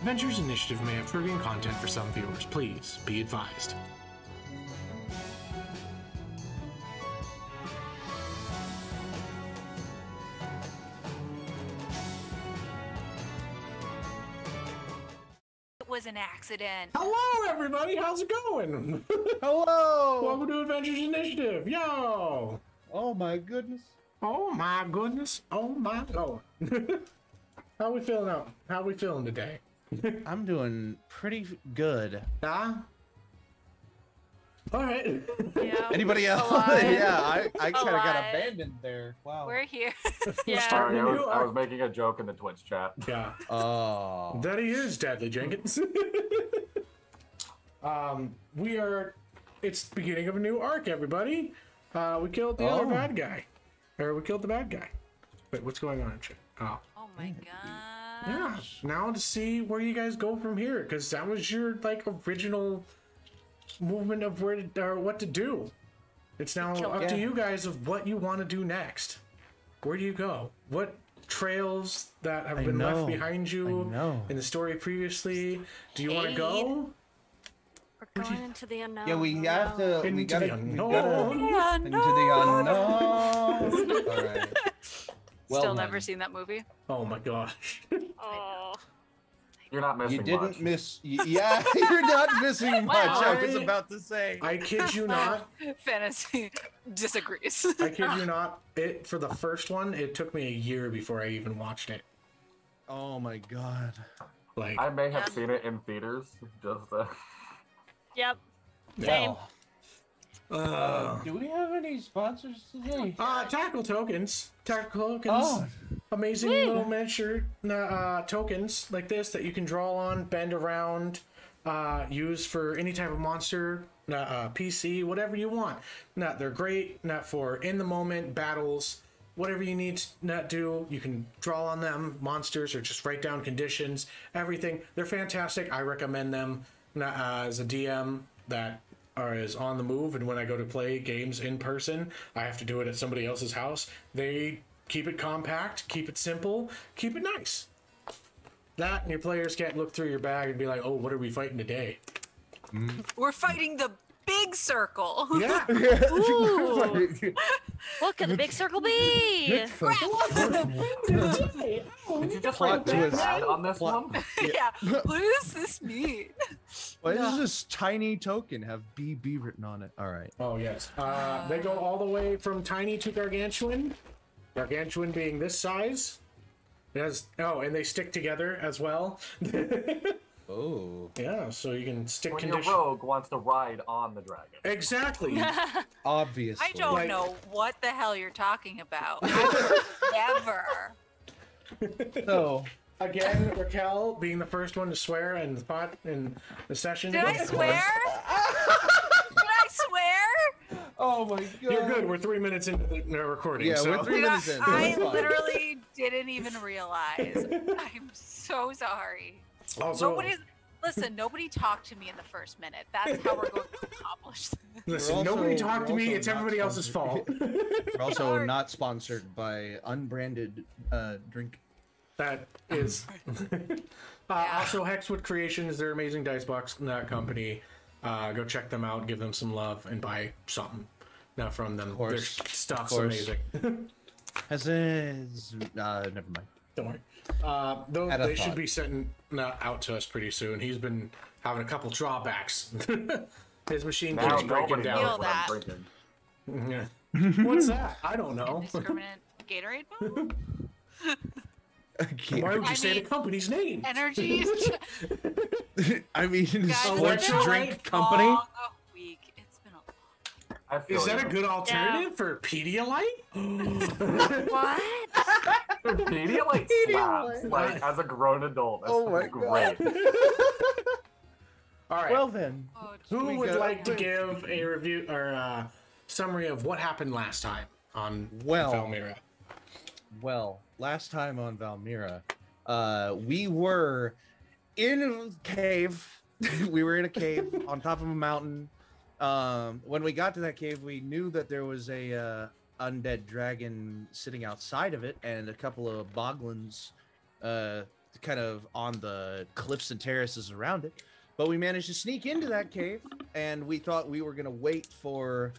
Adventures Initiative may have triggering content for some viewers. Please be advised. It was an accident. Hello, everybody. How's it going? Hello. Welcome to Adventures Initiative. Yo. Oh my goodness. Oh my goodness. Oh my lord. How we feeling out? How we feeling today? I'm doing pretty good. All right. Yeah. Anybody else? Alive. Yeah, I kind of got Alive. abandoned there. Wow. We're here. Yeah. Sorry, I was making a joke in the Twitch chat. Yeah. Oh. That he is, Dadleyjankins. It's the beginning of a new arc, everybody. We killed the other bad guy. Or we killed the bad guy. Wait, what's going on? Oh. Oh my god. Yeah. Now to see where you guys go from here, because that was your, like, original movement of where to, or what to do. It's now up to you guys of what you want to do next. Where do you go? What trails that have been left behind you in the story previously? Do you want to go? We're going into the unknown. Yeah, we have to. We gotta into the unknown. All right. Well, Still never seen that movie. Oh my gosh. Oh. You're not missing You didn't much. miss. Yeah, you're not missing much. I was about to say. I kid you not. Fantasy disagrees. I kid you not. For the first one, it took me a year before I even watched it. Oh my god. Like, I may have seen it in theaters. Just Yep. Same. Do we have any sponsors today? Tackle tokens. Tackle tokens. Amazing little miniature tokens like this that you can draw on, bend around, use for any type of monster, PC, whatever you want. They're great. For in the moment battles, whatever you need to do. You can draw on them, monsters, or just write down conditions. Everything. They're fantastic. I recommend them as a DM that is on the move, and when I go to play games in person, I have to do it at somebody else's house. They keep it compact, keep it simple, keep it nice. That, and your players can't look through your bag and be like, oh, what are we fighting today? We're fighting the big circle. Yeah. Ooh. What could the big circle be? did you just write bad on this one? Yeah. What does this mean? Why does this tiny token have BB written on it? All right. Oh, yes. They go all the way from tiny to gargantuan. Gargantuan being this size. It has, and they stick together as well. Oh. Yeah, so you can stick When condition. your rogue wants to ride on the dragon. Exactly. Obviously. I don't know what the hell you're talking about. Never. So, Again, Raquel being the first one to swear in the session. Did I swear? Did I swear? oh my god. You're good. We're 3 minutes into the recording. Yeah, so. we're 3 minutes in. I That's fine. literally didn't even realize. I'm so sorry. Also, Nobody talked to me in the first minute. That's how we're going to accomplish this. listen, We're also- nobody talked to we're me. also It's not everybody else's fault. We're also not sponsored by unbranded drink. That is. Also, hexwoodcreations, they're amazing dice box company. Go check them out, give them some love, and buy something from them. Their stuff's amazing. As is, never mind. Don't worry. Though they should be sending out to us pretty soon. He's been having a couple drawbacks. His machine Now keeps breaking nobody down. knows Feel what that. I'm drinking. Yeah. What's that? I don't know. Indiscriminate Gatorade bottle? Why would you I say the mean, company's name? Energy. I mean, Guys, sports it's been drink a company. long week. It's been a I feel Is that you. a good alternative for Pedialyte? What? Pedialyte slaps. Like, as a grown adult, that's Oh my great. All right. Well then, Who we would got- like to give a review or a summary of what happened last time on VALMIRAH? Well, last time on VALMIRAH, we were in a cave. We were in a cave on top of a mountain. When we got to that cave, we knew that there was a undead dragon sitting outside of it, and a couple of boglins kind of on the cliffs and terraces around it. But we managed to sneak into that cave, and we thought we were going to wait for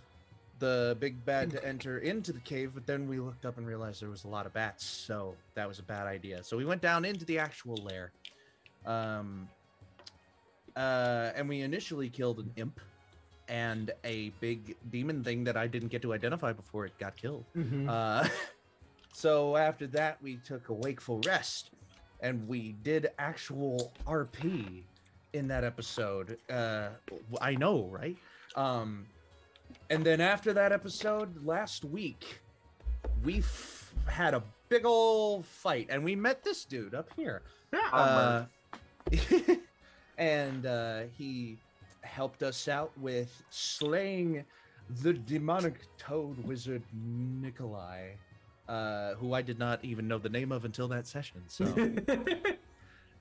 the big bad to enter into the cave, but then we looked up and realized there was a lot of bats, so that was a bad idea. So we went down into the actual lair. And we initially killed an imp and a big demon thing that I didn't get to identify before it got killed. So after that, we took a wakeful rest, and we did actual RP in that episode. I know, right? And then after that episode, last week, we had a big old fight, and we met this dude up here. And he helped us out with slaying the demonic toad wizard Nikolai, who I did not even know the name of until that session. So,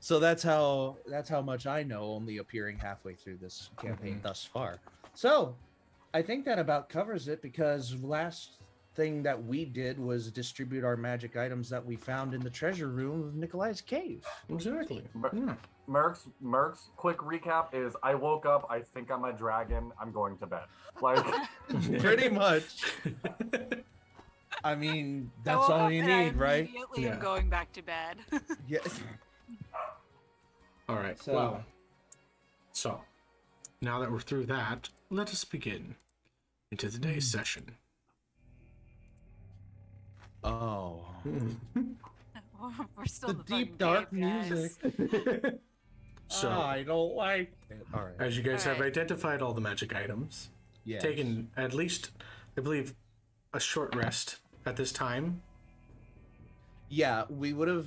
so that's how much I know, only appearing halfway through this campaign thus far. So, I think that about covers it, because last thing that we did was distribute our magic items that we found in the treasure room of Nikolai's cave. Exactly. Merc's quick recap is: I woke up, I think I'm a dragon, I'm going to bed. Like, pretty much. I mean, that's all you need, right? Immediately am going back to bed. Yes. All right. So, So, now that we're through that, let us begin into today's session. Oh. We're still in The the deep fucking dark cave, guys. music. So, I don't like it. All right. as you guys have Alright. identified all the magic items, Yes. taken at least, I believe, a short rest at this time. Yeah, we would have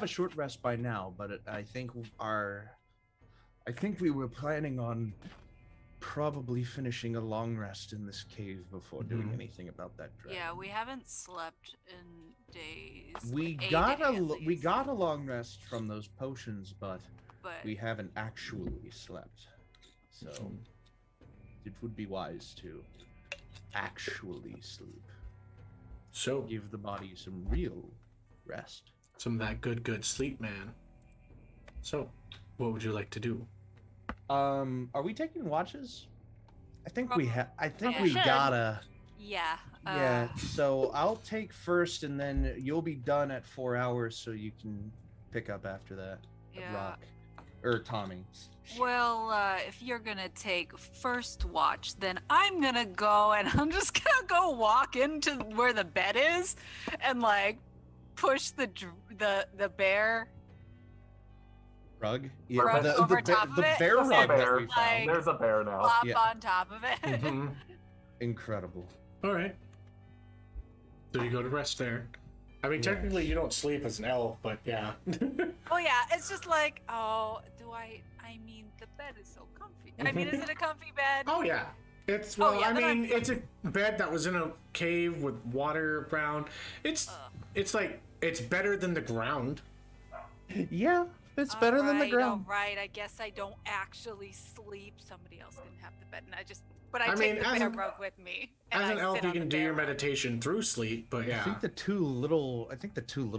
a short rest by now, but I think we were planning on probably finishing a long rest in this cave before doing anything about that dragon. Yeah, we haven't slept in days. We like 8 got days at we least, got a long rest from those potions, but but we haven't actually slept. So it would be wise to actually sleep. So, Give the body some real rest. some of that good sleep, man. So, what would you like to do? Are we taking watches? I think we have. I think Yeah. we Should. gotta. yeah. Yeah. So I'll take first, and then you'll be done at 4 hours, so you can pick up after that. Yeah. Rock or Tommy. Well, if you're gonna take first watch, then I'm gonna go and I'm just gonna go walk into where the bed is, and like push the bear. Rug. Rug over top of the it? bear There's a rug that bear. we found. Like- there's a bear now. Flop Yeah. on top of it. Mhm. Incredible. All right. So you go to rest there. I mean, technically you don't sleep as an elf, but yeah. Oh yeah, it's just like, oh, I mean, the bed is so comfy. I mean, is it a comfy bed? Oh yeah. It's Oh, well, yeah, I then mean, it's a bed that was in a cave with water around. It's like it's better than the ground. Yeah, it's better than the ground. All right, I guess I don't actually sleep. Somebody else can have the bed, and but I I take mean, the as bear an- rug with me. And As an I elf, sit you on can the do your bear rug. meditation through sleep, but I yeah. think the two little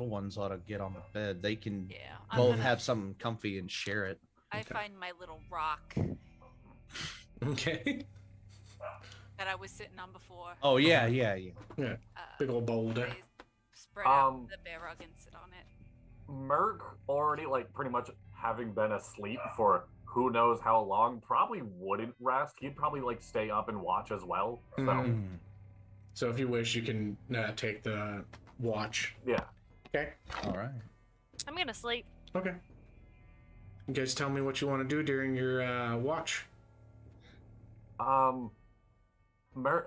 ones ought to get on the bed. They can Yeah, I'm both gonna- have something comfy and share it. I find my little rock Okay. that I was sitting on before. Oh yeah. Yeah. Uh, Big old boulder. I spread out the bear rug and sit on it. Merc already, like, pretty much having been asleep for who knows how long, probably wouldn't rest. He'd probably, like, stay up and watch as well. So, Mhm. So if you wish, you can take the watch. yeah. Okay. All right. I'm gonna sleep. Okay. You guys tell me what you want to do during your watch.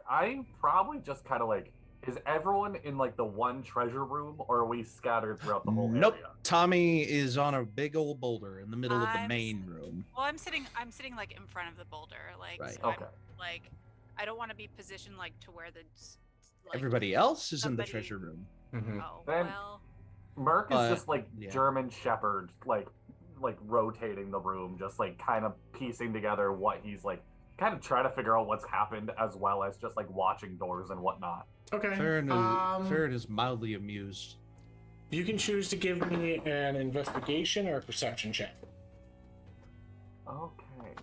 I probably just kind of, like, is everyone in, like, the one treasure room, or are we scattered throughout the whole Nope. area? Tommy is on a big old boulder in the middle of the I'm main room. Well, I'm sitting like in front of the boulder, like Right. so I'm, Okay. like I don't want to be positioned like to where the like, Everybody else is in the somebody- treasure room. Mm-hmm. Oh Then- well. Merc is just, like, yeah. German Shepherd, like rotating the room, just, like, kind of piecing together what he's, like, kind of trying to figure out what's happened, as well as just, like, watching doors and whatnot. Okay. Ferron is mildly amused. You can choose to give me an investigation or a perception check, Okay.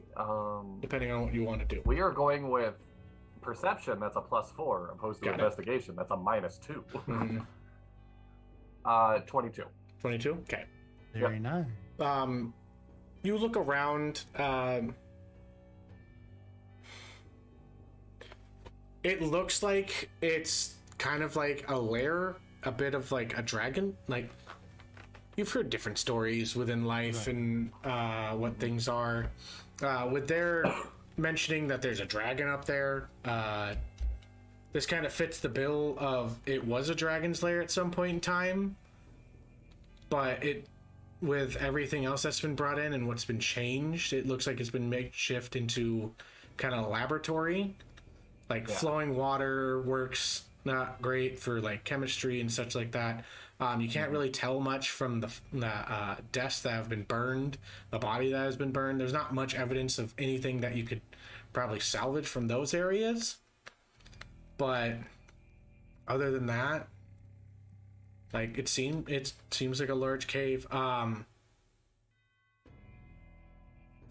depending on what you want to do. We are going with perception. That's a +4, opposed to Got it. investigation. That's a -2. Mhm. 22. 22? Okay. Very nice. You look around. It looks like it's kind of like a lair, a bit of like a dragon. Like, you've heard different stories within life and what things are. With their mentioning that there's a dragon up there, this kind of fits the bill of it was a dragon's lair at some point in time, but with everything else that's been brought in and what's been changed, it looks like it's been makeshift into kind of a laboratory. Like, flowing water works not great for like chemistry and such like that. You can't really tell much from the desks that have been burned, the body that has been burned. There's not much evidence of anything that you could probably salvage from those areas. But other than that, like, it seems like a large cave.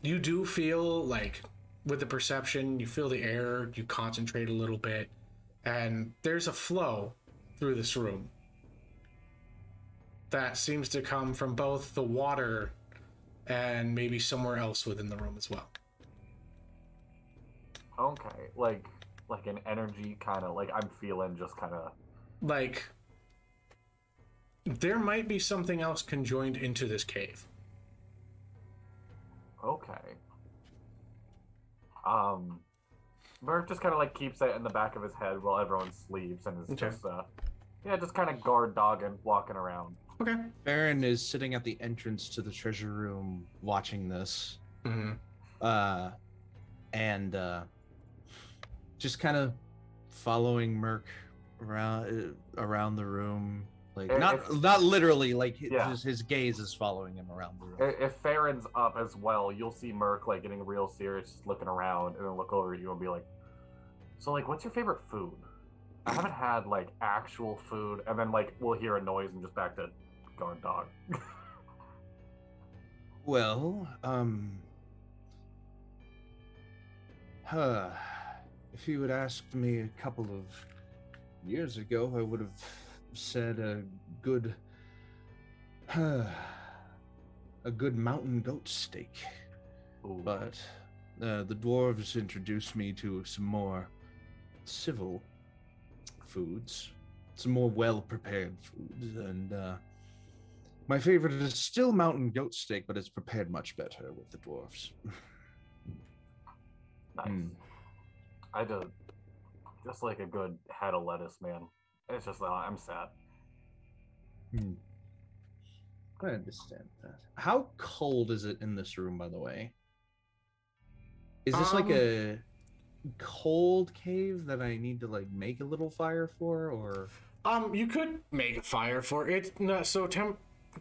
You do feel like, with the perception, you feel the air, you concentrate a little bit, and there's a flow through this room that seems to come from both the water and maybe somewhere else within the room as well. Okay, like an energy kind of, like, I'm feeling just kind of... Like, there might be something else conjoined into this cave. Okay. Merc just kind of like keeps that in the back of his head while everyone sleeps and is just just kind of guard dogging, walking around. Okay. Ferron is sitting at the entrance to the treasure room watching this. Mm-hmm. And just kind of following Merc around the room. Like, not literally, like, just his gaze is following him around the room. If Ferron's up as well, you'll see Merc like getting real serious, looking around, and then look over at you and be like, "So, like, what's your favorite food? I haven't had like actual food." And then like we'll hear a noise and just back to guard dog. Well, if you had asked me a couple of years ago, I would have said a good mountain goat steak. Ooh. But the dwarves introduced me to some more civil foods, some more well-prepared foods, and my favorite is still mountain goat steak, but it's prepared much better with the dwarves. Nice. I just like a good head of lettuce, man. It's just I'm sad. I understand that. How cold is it in this room, by the way? Is this like a cold cave that I need to like make a little fire for, or? You could make a fire for it. No, so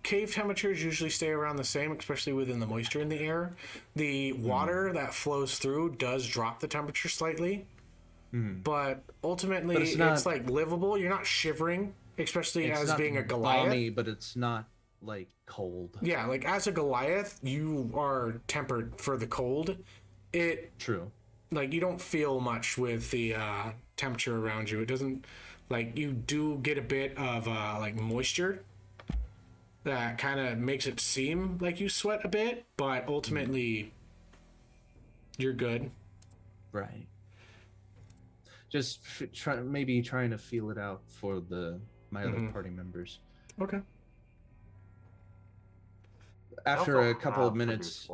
cave temperatures usually stay around the same, especially within the moisture in the air. The water that flows through does drop the temperature slightly. But ultimately, it's like livable. You're not shivering, especially as being a Goliath. Balmy, but it's not like cold. Yeah, like as a Goliath, you are tempered for the cold. True. Like, you don't feel much with the temperature around you. It doesn't, like, you do get a bit of like moisture that kind of makes it seem like you sweat a bit, but ultimately you're good. Right. Just maybe trying to feel it out for my other party members. Okay. After a couple of minutes.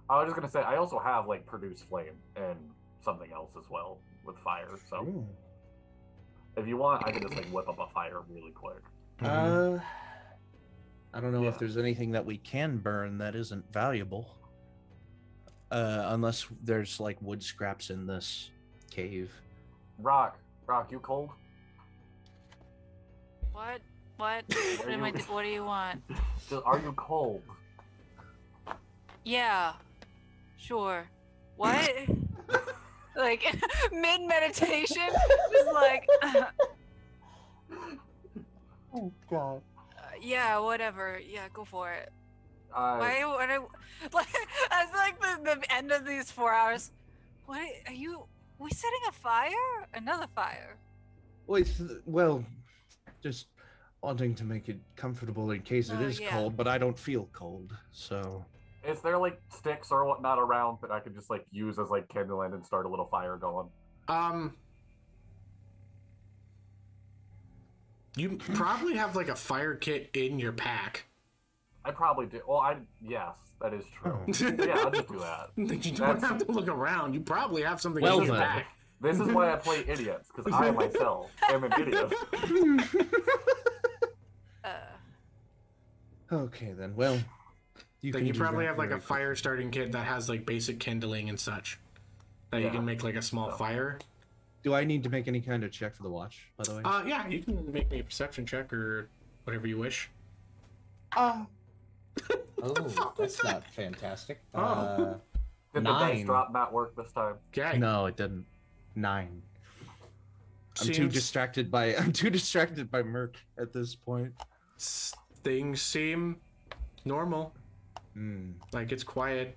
I was just gonna say I also have like produce flame and something else as well with fire. So if you want, I can just like whip up a fire really quick. I don't know if there's anything that we can burn that isn't valuable. Unless there's like wood scraps in this cave. Rock, you cold? What? What do you want? Are you cold? Yeah. Sure. What? Like, mid-meditation? Just like... Oh, God. Yeah, whatever. Yeah, go for it. Uh, What like, as like the end of these 4 hours. What are you? We setting a fire? Another fire? Well, just wanting to make it comfortable in case it is yeah. cold, but I don't feel cold, so. Is there like sticks or whatnot around that I could just like use as like kindling and start a little fire going? You probably have like a fire kit in your pack. I probably do. Well, yes, that is true. Yeah, I'll just do that. You don't have to look around. You probably have something Well in your then. pack. This is why I play idiots, because I myself am an idiot. Okay then. Well, You can do probably that have like a very quickly. fire starting kit that has like basic kindling and such. That you Yeah. can make like a small fire. Do I need to make any kind of check for the watch, by the way? Yeah, you can make me a perception check or whatever you wish. Oh, that's not fantastic. Oh. Did the dice 9. drop not work this time? Okay. No, it didn't. 9. I'm too Seems- distracted by Merc at this point. Things seem normal. Like it's quiet.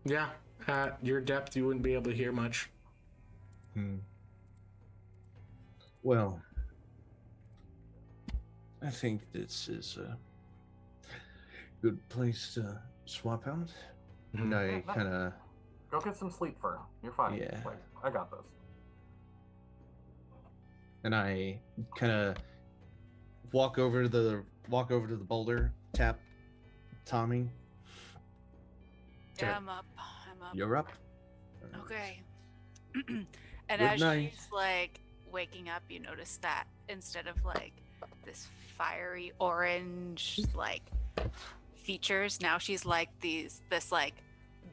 Yeah, at your depth you wouldn't be able to hear much. Well, I think this is a good place to swap out. And I kind of, Go get some sleep, Fern. You're fine. Yeah. Like, I got this. and I kind of walk over to the boulder, tap Tommy. Yeah, I'm up. You're up. Okay. And Good as night. she's like waking up, you notice that instead of like this fiery orange like features, now she's like this like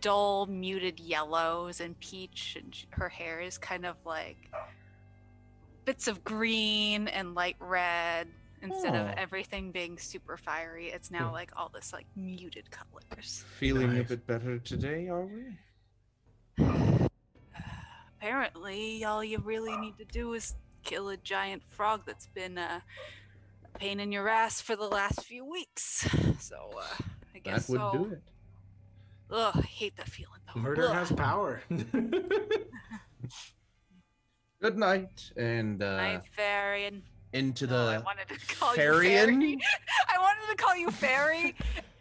dull muted yellows and peach, and her hair is kind of like bits of green and light red. Instead of Oh. everything being super fiery, it's now like all this like muted colors. Feeling a Nice. bit better today, are we? Apparently, all you really need to do is kill a giant frog that's been a pain in your ass for the last few weeks. So, I guess That would so. do it. Ugh, I hate that feeling though. Murder Ugh. has power. Good night, and Night, Farian. into No, I the wanted to call Farian? you Fairy. I wanted to call you Fairy,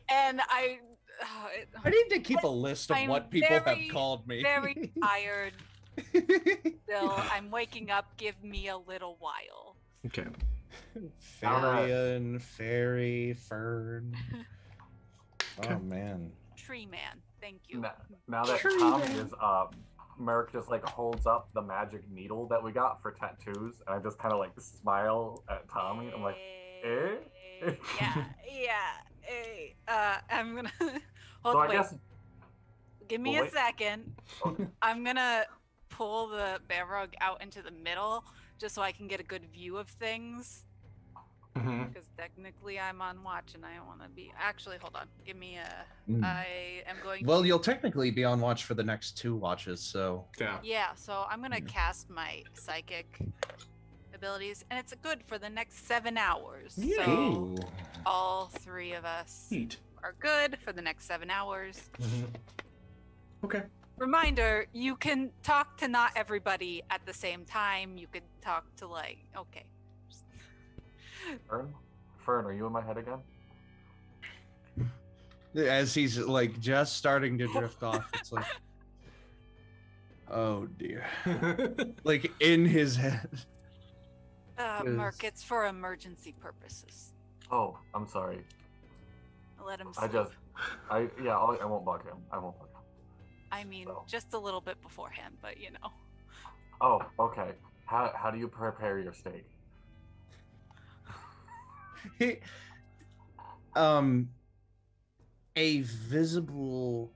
and I need to keep a list of I'm what people very, have called me. very tired. Still, I'm waking up. Give me a little while. Okay. Farian, Fairy, Fern. Oh man. Tree man, thank you. Now that Tommy is up, Merc just like holds up the magic needle that we got for tattoos, and I just kind of like smile at Tommy. I'm like, eh? I'm gonna So hold. I Wait, guess give me well, a wait. second. Okay. I'm gonna pull the bear rug out into the middle just so I can get a good view of things. Mm-hmm. Because technically I'm on watch and I don't want to be. Actually, hold on. Give me a. Mm. I am going. Well, to... you'll technically be on watch for the next 2 watches, so. Yeah. Yeah, so I'm gonna Yeah. cast my psychic abilities, and it's good for the next 7 hours. Yeah. So Ooh. all 3 of us Neat. are good for the next 7 hours. Mm-hmm. Okay. Reminder, you can talk to not everybody at the same time. You could talk to like, okay. Fern, are you in my head again? As he's like just starting to drift off, it's like, oh dear. Like in his head. Merc, it's for emergency purposes. Oh, I'm sorry. Let him I sleep. I won't bug him. I won't bug him. I mean, So. just a little bit beforehand, but you know. Oh, okay. How do you prepare your steak? A visible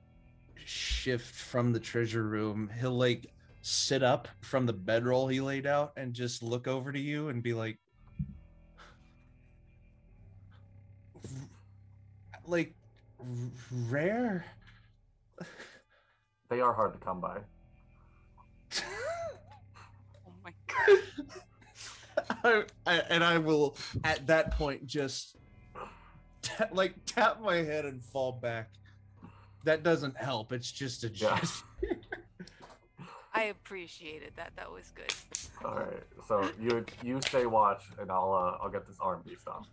shift from the treasure room. He'll like sit up from the bedroll he laid out and just look over to you and be like, rare? They are hard to come by. Oh my god. And I will at that point just tap my head and fall back. That doesn't help. It's just a gesture. I appreciated that. That was good. All right, so you stay watch, and I'll get this arm piece done.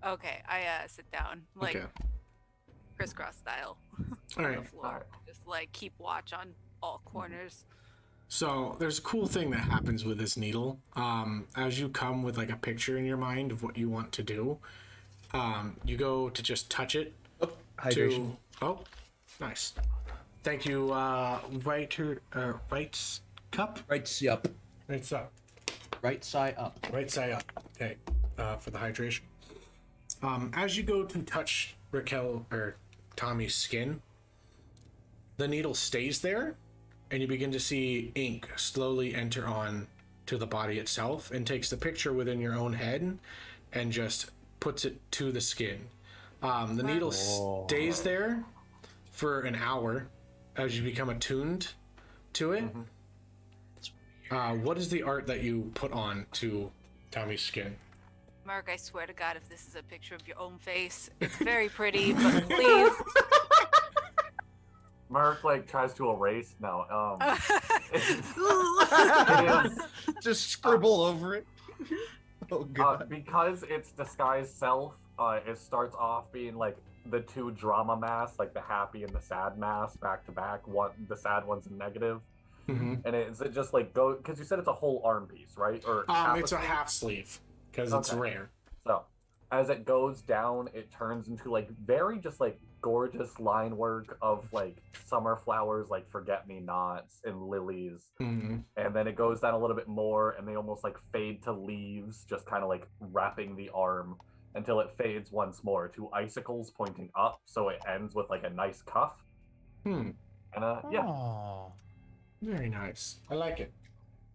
Okay, I sit down like Okay. crisscross style All on right. the floor. Alright. Just like keep watch on all corners. So there's a cool thing that happens with this needle. As you come with like a picture in your mind of what you want to do, you go to just touch it. Hydration. Oh, nice. Thank you, Right's cup. Right side up. Right's up. Right side up. Right side up. Okay, for the hydration. As you go to touch Raquel or Tommy's skin, the needle stays there, and you begin to see ink slowly enter on to the body itself, and takes the picture within your own head, and just puts it to the skin. The needle stays there for an hour as you become attuned to it. What is the art that you put on to Tommy's skin? Mark, I swear to God, if this is a picture of your own face, it's very pretty, but please. Merc tries to erase. No, it is Just scribble over it. Oh god. because it's disguised self. It starts off being like the two drama masks, like the happy and the sad mask, back to back. One, the sad one's in negative, and it just like go because you said it's a whole arm piece, right? Or It's a half sleeve because it's rare. So as it goes down, it turns into like very just like gorgeous line work of like summer flowers, like forget-me-nots and lilies, and then it goes down a little bit more, and they almost like fade to leaves, just kind of like wrapping the arm until it fades once more to icicles pointing up, so it ends with like a nice cuff. And yeah. Aww. Very nice. I like it.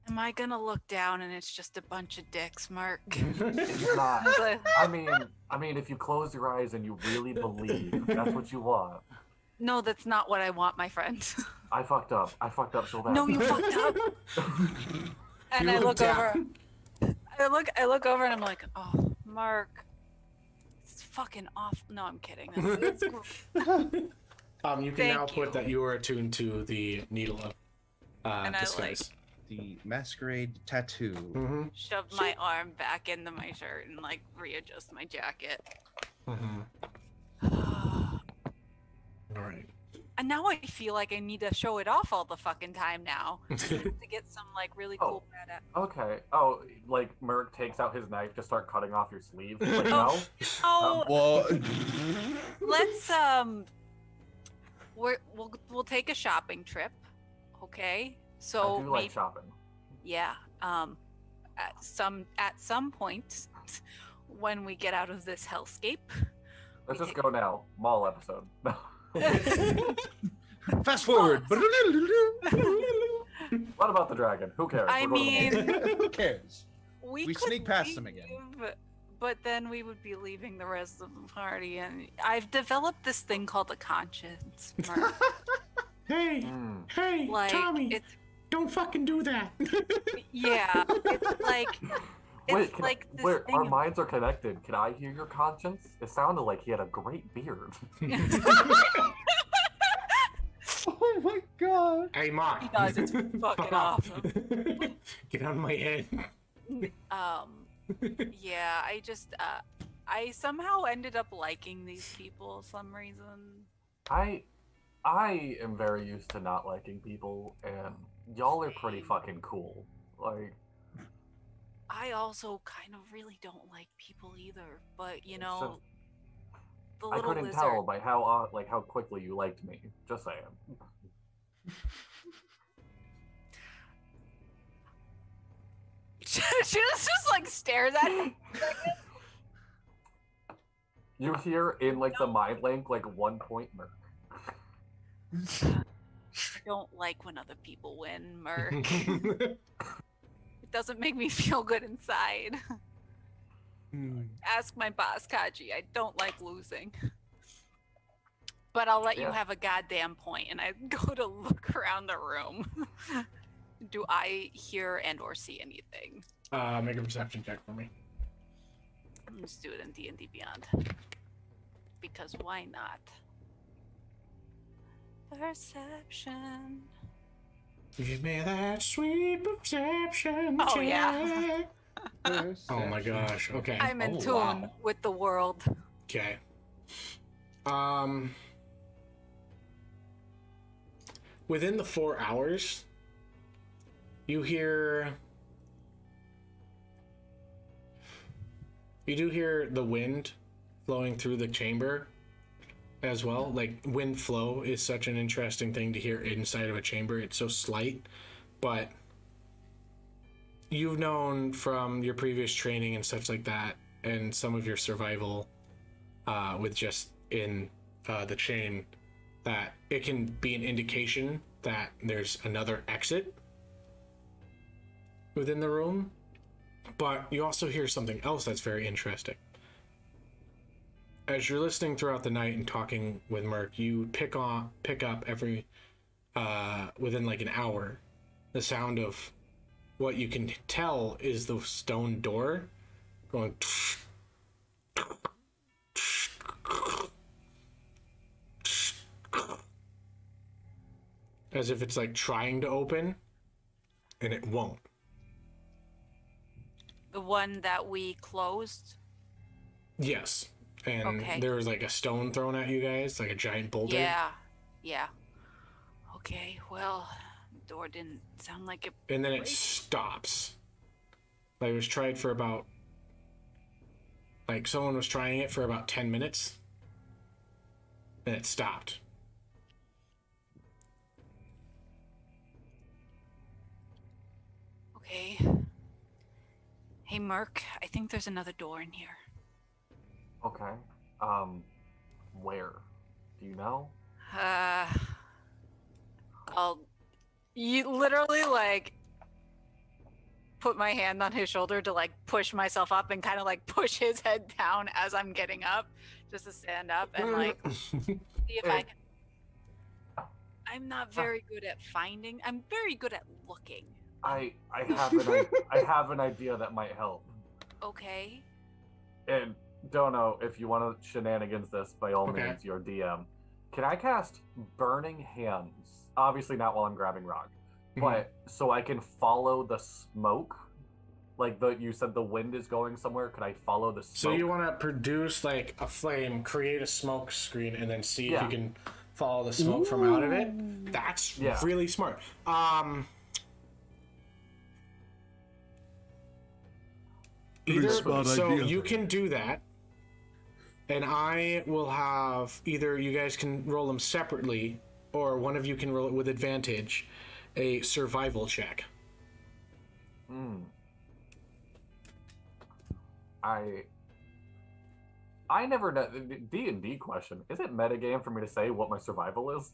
Am I gonna look down and it's just a bunch of dicks, Mark? It's not. I mean, if you close your eyes and you really believe that's what you want. No, that's not what I want, my friend. I fucked up. I fucked up so bad. No, you fucked up. And I look over. I look over and I'm like, oh, Mark, it's fucking awful. No, I'm kidding. That's You can now put that you are attuned to the needle of disguise. The masquerade tattoo. shove my arm back into my shirt and like readjust my jacket. All right. And now I feel like I need to show it off all the fucking time now to get some like really cool badass. Okay. Oh, like Merc takes out his knife to start cutting off your sleeve. Like, no. Oh, Well, let's we'll take a shopping trip, okay? So I do like shopping. yeah, at some point when we get out of this hellscape. Let's just go now. Mall episode. fast forward. What about the dragon? Who cares? I We're going to the mall. mean, Who cares? we We could sneak past them again. leave, but then we would be leaving the rest of the party, and I've developed this thing called a conscience. Mark. Hey, hey, Like, Tommy, don't fucking do that. Yeah, it's like Wait, it's like this wait, thing our of- minds are connected. Can I hear your conscience? It sounded like he had a great beard. Oh my god. Hey, Mark. He does. It's fucking awesome. Get on my head. Yeah, I somehow ended up liking these people for some reason. I am very used to not liking people, and y'all are pretty fucking cool. Like, I also kind of really don't like people either, but you know, So- the I little couldn't lizard. tell by how quickly you liked me. Just saying. She just like stares at him. You hear in like the mind link like 1 point Merc. I don't like when other people win, Merc. It doesn't make me feel good inside. Ask my boss, Kaji. I don't like losing. But I'll let you Yeah. have a goddamn point, and I go to look around the room. do I hear and or see anything? Make a perception check for me. Let's do it in D&D Beyond. Because why not? Perception. Give me that sweet perception Oh, check. yeah. Oh my gosh. Okay. I'm in tune with the world. Okay. Within the 4 hours, you do hear the wind flowing through the chamber as well. Like, wind flow is such an interesting thing to hear inside of a chamber. It's so slight, but you've known from your previous training and such like that, and some of your survival with just in the chain, that it can be an indication that there's another exit within the room. But you also hear something else that's very interesting. As you're listening throughout the night and talking with Merc, you pick up every within like an hour the sound of what you can tell is the stone door going as if it's like trying to open and it won't. The one that we closed? Yes. And okay. There was like a stone thrown at you guys, like a giant boulder. Yeah. Okay, well, the door didn't sound like it. And then it stops. Like, it was tried for about, like, someone was trying it for about 10 minutes. And it stopped. Okay. Hey, Merc, I think there's another door in here. Okay. Where? Do you know? You literally, like, put my hand on his shoulder to, like, push myself up and kind of, like, push his head down as I'm getting up, just to stand up and, like, see if I can... I'm not very good at finding. I'm very good at looking. I have an idea that might help. Okay. And don't know if you want to shenanigans this, by all means, your DM. Can I cast Burning Hands? Obviously not while I'm grabbing rock, but so I can follow the smoke. Like you said, the wind is going somewhere. Could I follow the smoke? So you want to produce like a flame, create a smoke screen, and then see if you can follow the smoke from out of it? That's really smart. You can do that, and I will have either you guys can roll them separately, or one of you can roll it with advantage, a survival check. I never know. D&D question. Is it metagame for me to say what my survival is?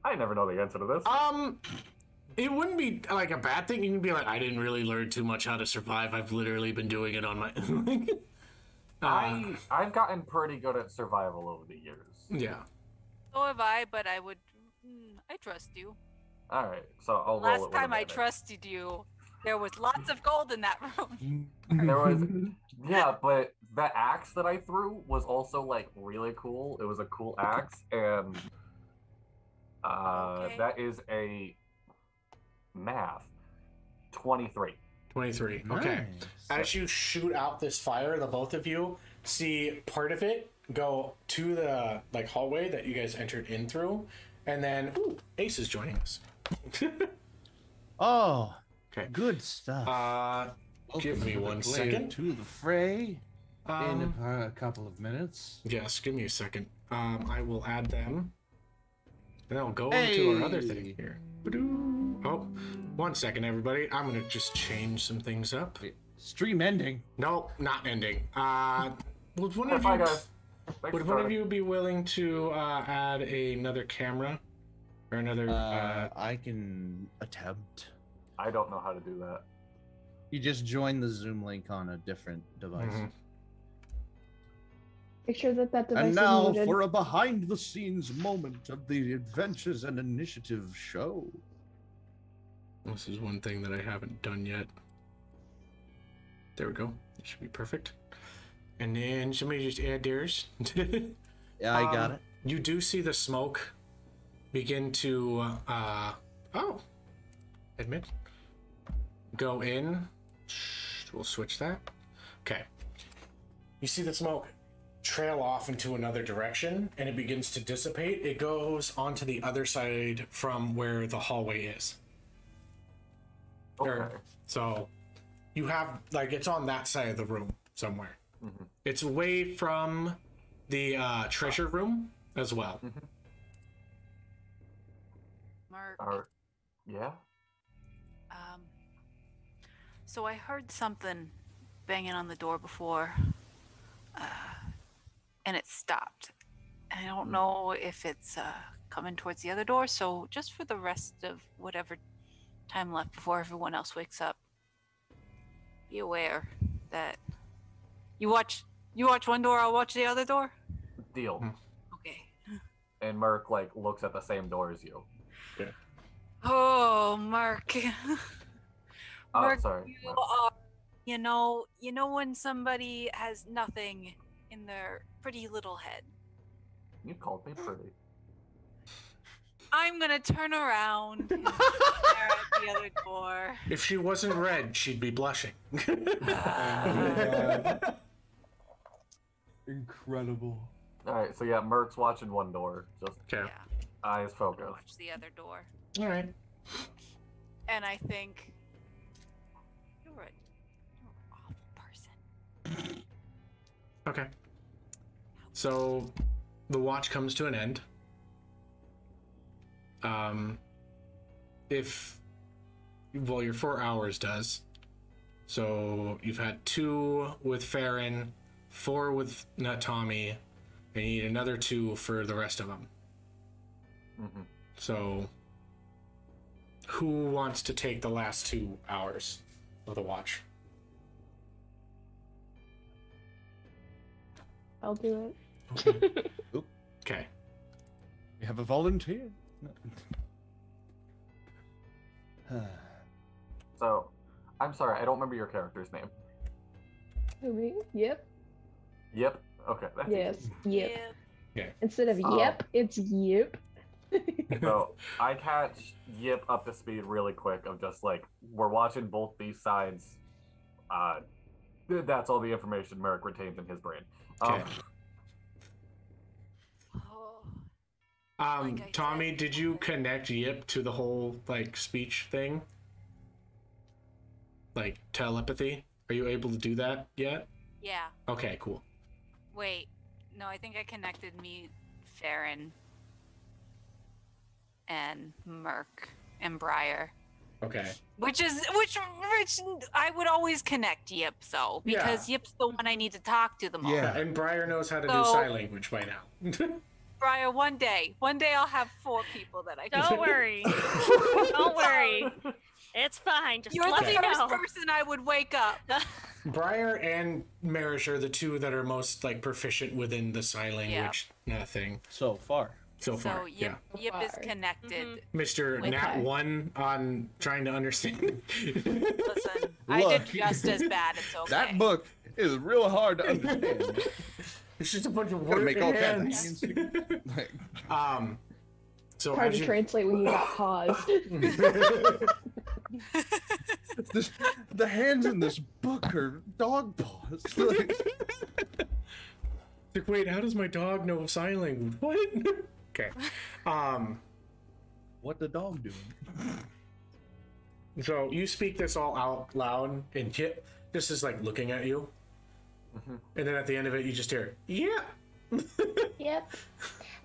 I never know the answer to this. It wouldn't be like a bad thing. You can be like, I didn't really learn too much how to survive. I've literally been doing it on my... I've gotten pretty good at survival over the years. Yeah. So have I, but I trust you. Alright, so I'll roll it. Last time I trusted you, there was lots of gold in that room. There was... Yeah, but the axe that I threw was also, like, really cool. It was a cool axe, and... That is a... math 23. Okay. Nice. As you shoot out this fire, the both of you see part of it go to the like hallway that you guys entered in through, and then Ace is joining us. Oh, okay, good stuff. Give me 1 second to the fray in a couple of minutes. Yes, give me a second. I will add them, and I'll go into our other thing here. Oh, 1 second, everybody. I'm gonna just change some things up. Stream ending? No, not ending. Would one of you be willing to add another camera or another? I can attempt. I don't know how to do that. You just join the Zoom link on a different device. Make sure that device and now is muted. for a behind-the-scenes moment of the Adventures and Initiative show. This is one thing that I haven't done yet. There we go. It should be perfect. And then somebody just add theirs. Yeah, I got it. You do see the smoke begin to, admit. Go in. We'll switch that. Okay. You see the smoke trail off into another direction, and it begins to dissipate. It goes onto the other side from where the hallway is. Okay. So you have, like, it's on that side of the room somewhere. Mm-hmm. It's away from the treasure room as well. Mm-hmm. Mark. Yeah? So I heard something banging on the door before, and it stopped. And I don't know if it's coming towards the other door, so just for the rest of whatever time left before everyone else wakes up, be aware that you watch one door, I'll watch the other door. Deal. Okay. And Merc, like, looks at the same door as you. Yeah. Oh, Mark. Oh, Mark, sorry. you are, you know when somebody has nothing in their pretty little head. You called me pretty. I'm gonna turn around and stare at the other door. If she wasn't red, she'd be blushing. Incredible. Alright, so yeah, Merc's watching one door. Just Okay. Yeah, eyes focused. watch the other door. All right. And I think you're an awful person. Okay. So the watch comes to an end. Your 4 hours does. So you've had 2 with Ferron, 4 with Tommy, and you need another 2 for the rest of them. Mm-hmm. So who wants to take the last 2 hours of the watch? I'll do it. Okay. Okay. We have a volunteer. So, I'm sorry, I don't remember your character's name. Who, me? Yep. Yep. Okay. That's Yes. easy. Yep. Yeah. Instead of yep, it's yip. So I catch Yip up to speed really quick of just like, we're watching both these sides. That's all the information Merrick retains in his brain. Okay. Like I Tommy, said did you before. connect Yip to the whole, like, speech thing? Like, telepathy? Are you able to do that yet? Yeah. Okay, cool. Wait. No, I think I connected me, Ferron, and Merc, and Briar. Okay. Which I would always connect Yip, though, because Yip's the one I need to talk to the most. Yeah. And Briar knows how to do So- sign language by now. Briar, one day I'll have 4 people that I can. Don't worry. Don't worry. It's fine. Just You're let the me first know. person I would wake up. Briar and Merish are the 2 that are most, like, proficient within the sign language thing So far. so far. So Yip is Far. connected. Mr. Okay. Nat 1 on trying to understand. Listen, I did Look. just as bad. It's okay. That book is real hard to understand. It's just a bunch of Gotta words make all and kinds hands. of like, So Hard as to you- translate when you got paused. the hands in this book are dog paws. Like, Like, wait, how does my dog know sign language? What? Okay. what the dog doing? So you speak this all out loud, and Kit just is like looking at you, and then at the end of it, you just hear, "Yeah." Yep.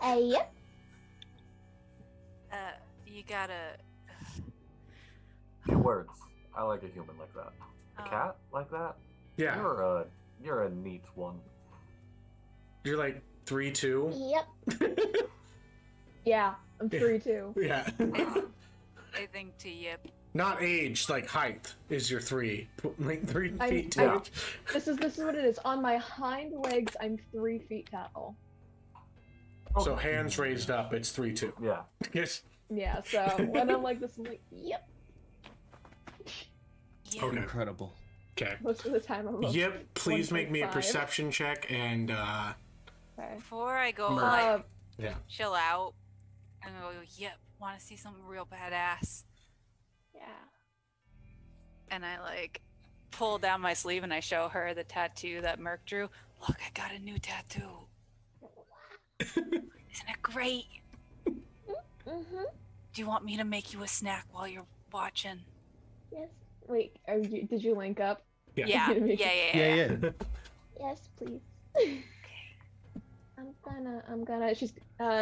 Yep. You gotta. Few words. I like a human like that. A Oh. cat like that? Yeah. You're a neat one. You're like 3'2". Yep. Yeah, I'm 3 too. Yeah. I think to Yip. Not age, like height is your 3, like 3 I'm- feet I'm- 2. This is what it is. On my hind legs, I'm 3 feet tall. So hands raised up, it's 3'2". Yeah. Yes. Yeah. So when I'm like this, I'm like, yep. Yeah. Okay. Incredible. Okay. Most of the time I'm a Yep. Please make me a 1.5. perception check and Okay. Before I go, Merc. like, yeah. chill out, and go, yep, want to see something real badass. Yeah. And I, like, pull down my sleeve and I show her the tattoo that Merc drew. Look, I got a new tattoo. Isn't it great? Mhm. Do you want me to make you a snack while you're watching? Yes. Wait. Did you link up? Yeah. Yeah, yeah. Yes, please. I'm gonna.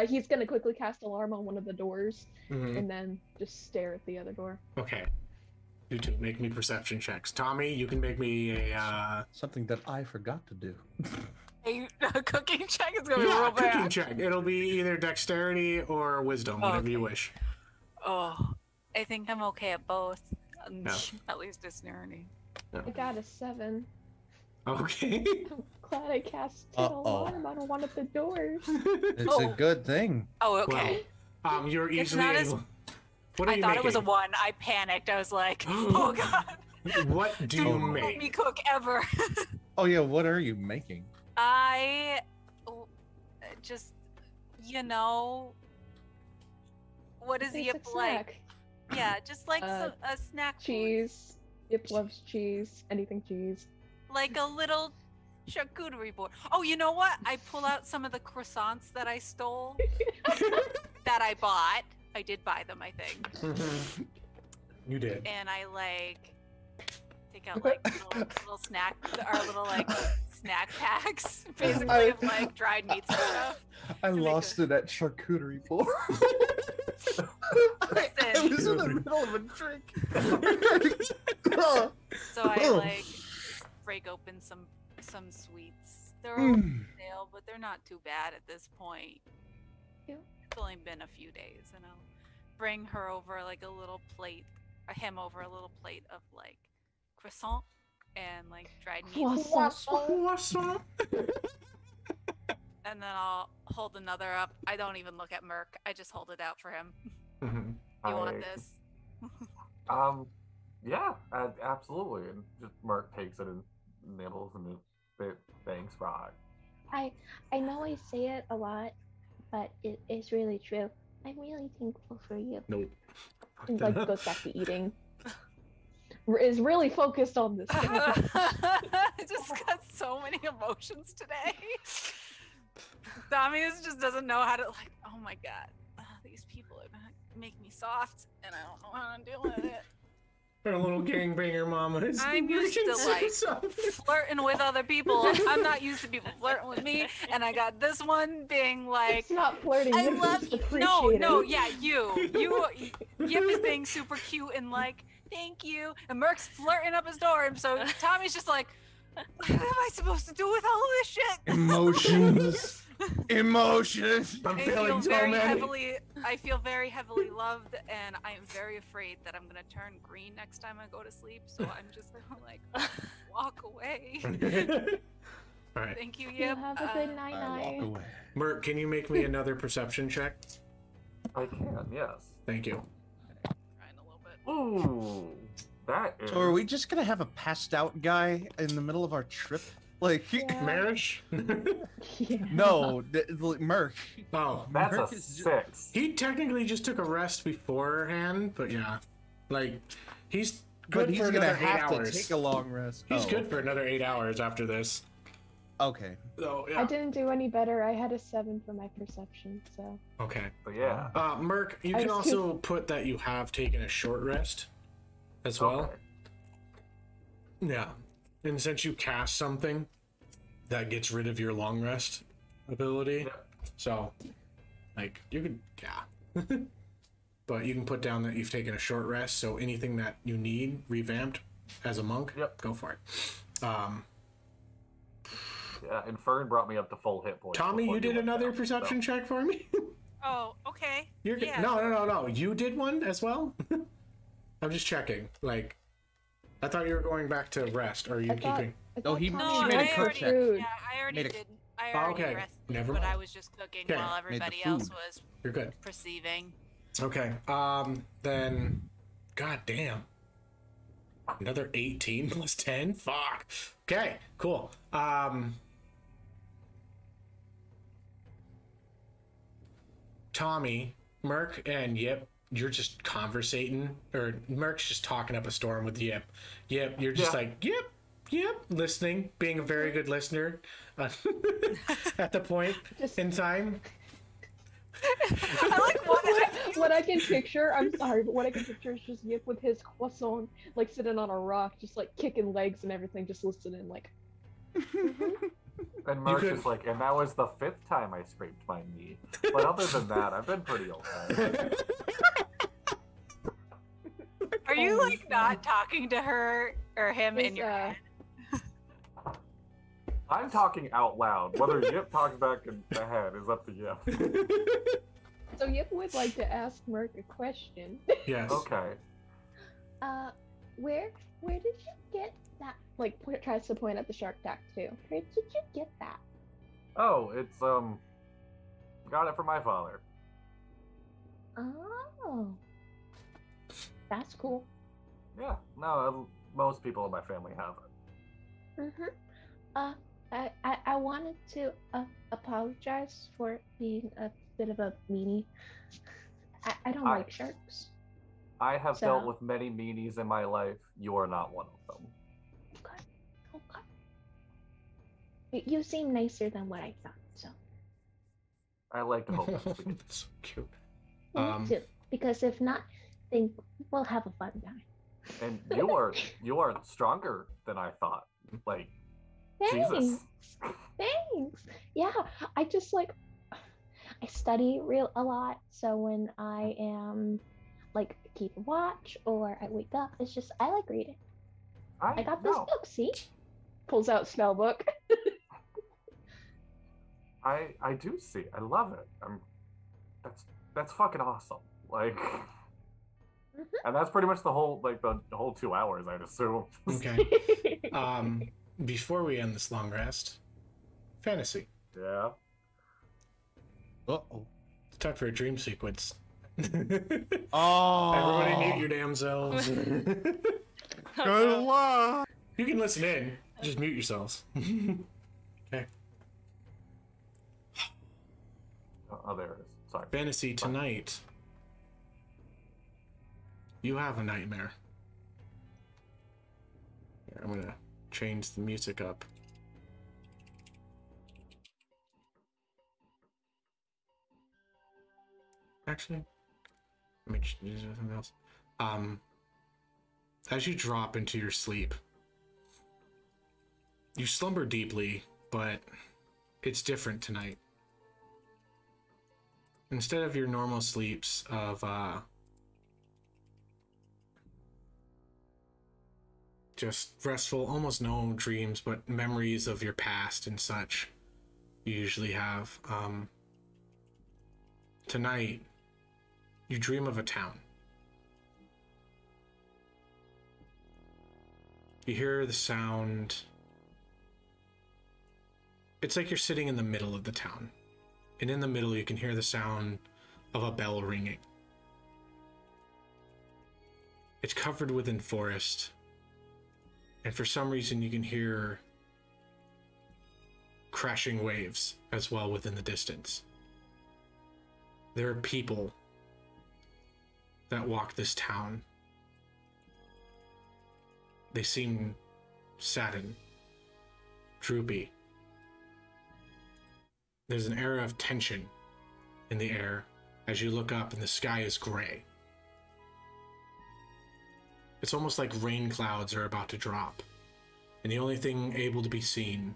He's gonna quickly cast alarm on one of the doors, and then just stare at the other door. Okay. You two make me perception checks. Tommy, you can make me a Something that I forgot to do. A cooking check is gonna be yeah, real bad. cooking check. It'll be either dexterity or wisdom, whatever you wish. Oh, I think I'm okay at both. No. At least dexterity. I got a 7. Okay. I'm glad I cast an alarm on one of the doors. It's a good thing. Oh, okay. Well, you're It's easily not as- able. What are I you thought making? it was a 1. I panicked. I was like, oh god. What do you Don't make? let me cook ever. Oh yeah, what are you making? I just, what is Basic Yip like? snack. Yeah, just like a snack food. Cheese. Yip loves cheese. Anything cheese. Like a little charcuterie board. Oh, you know what? I pull out some of the croissants that I stole that I bought. I did buy them, I think. You did. And I take out like little snack, our little like snack packs, basically of like dried meats and stuff. I lost it at charcuterie board. I was in the middle of a drink. So I like break open some sweets. They're all stale, but they're not too bad at this point. Yeah. It's only been a few days, and I'll bring her over like a little plate, him over a little plate of like croissant and like dried meats. Croissant. And then I'll hold another up. I don't even look at Merc. I just hold it out for him. You want this? Yeah, absolutely. And just Merc takes it and nibbles and thanks, Rod. I know I say it a lot, but it is really true. I'm really thankful for you. Nope. And like goes back to eating. Is really focused on this. I just got so many emotions today. Tommy just doesn't know how to oh my god. These people are gonna make me soft and I don't know how to deal with it. Her little gangbanger mama is I'm used to flirting with other people. I'm not used to people flirting with me, and I got this one being like, it's not flirting. I it's love just you. No, appreciating. yeah, Yip is being super cute and like, thank you. And Merc's flirting up his door, and so Tommy's just like, what am I supposed to do with all of this shit? Emotions. Emotions. I'm feeling so many. I feel very heavily loved, and I am very afraid that I'm gonna turn green next time I go to sleep. So I'm just gonna like walk away. All right. Thank you, You Yip. have a good night, I walk away. Merc, can you make me another perception check? I can, yes. Thank you. Trying a little bit. Ooh, that is. So are we just gonna have a passed out guy in the middle of our trip? Like, Merish? no, Merc. Oh, That's Merc a is 6. he technically just took a rest beforehand, but yeah, like he's But good he's for gonna another 8 have hours. to take a long rest. He's Oh, good for another 8 hours after this. Okay. So I yeah. didn't do any better. I had a 7 for my perception, so. Okay. So yeah. Merc, you I can was also put that you have taken a short rest as well. Okay. Yeah. And since you cast something, that gets rid of your long rest ability. Yep. So, like, you could, yeah. But you can put down that you've taken a short rest, so anything that you need revamped as a monk, Yep. go for it. Yeah, and Fern brought me up to full hit points. Tommy, before you did went another down, perception check for me? Oh, okay. You're good. Yeah. No. You did one as well? I'm just checking. Like, I thought you were going back to rest. Or are you keeping? Oh, he- No, She made a I cook already, check. Food. yeah, I already Made a- did. I already okay. rested, Never but mind. I was just cooking Okay. while Made the everybody else food. was You're good. perceiving. Okay. Then, god damn. Another 18 plus 10? Fuck. Okay, cool. Tommy, Merc, and Yip, you're just conversating, or Merc's just talking up a storm with Yip. Yip, you're just like, yep, listening, being a very good listener at the point in time. I like what I can picture, I'm sorry, but what I can picture is just Yip with his croissant, like sitting on a rock, just like kicking legs and everything, just listening, like. And Merch is like, and that was the 5th time I scraped my knee. But other than that, I've been pretty okay. Are you like not talking to her or him in your head? I'm talking out loud. Whether Yip talks back in the head is up to Yip. So Yip would like to ask Merc a question. Yes. Okay. Where did you get that? Like, tries to point at the shark tattoo. Where did you get that? Oh, it's got it from my father. Oh, that's cool. Yeah. No, most people in my family have it. I wanted to apologize for being a bit of a meanie. I don't like sharks. I have dealt with many meanies in my life. You are not one of them. Okay. You seem nicer than what I thought, so. I like to hope that's the case. That's so cute. Me too. Because if not, then we'll have a fun time. And you are stronger than I thought. Like, Thanks. Jesus. Thanks. Yeah, I just like I study a lot, so when I am like keep watch or I wake up, it's just I like reading. I got this book, see? Pulls out spell book. I do see. I love it. That's fucking awesome. Like, and that's pretty much the whole the whole 2 hours, I'd assume. Okay. Before we end this long rest, fantasy. Yeah. Uh-oh. It's time for a dream sequence. Oh. Everybody mute your damn selves. Good luck. You can listen in. Just mute yourselves. Okay. Oh, there it is. Sorry. Fantasy tonight. You have a nightmare. Here, I'm gonna change the music up. Actually, let me do something else. As you drop into your sleep, you slumber deeply, but it's different tonight. Instead of your normal sleeps of just restful, almost no dreams, but memories of your past and such, you usually have. Tonight, you dream of a town. You hear the sound. It's like you're sitting in the middle of the town. And in the middle, you can hear the sound of a bell ringing. It's covered within forest. And for some reason, you can hear crashing waves as well within the distance. There are people that walk this town. They seem saddened, droopy. There's an air of tension in the air as you look up and the sky is gray. It's almost like rain clouds are about to drop, and the only thing able to be seen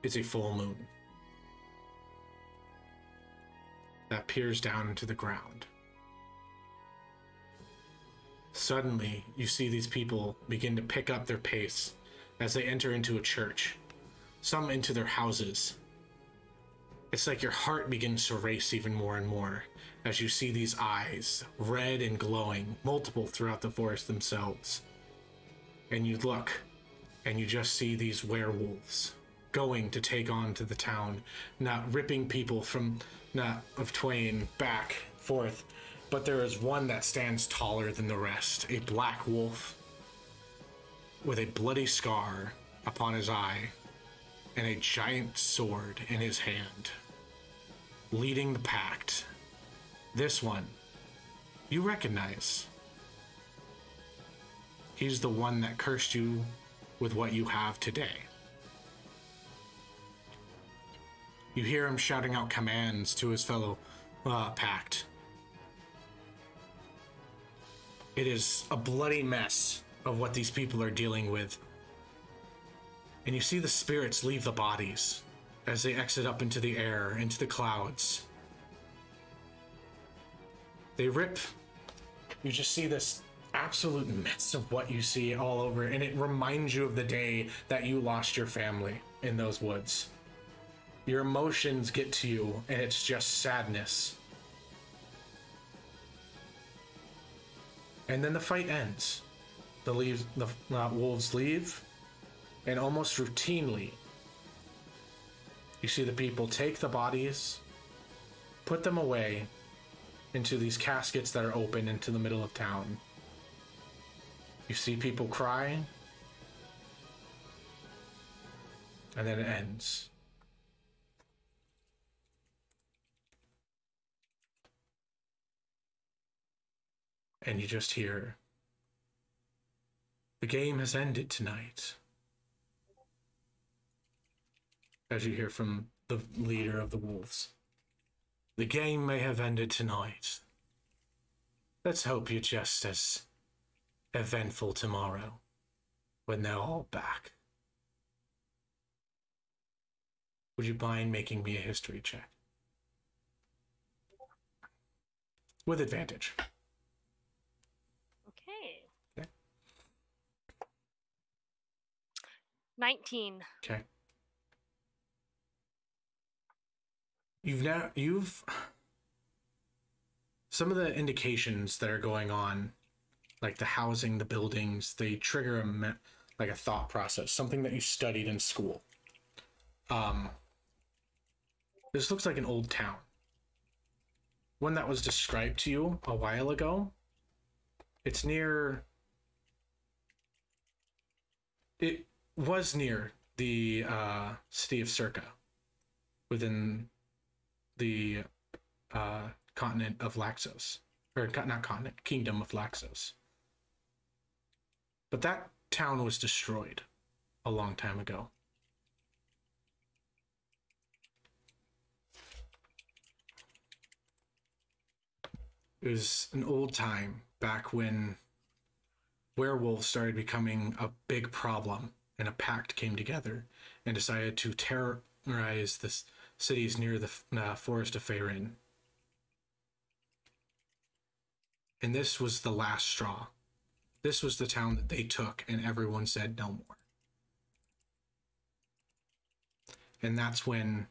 is a full moon that peers down into the ground. Suddenly, you see these people begin to pick up their pace as they enter into a church, some into their houses. It's like your heart begins to race even more and more as you see these eyes, red and glowing, multiple throughout the forest themselves. And you look, and you just see these werewolves going to take on to the town, not ripping people from not of twain back forth, But there is one that stands taller than the rest, a black wolf with a bloody scar upon his eye and a giant sword in his hand, leading the pact. This one, you recognize. He's the one that cursed you with what you have today. You hear him shouting out commands to his fellow pact. It is a bloody mess of what these people are dealing with. And you see the spirits leave the bodies as they exit up into the air, into the clouds. They rip. You just see this absolute mess of what you see all over, and it reminds you of the day that you lost your family in those woods. Your emotions get to you, and it's just sadness. And then the fight ends. The wolves leave, and almost routinely, you see the people take the bodies, put them away into these caskets that are open into the middle of town. You see people cry, and then it ends. And you just hear, the game has ended tonight. As you hear from the leader of the wolves. The game may have ended tonight. Let's hope you're just as eventful tomorrow when they're all back. Would you mind making me a history check? With advantage. Okay. 19. Okay. You've some of the indications that are going on, like the housing, the buildings, they trigger like a thought process, something that you studied in school. This looks like an old town. One that was described to you a while ago. It was near the city of Circa, within the continent of Laxos, or not continent, kingdom of Laxos. But that town was destroyed a long time ago. It was an old time back when werewolves started becoming a big problem, and a pact came together and decided to terrorize the cities near the forest of Ferron. And this was the last straw. This was the town that they took, and everyone said no more. And that's when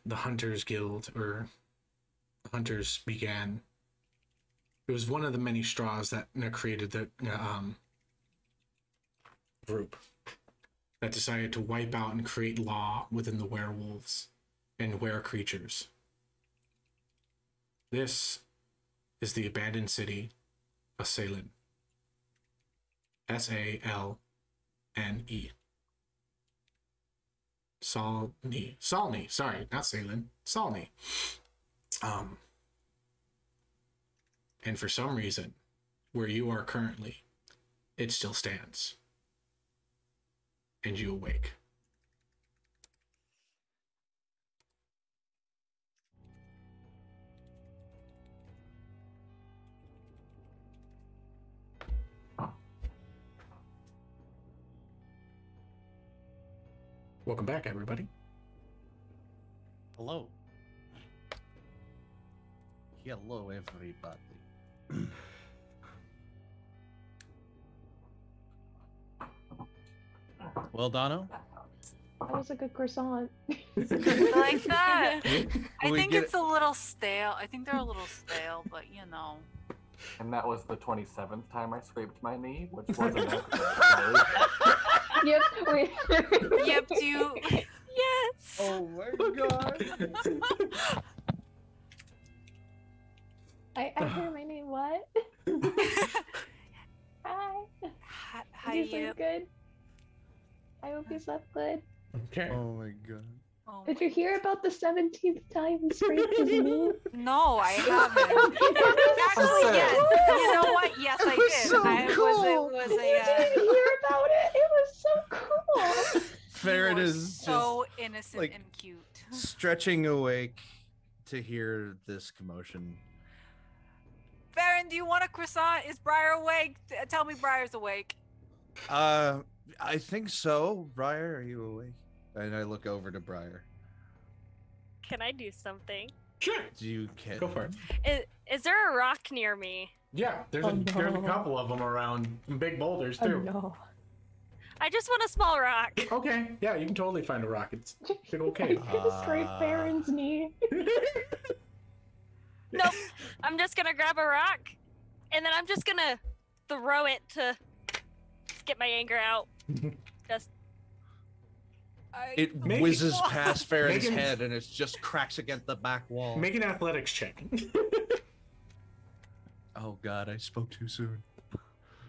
the Hunters Guild, or Hunters, began. It was one of the many straws that created the group that decided to wipe out and create law within the werewolves and were-creatures. This is the abandoned city of Salin. S-A-L-N-E. Salni, sorry, not Salin. Salni. And for some reason, where you are currently, it still stands. And you awake. Welcome back, everybody. Hello. Hello, everybody. Well, Dono? That was a good croissant. I like that. I think it's a little stale. I think they're a little stale, but you know. And that was the 27th time I scraped my knee, which wasn't necessary. Yep. Wait. Yep. Do you? Yes. Oh my god. I hear my name. What? Hi. How Did you you? sleep good? I hope you slept good. Okay. Oh my god. Oh Did my- you hear about the 17th time he scraped his knee? No, I haven't. Actually, Actually, yes. You know what? Yes, I did. so I cool. It was You a. didn't hear about it? It was so cool. Ferron You are is so innocent like, and cute. stretching awake to hear this commotion. Ferron, do you want a croissant? Is Briar awake? Tell me Briar's awake. I think so. Briar, are you awake? And I look over to Briar. Can I do something? Sure. Do you care? Go for it. Is there a rock near me? Yeah, there's there's a couple of them around, some big boulders Oh too. no. I just want a small rock. Okay, yeah, you can totally find a rock. It's big old I'm cave. gonna scrape Farron's knee. Nope. I'm just gonna grab a rock, and then I'm just gonna throw it to get my anger out. Just It Make- whizzes past Ferron's Make him- head and it just cracks against the back wall. Make an athletics check. Oh god, I spoke too soon.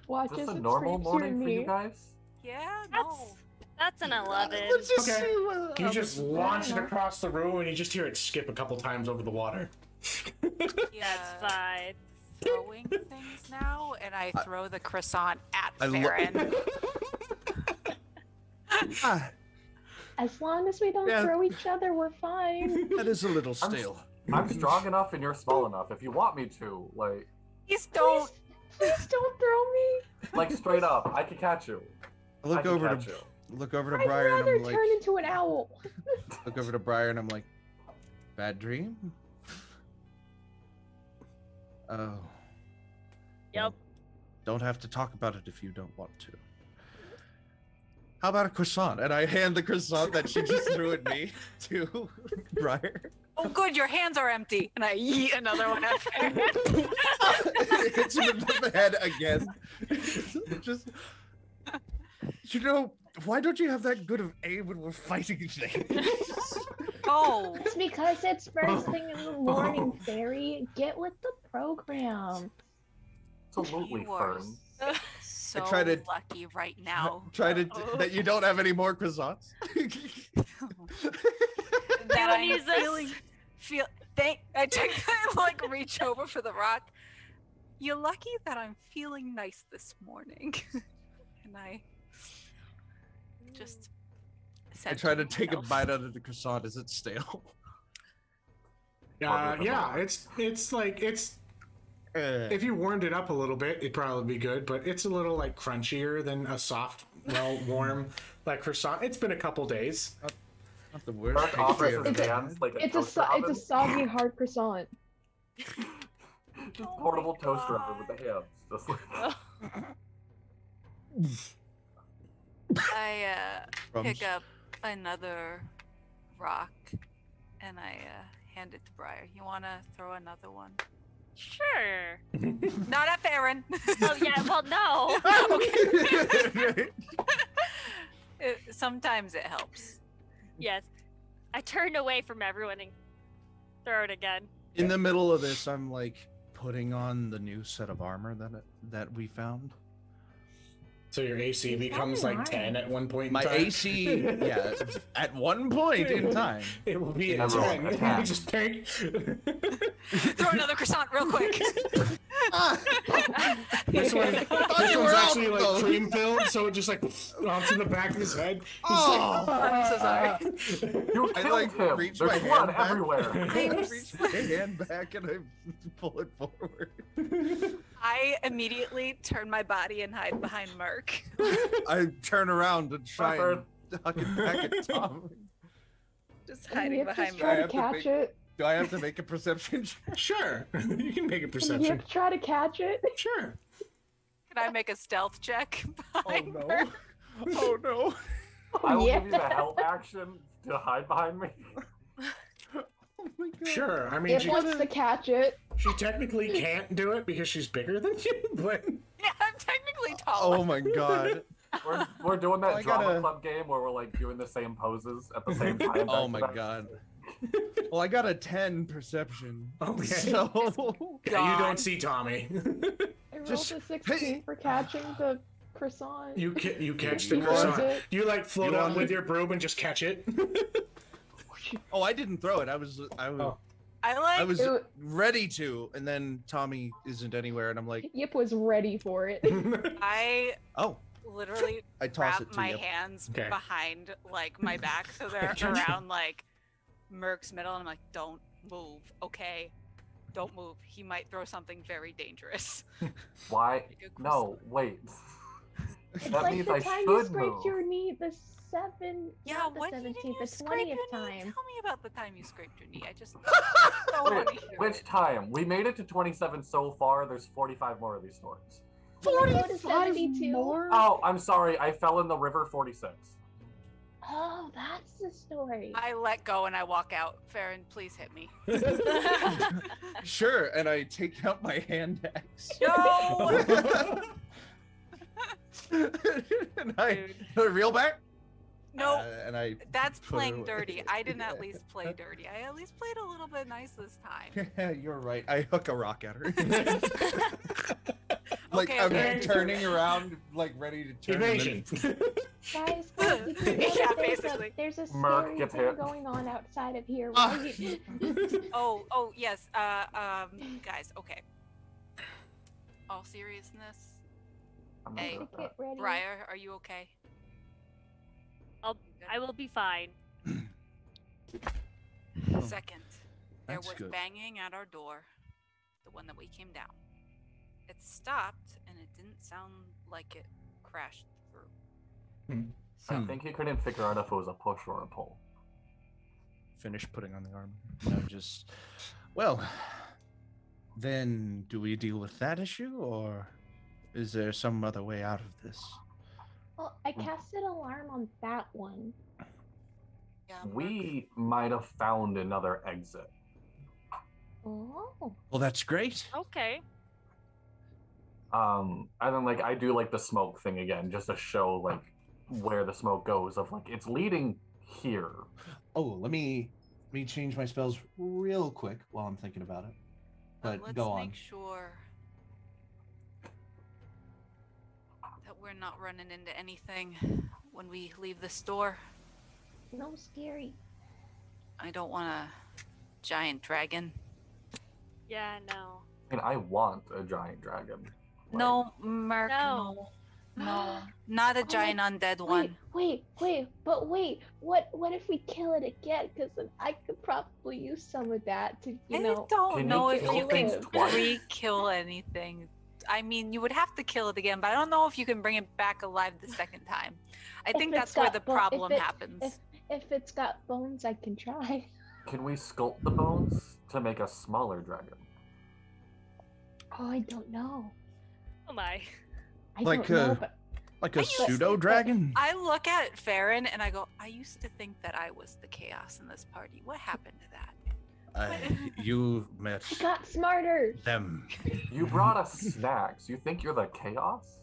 Watch Is this as a it normal scrapes your morning for knee. you guys? Yeah, no. that's an 11. Let's just Okay. see what You just launch it know. across the room and you just hear it skip a couple times over the water. Yeah. That's fine. Throwing things now, and I throw the croissant at I lo- Ferron. Ah, As long as we don't Yeah. throw each other, we're fine. that is a little I'm stale. I'm strong enough and you're small enough. If you want me to, Please don't. Please don't throw me. like straight up, I can catch you. I look I can over catch to you. look over to I'd Briar and rather I'm like, turn into an owl. look over to Briar and I'm like, bad dream? Oh. Yep. Don't have to talk about it if you don't want to. How about a croissant? And I hand the croissant that she just threw at me to Briar. Oh, good. Your hands are empty, and I eat another one at Ferron. It hits him in the head again. Just, you know, why don't you have that good of aim when we're fighting things? Oh. It's because it's first thing in the morning, Fairy. Get with the program. Absolutely, You are Fern. so try to- lucky right now. Try to that you don't have any more croissants. That wanna I'm use this? I like reach over for the rock. You're lucky that I'm feeling nice this morning. And I just I try to take a bite out of the croissant. Is it stale? Yeah, it's like if you warmed it up a little bit, it'd probably be good, but it's a little like crunchier than a soft, well, warm like croissant. It's been a couple days. Not the worst. Mark offers his It's a- hands like a It's toaster a oven. soggy hard croissant. Just Oh portable my toaster oven with the hands. Just like I Crumbs. pick up another rock and I hand it to Briar. You want to throw another one? Sure. Not at Ferron. Oh yeah. Well, no. Sometimes it helps. Yes. I turned away from everyone and throw it again. In the middle of this, I'm like putting on the new set of armor that we found. So your AC becomes like 10 at one point in My time. AC, yeah, at one point in time. It will be at Everyone 10. attack. You just pink. Throw another croissant real quick. This one's you were actually out, like though. cream filled, so it just like onto the back of his head. He's Oh. I'm so sorry. you I killed like him. reach There's my blood hand back. everywhere. I reach my hand back and I pull it forward. I immediately turn my body and hide behind Merc. I turn around and try Pepper. and huck it back at Tom. Just And hiding you have to behind try Merc. have to to catch make- it. Do I have to make a perception check? Sure. You can make a You perception. have to try to catch it. Sure. Can I make a stealth check Oh behind no. Merc? Oh no. I will Yeah. give you the help action to hide behind me. Oh my god. Sure. I mean, It wants to catch it. she technically can't do it because she's bigger than you, but Yeah, I'm technically taller. Oh my god. We're doing that I drama gotta- club game where we're like doing the same poses at the same time. Oh back my to back. god. Well, I got a 10 perception. Okay. So Yeah, you don't see Tommy. I rolled Just- a 16 for catching the croissant. You catch the You croissant. want it? You like float You out want with it? your broom and just catch it. Oh, I didn't throw it. I was Oh. I was It- ready to, and then Tommy isn't anywhere, and I'm like, Yip was ready for it. I oh, literally I toss it wrap to my you. hands Okay. behind like my back so they're around like Merc's middle, and I'm like, don't move, okay? Don't move. He might throw something very dangerous. Why? Like a No, wait. It's That like means the I time you should scraped move. your knee the not the what 17th, did you the scrape 20th your knee? time. Tell me about the time you scraped your knee. I just don't want to hear Which it. time? We made it to 27 so far. There's 45 more of these stories. Can we go to 72? Oh, I'm sorry. I fell in the river 46. Oh, that's the story. I let go and I walk out. Ferron, please hit me. Sure, and I take out my hand axe. No! And I Dude. reel back. No, And I. that's put it playing away. dirty. I didn't at least play dirty. I at least played a little bit nice this time. You're right. I hook a rock at her. Like Okay, I'm okay. turning around, like ready to turn. Evasion. Guys, you Yeah, notice basically. there's a Merc scary gets thing hit. going on outside of here. Ah. Right? Oh, yes. Guys, okay. All seriousness, I'm Hey. not good at Get that. ready. Briar, are you okay? I will be fine. Second, there That's was good. banging at our door, the one that we came down. It stopped, and it didn't sound like it crashed through. I think you couldn't figure out if it was a push or a pull. Finish putting on the armor. No, just. Well, then do we deal with that issue, or is there some other way out of this? Well, I casted alarm on that one. Yeah, We might have found another exit. Oh. Well, that's great. Okay. And then like I do like the smoke thing again, just to show like where the smoke goes. Of like it's leading here. Oh, let me change my spells real quick while I'm thinking about it. But let's go on. make sure that we're not running into anything when we leave the store. No scary. I don't want a giant dragon. Yeah, no. I mean, I want a giant dragon. Like, No, Merc, No. no, not a giant undead one. Wait, but wait, what if we kill it again? Because then I could probably use some of that to, I know. don't Can know you if kill you things can twice? re-kill anything. I mean, you would have to kill it again, but I don't know if you can bring it back alive the second time. I If think it's that's where got the bo- if problem it- happens. If it's got bones, I can try. Can we sculpt the bones to make a smaller dragon? Oh, I don't know. Oh my. I Like, don't know, but Like a I used- pseudo dragon? I look at Ferron and I go, I used to think that I was the chaos in this party. What happened to that? You met I got smarter. them. You brought us snacks. You think you're the chaos?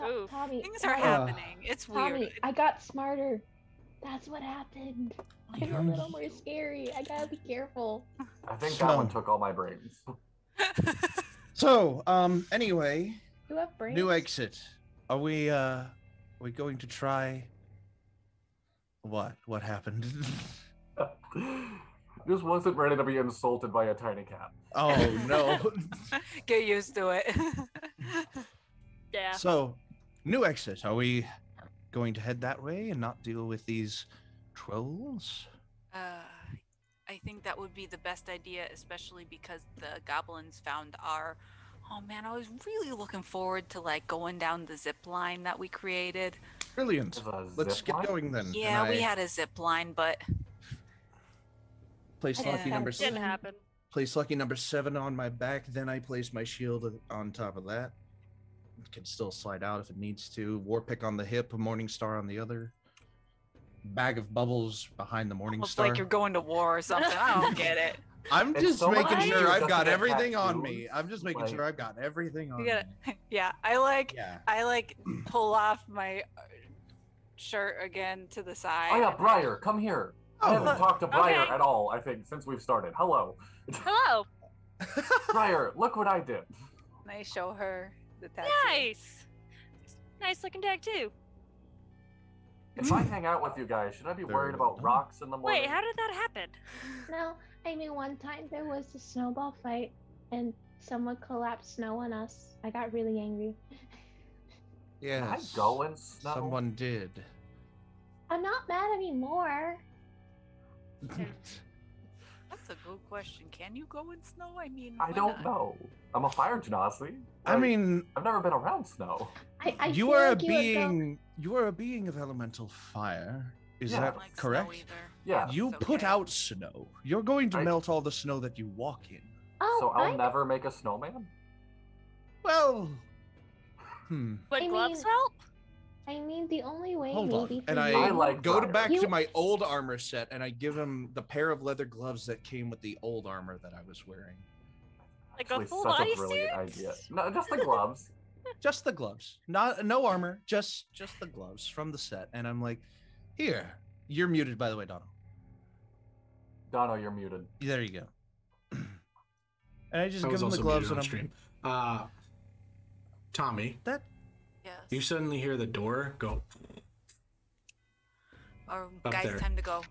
Oof. Tommy. Things are Tommy, happening. It's Tommy, weird. I got smarter. That's what happened. I'm a You're- little more scary. I gotta be careful. I think So- that one took all my brains. So, anyway, You have brains. new exit. Are we going to try what happened? Just wasn't ready to be insulted by a tiny cat. Oh no. Get used to it. Yeah. So, new exit. Are we going to head that way and not deal with these trolls? I think that would be the best idea, especially because the goblins found our. Oh man, I was really looking forward to like going down the zip line that we created. Brilliant. Is a Let's zip get line? going then. Yeah, And we I had a zip line, but place I lucky Yeah. number Didn't happen. place lucky number 7 on my back. Then I place my shield on top of that. It can still slide out if it needs to. War pick on the hip, a morning star on the other. Bag of bubbles behind the morning almost star. like you're going to war or something. I don't get it. I'm It's just so much making easier sure I've just got to get everything on tattoos, me. I'm just making like- sure I've got everything on You me. gotta, yeah, I like Yeah. pull off my shirt again to the side. Oh yeah, Briar, come here. I haven't talked to Briar okay. at all, I think, since we've started. Hello. Hello. Briar, look what I did. And I show her the tattoo. Nice. Nice looking tattoo. If I hang out with you guys, should I be worried about rocks in the morning? Wait, how did that happen? No, I mean, one time there was a snowball fight and someone collapsed snow on us. I got really angry. Yes. Can I go in snow? Someone did. I'm not mad anymore. That's a good question. Can you go in snow? I mean, I don't know. I'm a fire genasi. I mean, I've never been around snow. I you feel are a like you would go- being. You are a being of elemental fire. Is Yeah. that I don't like snow correct? either. Yeah. You It's put okay. out snow. You're going to I- melt all the snow that you walk in. Oh, So I'll I never make a snowman? Well, Would I gloves mean- help? I mean, the only way hold maybe on. for And you. I like go Briar. back You- to my old armor set, and I give him the pair of leather gloves that came with the old armor that I was wearing. Like a Actually, full such body a brilliant suit? idea. No, just the gloves. Just the gloves, no armor, just the gloves from the set. And I'm like, here, you're muted, by the way, Donald. Dono, you're muted. There you go. And I just I give was him the also gloves, muted and on I'm stream. Tommy, Yes. you suddenly hear the door go. Or Up guys, there. time to go.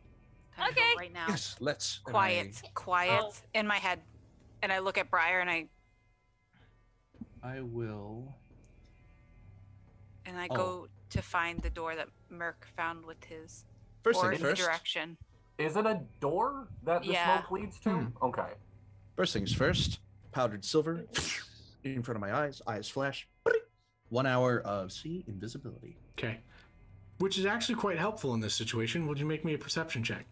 Time to Okay. go right now. yes, let's. and Quiet, quiet Oh. in my head. And I look at Briar and I will. I Oh. go to find the door that Merc found with his First or things in the first. direction. Is it a door that the Yeah. smoke leads to? Okay. First things first. Powdered silver in front of my eyes. Eyes flash. 1 hour of sea invisibility. Okay. Which is actually quite helpful in this situation. Would you make me a perception check?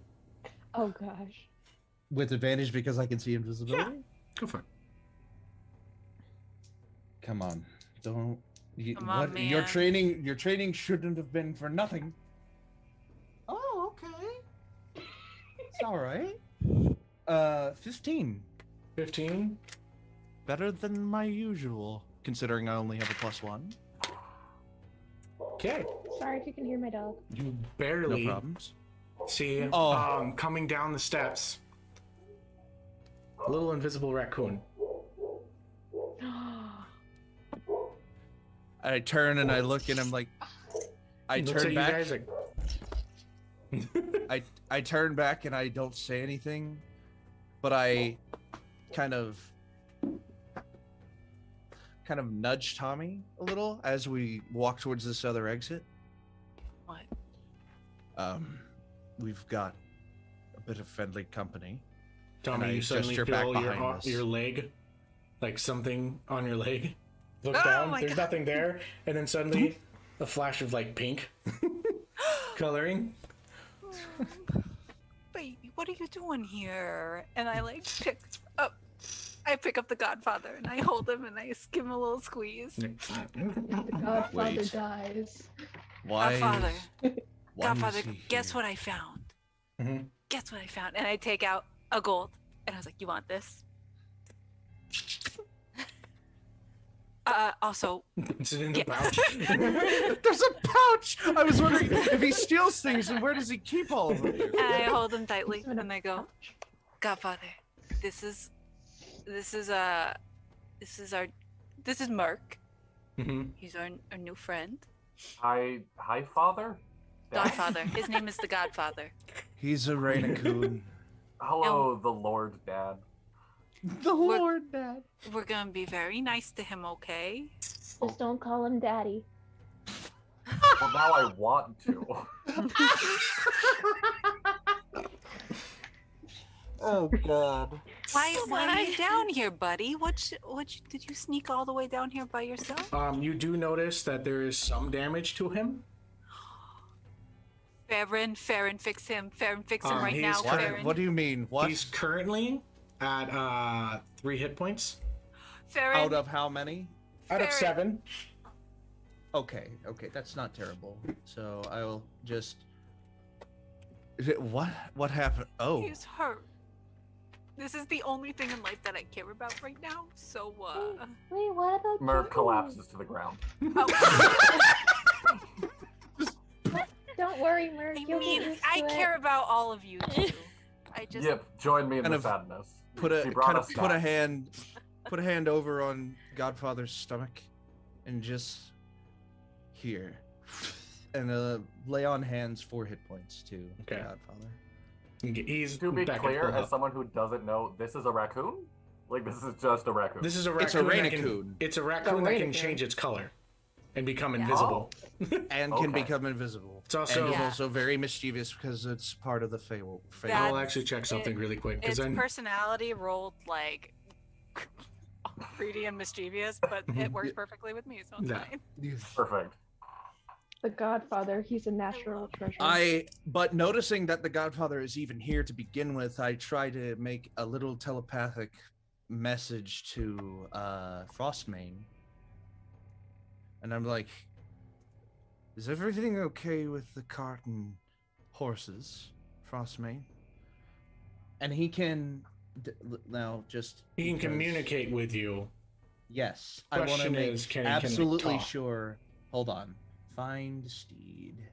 Oh gosh. With advantage because I can see invisibility. Go for it. Come on, don't. You, Come on, what? Your man. training shouldn't have been for nothing. Oh, okay. It's all right. 15. 15. Better than my usual, considering I only have a +1. Okay. Sorry if you can hear my dog. You No barely problems. see Oh. coming down the steps. A little invisible raccoon. I turn and I look and I'm like, I Looks turn at back. you guys like, I turn back and I don't say anything, but I kind of nudge Tommy a little as we walk towards this other exit. What? We've got a bit of friendly company. Tommy, I you suddenly gesture back feel behind us. your leg, like something on your leg. Look Oh down, my there's God. nothing there, and then suddenly a flash of like pink coloring. Baby, what are you doing here? And I like pick up the Godfather and I hold him and I give him a little squeeze. The Godfather Wait. dies. Why? Godfather, why Godfather, is he guess here? what I found? Mhm. Guess what I found? And I take out a gold and I was like, you want this? Also, It's in the Yeah. pouch. There's a pouch. I was wondering if he steals things, and where does he keep all of them? and I hold him tightly It's in a and I go, pouch. Godfather, this is Merc. Mhm. He's our new friend. Hi, Father? Dad? Godfather. His name is the Godfather. He's a Rainicoon. Hello, the Lord Dad. The Lord, Dad. We're gonna be very nice to him, okay? Just don't call him daddy. Well, now I want to. Oh God. Why are you down here, buddy? Did you sneak all the way down here by yourself? You do notice that there is some damage to him. Ferron, fix him. Ferron, fix him right he's now, current- Ferron. What do you mean? What? He's currently at 3 hit points Ferron, Out of how many? out of Ferron. 7. Okay, that's not terrible. So I'll just. Is it, what happened? Oh, he's hurt. This is the only thing in life that I care about right now. So, Wait, what about Merc Johnny? collapses to the ground. oh, Don't Don't worry, Merc. I You'll mean, get used I to care it. about all of you too. I just Yep, join me in Kind the of sadness. Put She brought us a snacks. hand over on Godfather's stomach, and just here, and lay on hands 4 hit points to Okay. Godfather. He's To be back at clear, full as health. someone who doesn't know, this is a raccoon? Like, this is just a raccoon. This is a It's a raccoon. that can- raccoon. It's a raccoon that can raccoon. change its color and become Yeah. invisible. And can Okay. become invisible. It's also- and is Yeah. also very mischievous because it's part of the fable. That- I'll actually check something really quick its because then personality rolled like greedy and mischievous, but it works perfectly with me, so it's Yeah. fine. Perfect. The Godfather, he's a natural treasure. But noticing that the Godfather is even here to begin with, I try to make a little telepathic message to Frostmane. And I'm like, is everything okay with the cart and horses, Frostmane? And he can now just he can because- communicate with you. Yes, I want to Question make is, can he absolutely talk? sure. Hold on. Find steed.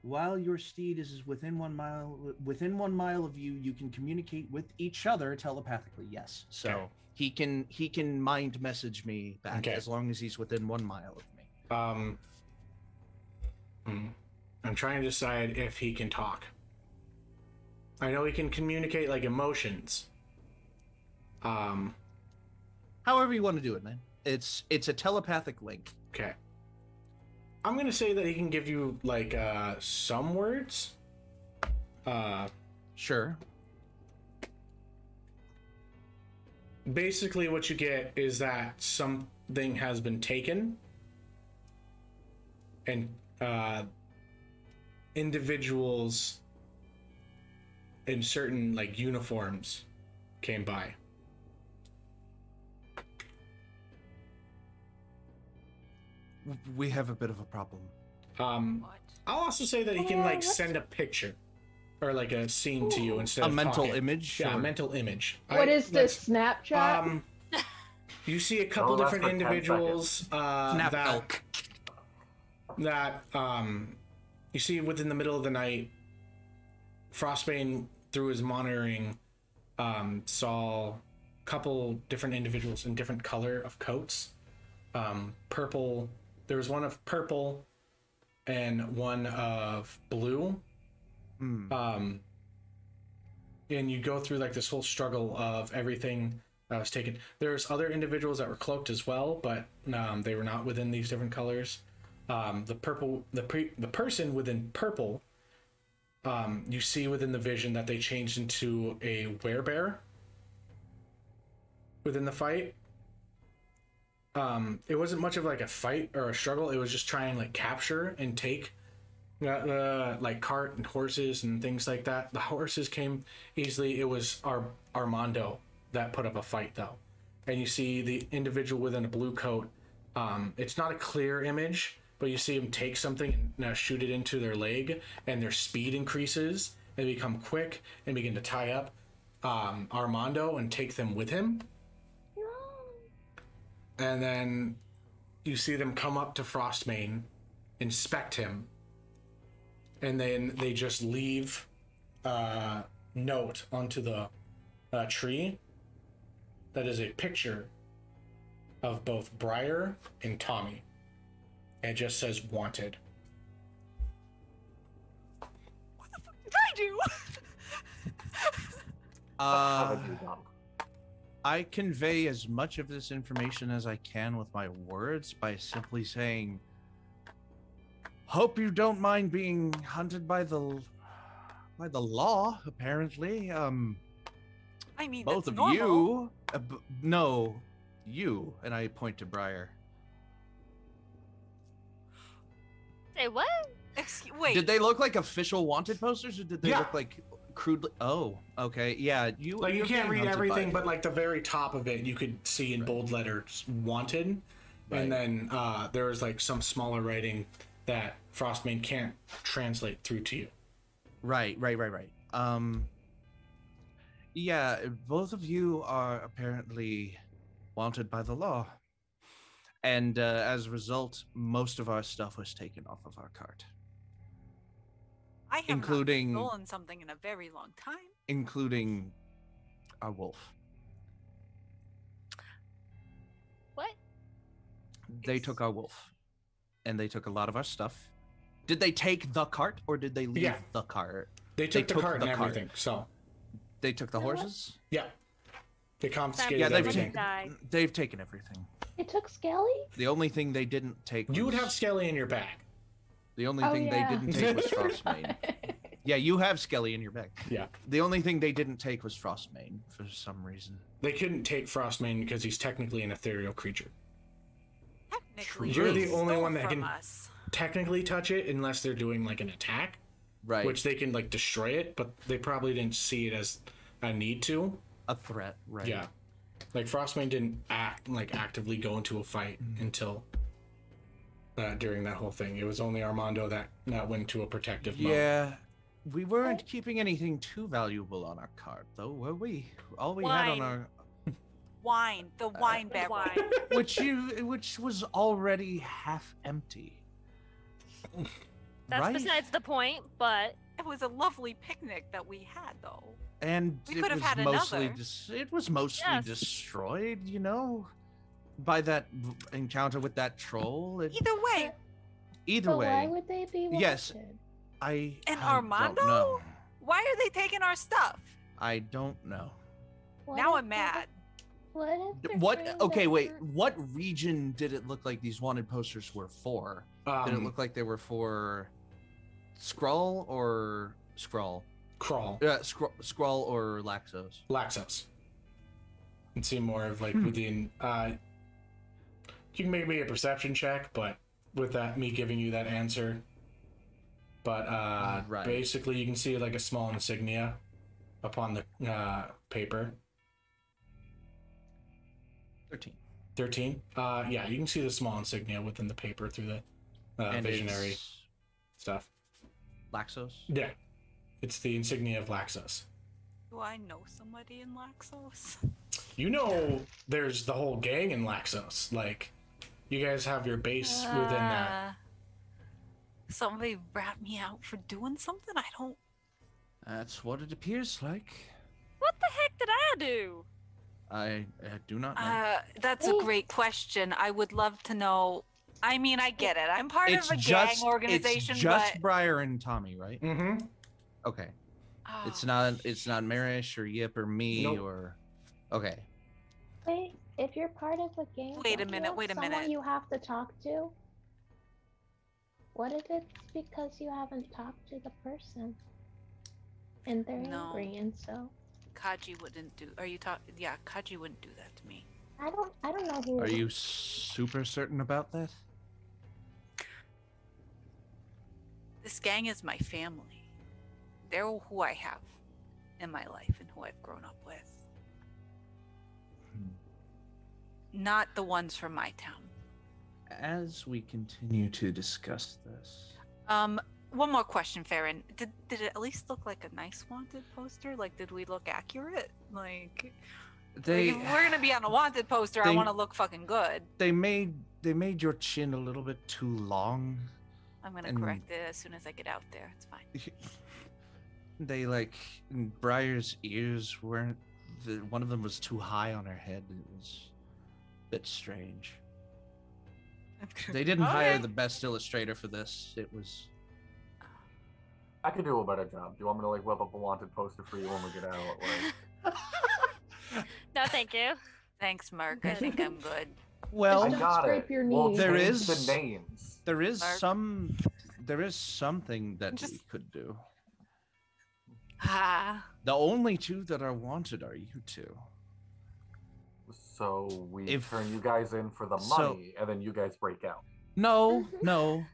While your steed is within 1 mile of you, you can communicate with each other telepathically. Yes. So Okay. he can mind message me back Okay. as long as he's within 1 mile of me. I'm trying to decide if he can talk. I know he can communicate like emotions. However you want to do it, man. It's a telepathic link. Okay. I'm gonna say that he can give you like some words. Sure. Basically, what you get is that something has been taken, and individuals in certain like uniforms came by. We have a bit of a problem. What? I'll also say that he can like send a picture or like a scene to you instead A of mental talking. image? Yeah, a Sure. mental image. What is this, Snapchat? You see a couple Oh, that's different for 10 individuals Snap that elk. you see within the middle of the night. Frostbane, through his monitoring, saw a couple different individuals in different color of coats. Purple. There was one of purple and one of blue. And you go through like this whole struggle of everything that was taken. There's other individuals that were cloaked as well, but they were not within these different colors. The person within purple, you see within the vision that they changed into a werebear within the fight. It wasn't much of like a fight or a struggle. It was just trying like capture and take like cart and horses and things like that. The horses came easily. It was Armando that put up a fight though. And you see the individual within a blue coat. It's not a clear image, but you see him take something and now shoot it into their leg, and their speed increases and they become quick and begin to tie up Armando and take them with him. And then you see them come up to Frostmane, inspect him, and then they just leave a note onto the tree that is a picture of both Briar and Tommy. And it just says wanted. What the fuck did I do? How did you done? I convey as much of this information as I can with my words by simply saying, hope you don't mind being hunted by the law, apparently. I mean, Both that's of normal. you. No, you. And I point to Briar. Say what? Wait. Did they look like official wanted posters, or did they Yeah. look like crudely? Oh, okay. Yeah, you. Like you you're can't being read hunted by everything, it. but like the very top of it, you could see in bold letters "wanted," Right. and then there was like some smaller writing that Frostmane can't translate through to you. Right. Yeah, both of you are apparently wanted by the law. And as a result, most of our stuff was taken off of our cart. I have Including- not stolen something in a very long time. Including our wolf. What? They took our wolf. And they took a lot of our stuff. Did they take the cart or did they leave Yeah. the cart? They took the cart and everything. So They took the horses? yeah, they confiscated Yeah, everything. they've taken everything. It took Skelly? The only thing they didn't take You would was- have Skelly in your bag. The only thing yeah. they didn't take was Frostmane. Yeah, you have Skelly in your bag. Yeah. The only thing they didn't take was Frostmane for some reason. They couldn't take Frostmane because he's technically an ethereal creature. Technically, You're they the only stole one that from can us. technically touch it unless they're doing like an attack, Right. which they can like destroy it, but they probably didn't see it as a need to. A threat, right. Yeah. Like Frostmane didn't actively go into a fight until during that whole thing. It was only Armando that went into a protective mode. Yeah. We weren't keeping anything too valuable on our cart, though, were we? All we had on Wine. our Wine, the wine barrel. Wine. which was already half empty. That's Right? besides the point, but It was a lovely picnic that we had, though. And We it could have was had mostly another. it was mostly Yes. destroyed, you know, by that encounter with that troll. Either way, Either But way, why would they be wanted? Yes. I And I Armando? don't know. why are they taking our stuff? I don't know. What Now if I'm they- mad. What if they're What? trying Okay, to- wait. What region did it look like these wanted posters were for? Did it look like they were for Skrull or Skrull? Crawl. Skrull or Laxos? Laxos. And see more of like within you can make me a perception check, but with that me giving you that answer. But Right. basically you can see like a small insignia upon the paper. 13. 13. Yeah, you can see the small insignia within the paper through the And visionary it's stuff. Laxos? Yeah. It's the insignia of Laxos. Do I know somebody in Laxos? You know there's the whole gang in Laxos. Like, you guys have your base within that. Somebody rat me out for doing something I don't. That's what it appears like. what the heck did I do? I do not know. That's a great question. I would love to know. I mean, I get it. I'm part of a gang organization, it's just but Briar and Tommy, right? Mm-hmm. Okay. Oh, It's not Merish or Yip or me Nope. or okay. Wait, if you're part of a gang, Wait a don't you minute, have wait a someone minute. you have to talk to? What if it's because you haven't talked to the person? And they're No. angry, and so Kaji wouldn't do. Are you talking? Yeah, Kaji wouldn't do that to me. I don't know who. Are you super certain about that? This gang is my family. They're who I have in my life and who I've grown up with. Not the ones from my town. As we continue to discuss this, One more question, Ferron. Did it at least look like a nice wanted poster? Like, did we look accurate? Like if we're gonna be on a wanted poster, I they- want to look fucking good. they made your chin a little bit too long. I'm gonna and- correct it as soon as I get out there. It's fine. They Briar's ears weren't. One of them was too high on her head. It was a bit strange. They didn't hire the best illustrator for this. It was. I could do a better job. Do you want me to like whip up a wanted poster for you when we get out? Like, No, thank you. Thanks, Merc. I think I'm good. Well, I Don't got scrape it. your We'll knees. There change is- the names. there is Mark? something that we Just- could do. Ah, The only two that are wanted are you two. So we If- turn you guys in for the so- money, and then you guys break out. No, no.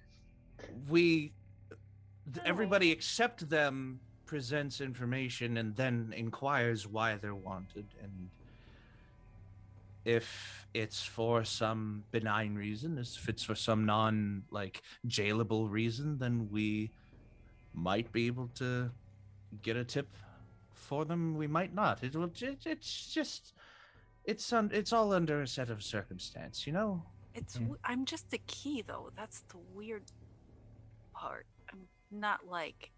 Everybody except them presents information and then inquires why they're wanted. And if it's for some benign reason, if it's for some jailable reason, then we might be able to get a tip for them. We might not. It's all under a set of circumstance, you know? I'm just a key, though. That's the weird part. I'm not like.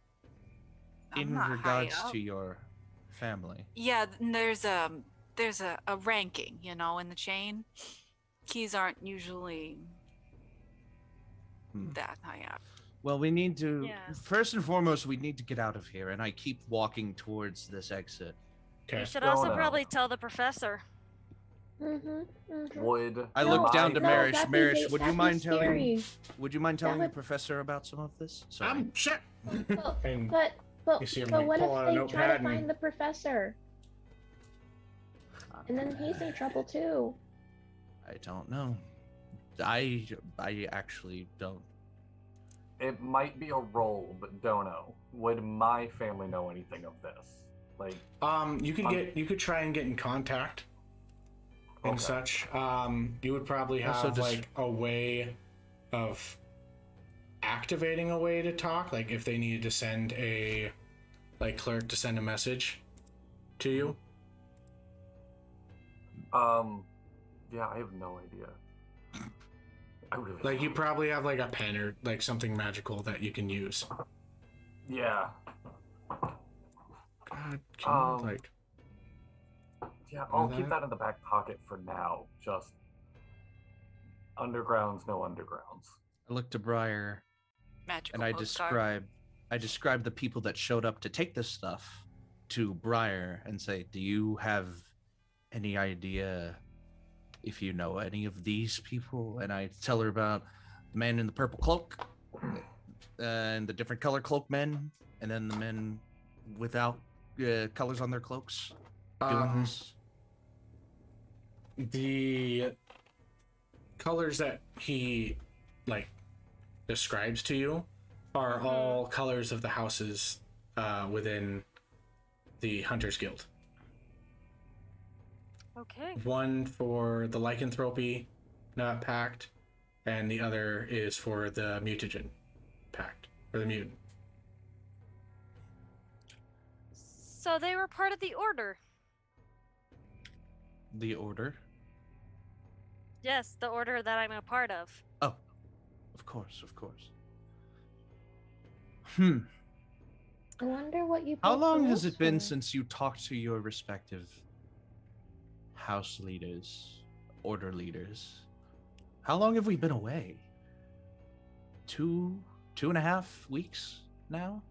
In regards to your family. Yeah, there's a ranking, you know, in the chain. Keys aren't usually that high up. Well, we need to, first and foremost, we need to get out of here, and I keep walking towards this exit. You should also probably tell the professor. Would I look down to Merish. Merish, would you mind telling the professor about some of this? Sorry. I'm shit. But what if they try to find the professor? And then he's in trouble too. I don't know. I actually don't. It might be a roll, but don't know. Would my family know anything of this? Like, you could try and get in contact and such. You would probably have like a way of activating a way to talk, like if they needed to send a clerk to send a message to you. Yeah, I have no idea. I really like you probably have like a pen or like something magical that you can use. Yeah. God, yeah, I'll keep that in the back pocket for now. Just undergrounds, no undergrounds. I look to Briar, magical, and I describe the people that showed up to take this stuff to Briar and say, "Do you have any idea if you know any of these people?" And I tell her about the man in the purple cloak, and the different color cloak men, and then the men without colors on their cloaks doing this. The colors that he describes to you are all colors of the houses within the Hunters Guild. Okay. One for the lycanthropy pact, and the other is for the mutagen pact, or the mutant. So they were part of the Order. The Order? Yes, the Order that I'm a part of. Oh, of course, of course. I wonder what you. How long has it been since you talked to your respective house leaders, order leaders? How long have we been away? 2.5 weeks now?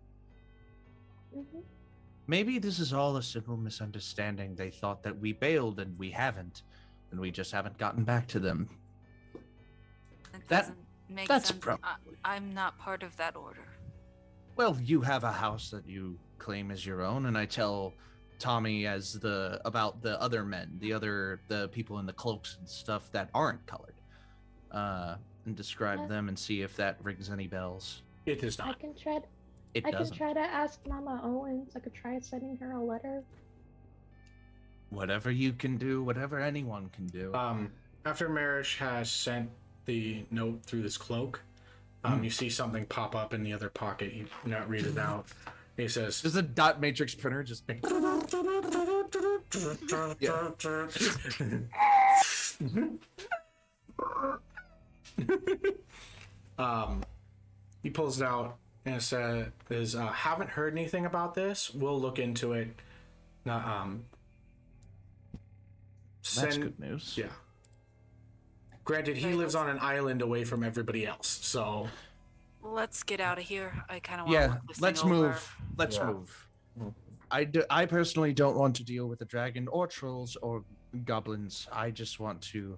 Maybe this is all a simple misunderstanding. They thought that we bailed and we haven't, and we just haven't gotten back to them. That's sense. Probably. I'm not part of that order. Well, you have a house that you claim as your own, and I tell Tommy about the other men, the people in the cloaks and stuff that aren't colored, and describe them and see if that rings any bells. It does not. I can try. It I doesn't. can try to ask Mama Owens. I could try sending her a letter. Whatever you can do, whatever anyone can do. After Merish has sent the note through this cloak, you see something pop up in the other pocket. You not read it out. He says, "There's a dot matrix printer just." He pulls it out and it says, "Haven't heard anything about this. We'll look into it." That's good news. Yeah. Granted, he lives on an island away from everybody else, so. Let's get out of here. I kind of want to look this let's thing over. move. Let's move. I personally don't want to deal with the dragon or trolls or goblins. I just want to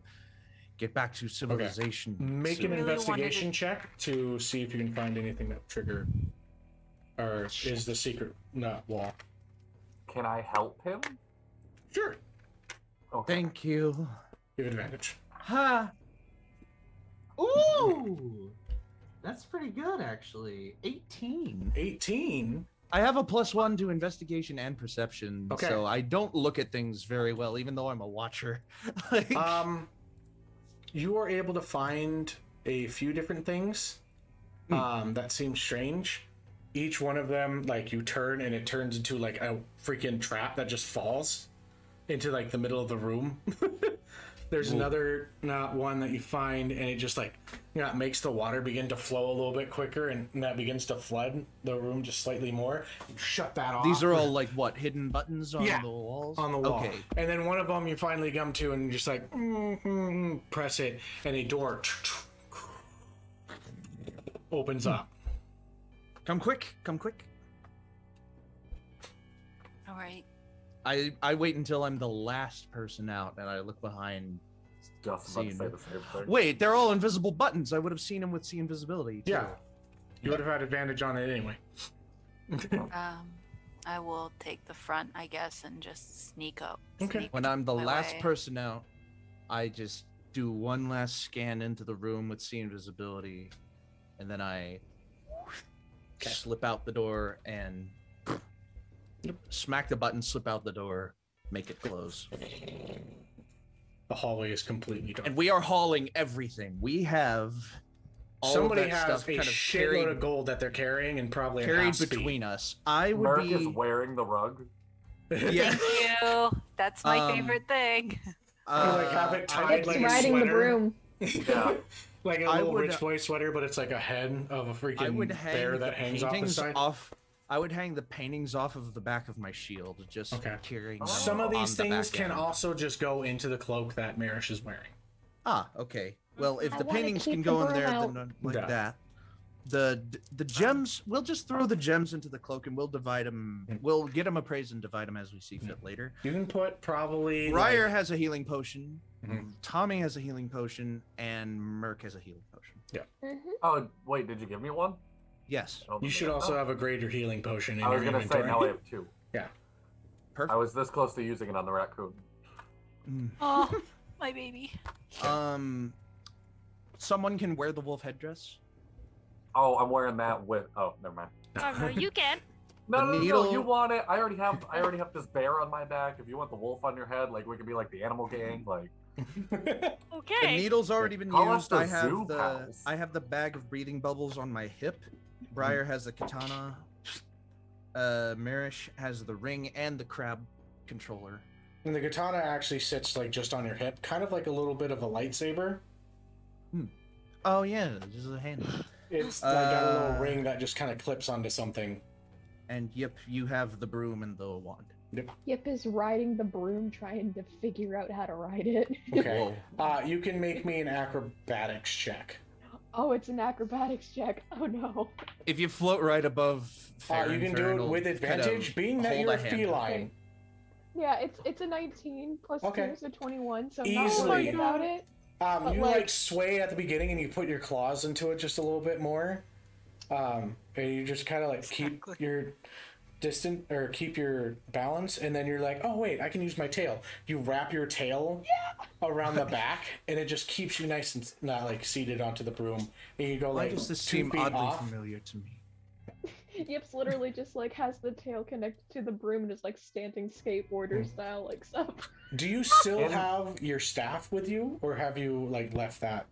get back to civilization. Okay. Make an investigation check to see if you can find anything that trigger or is the secret wall. Can I help him? Sure. Okay. Thank you. Give advantage. Ha! Ooh! That's pretty good, actually. 18. 18? I have a +1 to investigation and perception, so I don't look at things very well, even though I'm a watcher. You are able to find a few different things that seem strange. Each one of them, you turn and it turns into a freaking trap that just falls into the middle of the room. There's another one that you find, and it just like makes the water begin to flow a little bit quicker, and that begins to flood the room just slightly more. You shut that off. These are all like what, hidden buttons on the walls? On the wall. Okay. And then one of them you finally come to, and you just like press it, and a door opens up. Come quick! Come quick! All right. I wait until I'm the last person out, and I look behind. Just about to say the same thing. Wait, they're all invisible buttons. I would have seen him with see invisibility. Too. Yeah, you would have had advantage on it anyway. I will take the front, I guess, and just sneak up. Okay. When I'm the last way. person out, I just do one last scan into the room with see invisibility, and then I slip out the door and smack the button, slip out the door, make it close. The hallway is completely dark. And we are hauling everything. We have all Somebody of that has stuff a kind of shitload of gold that they're carrying, and probably carried between us. I would Merc be. is wearing the rug. Yeah. Thank you. That's my favorite thing. Like have it tied like a riding sweater. the broom. Yeah. Like a little rich boy sweater, but it's like a head of a freaking bear that hangs off the side. I would hang the paintings off of the back of my shield, just carrying. Some of these on the things back can end. also just go into the cloak that Merish is wearing. Ah, okay. Well, if I the wanna paintings keep can the go in broom there, out. then like that. The gems, we'll just throw the gems into the cloak and we'll divide them. We'll get them appraised and divide them as we see fit later. You can put probably. Briar has a healing potion. Tommy has a healing potion, and Merc has a healing potion. Yeah. Oh wait, did you give me one? Yes. You should also have a greater healing potion in I was your gonna inventory. say now I have 2. Yeah. Perfect. I was this close to using it on the raccoon. Oh, my baby. Someone can wear the wolf headdress. Oh, I'm wearing that with. Oh, never mind. Oh, no, you can. No, needle- you want it? I already have this bear on my back. If you want the wolf on your head, like we could be like the animal gang, like. The Okay. needle's already been Call us used. the I have zoo pals. I have the bag of breathing bubbles on my hip. Briar has the katana. Merish has the ring and the crab controller. And the katana actually sits like just on your hip, kind of like a little bit of a lightsaber. Oh yeah, just a hand. It's like got a little ring that just kind of clips onto something. And yep, you have the broom and the wand. Yip is riding the broom, trying to figure out how to ride it. Okay. You can make me an acrobatics check. Oh, it's an acrobatics check. Oh no. If you float right above, You can do it with advantage, being that you're a feline. Yeah, it's a 19 plus 2 is a 21, so I'm not Easily. worried about it. You like sway at the beginning and you put your claws into it just a little bit more. And you just kind of like keep your distant or keep your balance, and then you're like, oh wait, I can use my tail. You wrap your tail around the back, and it just keeps you nice and not like seated onto the broom. And you go Why like does this 2 seem feet oddly off. familiar to me? Yip's literally just like has the tail connected to the broom and is like standing skateboarder style like stuff. Do you still have your staff with you, or have you like left that?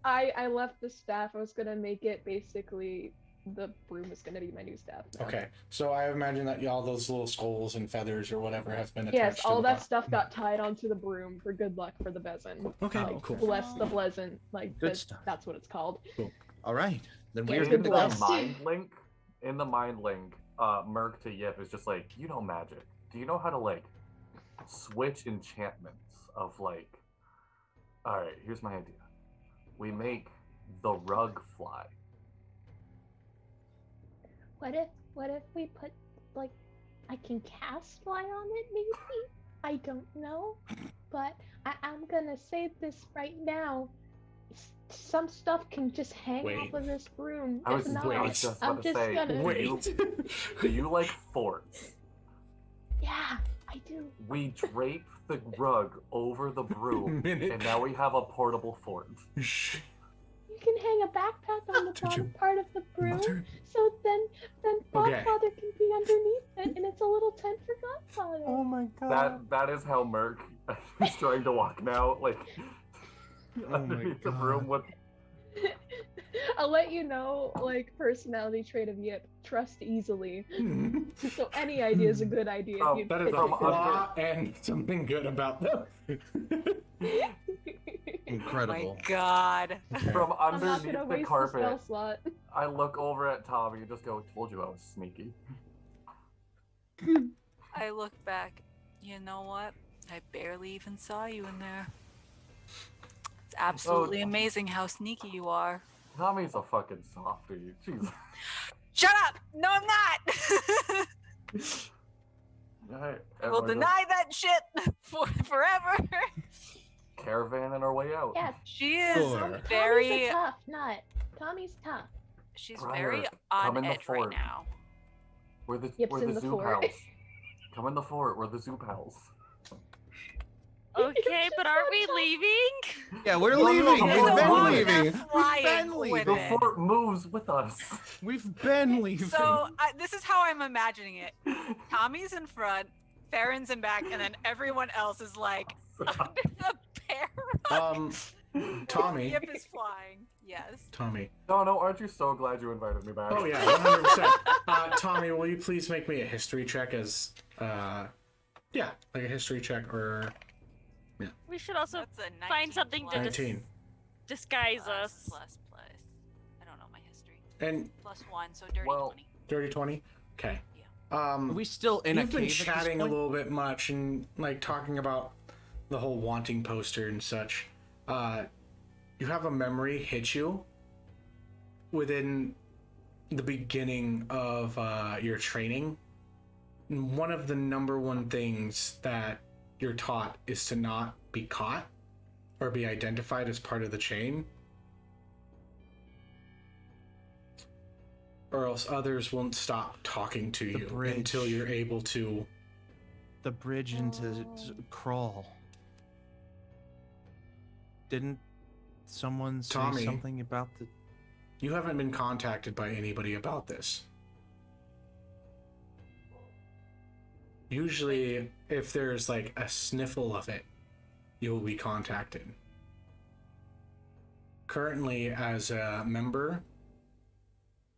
I left the staff. I was gonna make it basically the broom is gonna be my new staff now. Okay, so I imagine that all those little skulls and feathers or whatever have been attached. Yes, to all the that bottom. stuff got tied onto the broom for good luck for the besom. Okay, like, cool. Bless the pleasant, like Good stuff. that's what it's called. Cool. All right, then Yeah, we're good good to go. bless. In the mind link, Merc to Yip is just like, you know magic. Do you know how to like switch enchantments of like? All right, here's my idea. We make the rug fly. What if we put like I can cast fly on it maybe? I don't know, but I'm gonna say this right now. Some stuff can just hang off of this broom. I was If not, just I'm about to just say, gonna do you like forts? Yeah, I do. We drape the rug over the broom, and now we have a portable fort. You can hang a backpack on the bottom part of the broom, so then Godfather can be underneath it, and it's a little tent for Godfather. Oh my god. That is how Merc is trying to walk now, like underneath the broom with. I'll let you know, like, personality trait of Yip. Trust easily. So any idea is a good idea. If you That is pitch a it flaw and something good about them. Incredible. My God. From I'm not underneath gonna the waste the carpet, spell slot. I look over at Tommy and just go, "Told you I was sneaky." I look back. You know what? I barely even saw you in there. It's absolutely amazing how sneaky you are. Tommy's a fucking softie. Jeez. Shut up! No, I'm not! Alright, I will we're just deny that shit forever. caravanning our way out. Yeah, She is Sure. very. Tommy's a tough nut. Tommy's tough. She's Briar, very come on in the edge right fort. now. We're the Yip's we're in the the zoo fort. pals. Come in the fort. We're the zoo pals. Okay, but aren't we leaving? Yeah, we're No, no, leaving. no, We've no, been no, no. leaving. They're We've flying been with leaving. The it. fort moves with us. We've been leaving. So this is how I'm imagining it. Tommy's in front, Ferron's in back, and then everyone else is like under the parrot. Tommy. Yip is flying. Yes. Tommy. No, aren't you so glad you invited me back? Oh yeah, 100%. Tommy, will you please make me a history check as, yeah, like a history check or We should also That's a 19 find something to plus. 19. disguise Plus, us. plus. I don't know my history. And +1, so dirty Well, 20. dirty 20. Okay. Are we still in a You've cave been at this chatting a point? little bit much and like talking about the whole wanting poster and such. You have a memory hit you within the beginning of your training. And one of the number one things that you're taught is to not be caught or be identified as part of the chain, or else others won't stop talking to you bridge. until you're able to. The bridge into crawl. Didn't someone say Tommy. something about the? You haven't been contacted by anybody about this. Usually, if there's like a sniffle of it, you'll be contacted. Currently, as a member,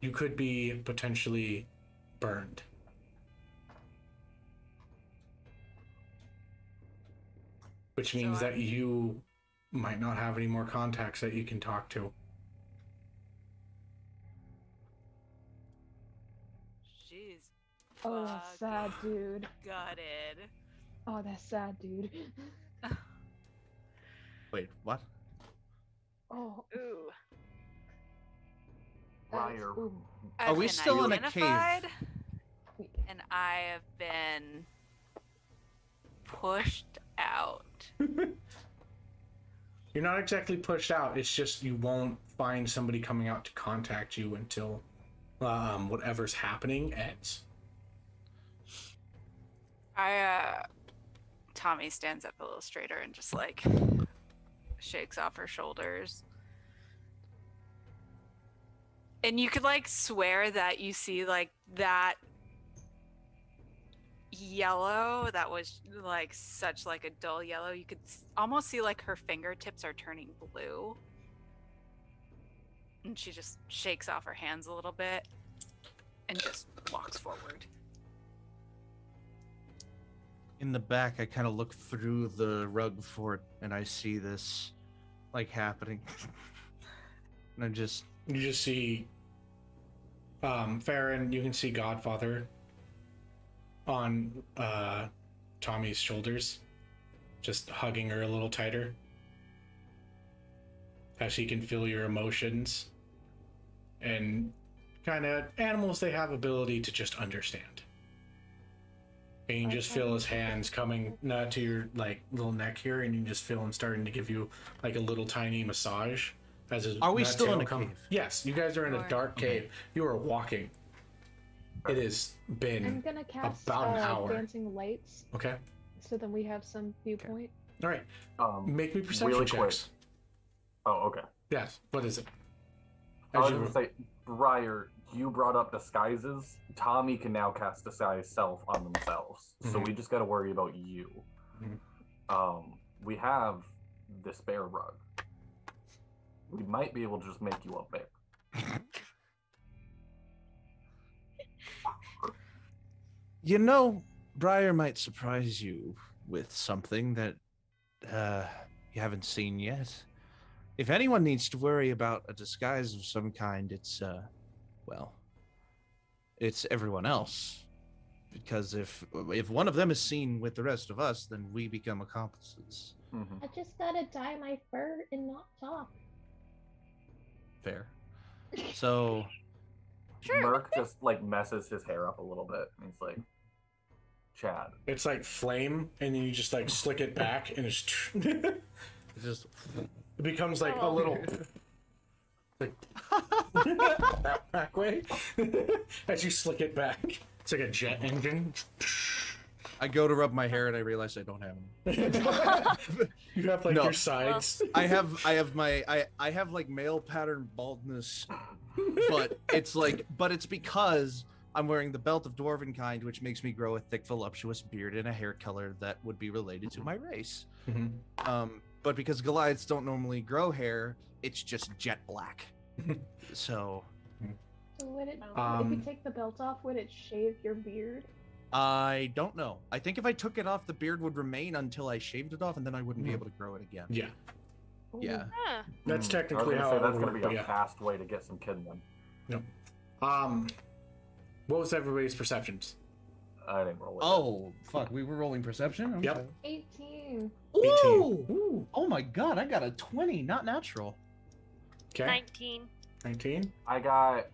you could be potentially burned. Which means that you might not have any more contacts that you can talk to. She's Oh, that's sad, dude. gutted. Oh, that's sad, dude. Wait, what? Oh, Ooh. Briar. ooh. Are we I've been still in a cave? identified, and I have been pushed out. You're not exactly pushed out. It's just you won't find somebody coming out to contact you until whatever's happening ends. Tommy stands up a little straighter and just like shakes off her shoulders. And you could like swear that you see like that yellow that was like such like a dull yellow. You could almost see like her fingertips are turning blue. And she just shakes off her hands a little bit and just walks forward. In the back, I kind of look through the rug fort and I see this, like, happening. And I just... You just see Ferron, you can see Godfather on Tommy's shoulders, just hugging her a little tighter as he can feel your emotions. And kind of animals, they have ability to just understand. And you can just feel his hands coming to your like little neck here, and you can just feel him starting to give you like a little tiny massage. As his Are we that still tail in a cave? Yes, you guys are in a dark cave. You are walking. It has I'm been gonna cast about an hour. dancing lights, Okay. so then we have some viewpoint. All right. Make me perception really checks. quick. Oh, okay. Yes. What is it? I was As you- gonna say, Briar, you brought up disguises. Tommy can now cast disguise self on themselves, so Mhm. we just got to worry about you. We have this bear rug. We might be able to just make you a bear. You know, Briar might surprise you with something that you haven't seen yet. If anyone needs to worry about a disguise of some kind, it's, well, it's everyone else. Because if one of them is seen with the rest of us, then we become accomplices. Mm-hmm. I just gotta dye my fur and not talk. Fair. So... Sure. Merc just like messes his hair up a little bit, and he's like, "Chad." It's like flame, and then you just like slick it back, and it's just it becomes like a little like back way as you slick it back. It's like a jet engine. I go to rub my hair and I realize I don't have them. You have like your sides. I have like male pattern baldness, but it's because I'm wearing the belt of dwarven kind, which makes me grow a thick, voluptuous beard and a hair color that would be related to my race. Mm-hmm. But because Goliaths don't normally grow hair, it's just jet black. So would it, if you take the belt off, would it shave your beard? I don't know. I think if I took it off, the beard would remain until I shaved it off, and then I wouldn't be able to grow it again. Yeah. Yeah. Huh. That's I was technically gonna how say it that's would gonna work, be but a yeah. fast way to get some kindling. Yep. What was everybody's perceptions? I didn't roll it. Oh, fuck. We were rolling perception? I'm Yep. sorry. 18. Ooh! 18. Oh my god, I got a 20, not natural. Okay. 19. 19. I got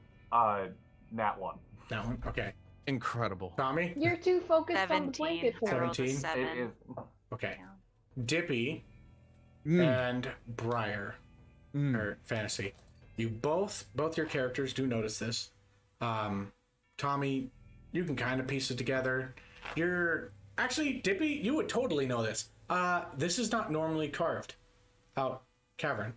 nat 1. That one. Okay. Incredible. Tommy. You're too focused on the 17. blanket for I rolled a 17. 7. It is. Okay. Dippy Mm. and Briar or Fantasy. You both your characters do notice this. Tommy, you can kind of piece it together. You're actually Dippy. You would totally know this. This is not normally carved out cavern.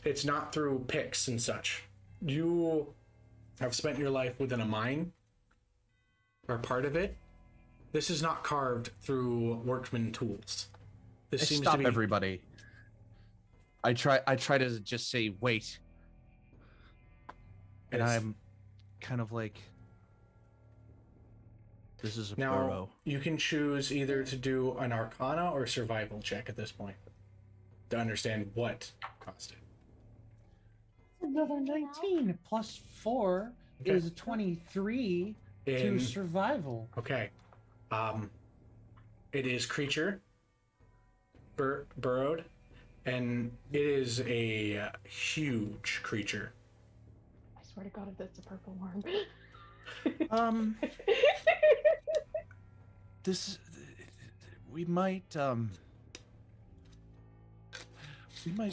It's not through picks and such. You have spent your life within a mine or part of it. This is not carved through workman tools. This seems Stop to be everybody. I try to just say wait. And It's- I'm kind of like, this is a Now, burrow. you can choose either to do an Arcana or survival check at this point to understand what caused it. Another 19 plus 4 Okay. is a 23 In- to survival. Okay. It is creature burrowed, and it is a huge creature. I swear to God, if that's a purple worm. This we might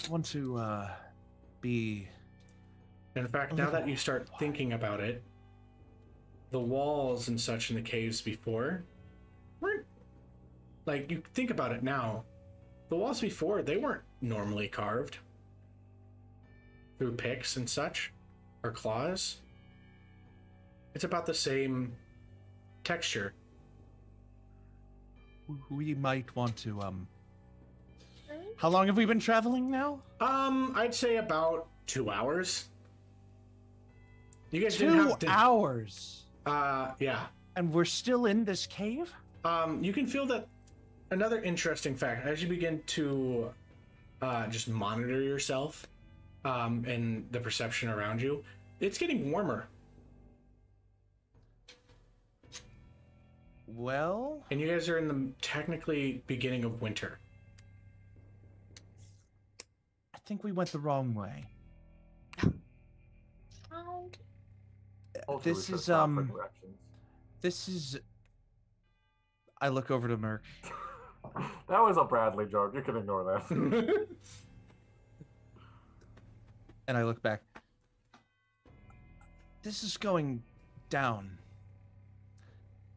want to be. In fact, now that you start thinking about it, the walls and such in the caves before weren't like, you think about it now. The walls before, they weren't normally carved through picks and such or claws. It's about the same texture. We might want to How long have we been traveling now? I'd say about 2 hours. You guys didn't 2 have to, hours. yeah. And we're still in this cave? You can feel that. Another interesting fact, as you begin to just monitor yourself and the perception around you, it's getting warmer. Well, And you guys are in the technically beginning of winter. I think we went the wrong way. Hopefully we This should is stop for directions. this is I look over to Merc. That was a Bradley joke. You can ignore that. And I look back. This is going down,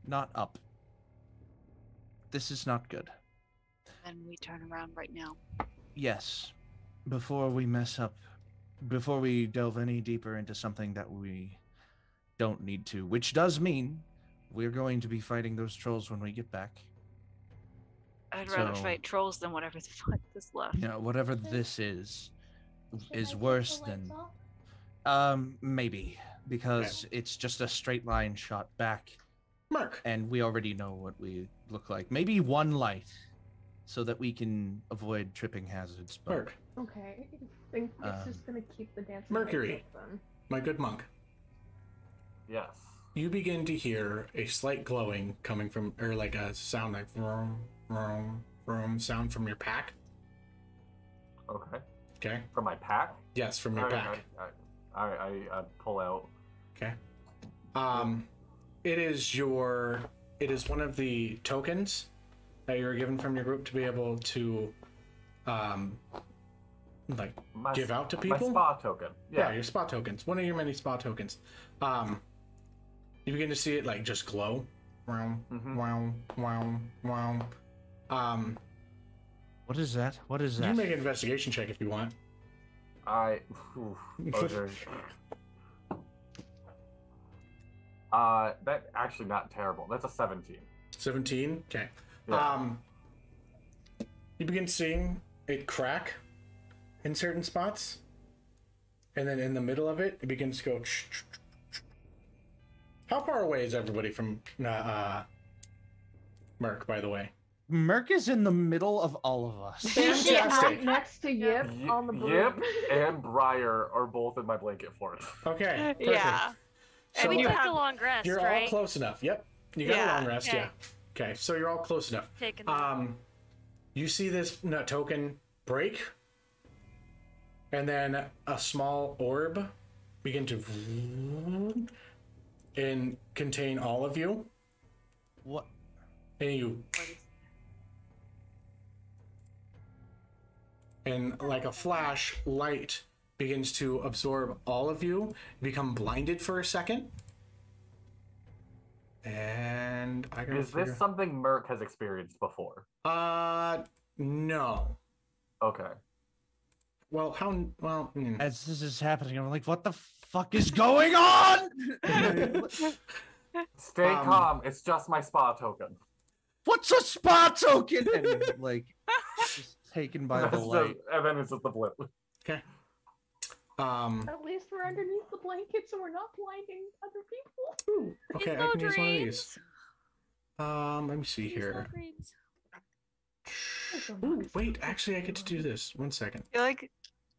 not up. This is not good. And we turn around right now. Yes, before we mess up, before we delve any deeper into something that we don't need to, which does mean we're going to be fighting those trolls when we get back. I'd rather So- fight trolls than whatever the fuck is left. You know, whatever this is. Should I is take worse the lights than off? maybe because it's just a straight line shot back, Merc. and we already know what we look like. Maybe one light, so that we can avoid tripping hazards. But Merc. Okay. I think it's just gonna keep the dancing Mercury. lights open. My good monk. Yes. You begin to hear a slight glowing coming from, or like a sound like vroom, vroom, vroom sound from your pack. Okay. Okay. From my pack? Yes, from your pack. I pull out. Okay. It is one of the tokens that you were given from your group to be able to, like give out to people. My spa token. Yeah, your spa tokens. One of your many spa tokens. You begin to see it like just glow. Wow, wow, wow, wow. what is that? What is You that? can make an investigation check if you want. Okay. That actually not terrible. That's a 17. 17? Okay. Yeah. You begin seeing it crack in certain spots. And then in the middle of it, it begins to go... How far away is everybody from Merc, by the way? Merc is in the middle of all of us. Fantastic. Right next to Yip on the broom. Yip and Briar are both in my blanket fort. Okay, perfect. Yeah. So we you took have- a long rest, you're right? all close enough. Yep. You got a long rest, Okay. yeah. Okay, so you're all close enough. Taking that. You see this token break, and then a small orb begin to and contain all of you. What? And you, and like a flash, light begins to absorb all of you. You become blinded for a second. And I gotta Is this something Merc has experienced before? No. Okay. Well, As this is happening, I'm like, what the fuck is going on? Stay calm. It's just my spa token. What's a spa token? And like, just taken by the light. And then it's just the blip. Okay. At least we're underneath the blanket, so we're not blinding other people. Okay, I can use one of these. Let me see here. Ooh, wait, actually, I get to do this. 1 second. You're like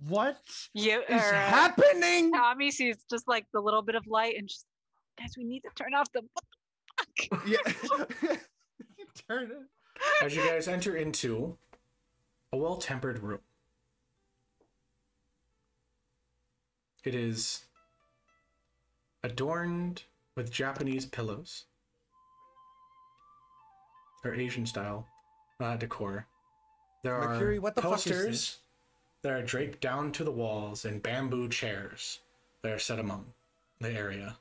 What you is happening? Tommy sees just like the little bit of light and just, guys, we need to turn off the. What the fuck? Yeah. Turn it. As you guys enter into a well-tempered room. It is adorned with Japanese pillows. Or Asian style decor. There are Mercury, what the fuck is posters this? that are draped down to the walls and bamboo chairs that are set among the area.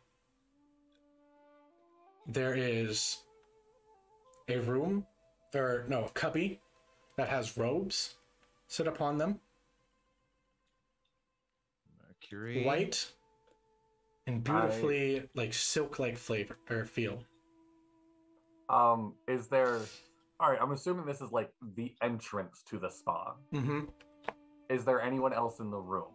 There is a room, or no, a cubby that has robes set upon them. Mercury. White and beautifully like silk-like flavor or feel. Is there... Alright, I'm assuming this is like the entrance to the spa. Mm-hmm. Is there anyone else in the room?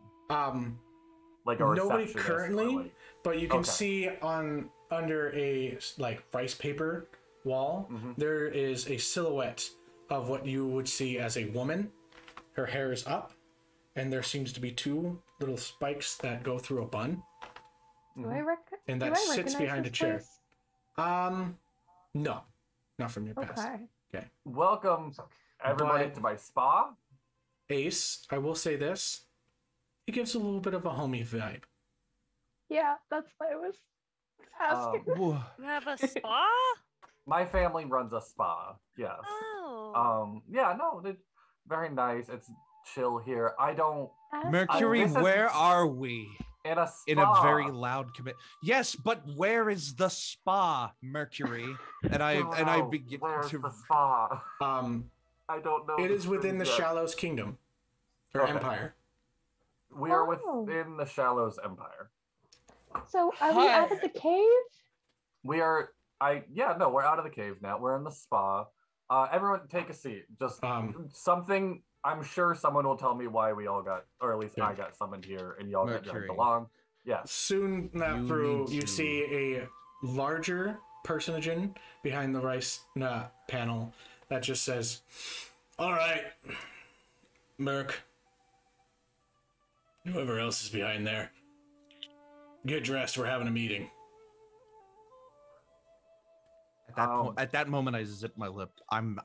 Like a Nobody receptionist currently, or, like... but you can Okay. see under a like rice paper wall, there is a silhouette of what you would see as a woman. Her hair is up, and there seems to be two little spikes that go through a bun. Do I recognize? And that sits behind a chair. No, not from your past. Okay. Okay. Welcome, everybody, But- to my spa. Ace, I will say this. It gives a little bit of a homey vibe. Yeah, that's why I was asking. Whoa. You have a spa? My family runs a spa. Yes. Oh. Yeah, no, it's very nice. It's chill here. I don't... Mercury, this is- where are we? In a spa. In a very loud commit. Yes, but where is the spa, Mercury? And I begin Where's to. the spa? I don't know. It is within the yet. Shalos kingdom or Okay. empire. We are Oh. within the Shalos Empire. So are we out of the cave? We are... we're out of the cave now. We're in the spa. Everyone take a seat. Just something I'm sure someone will tell me why we all got, or at least I got summoned here, and y'all got dragged along. Yes. Soon you see a larger personage behind the rice panel that just says, "All right, Merc, whoever else is behind there, get dressed. We're having a meeting." At that moment, I zip my lip. I'm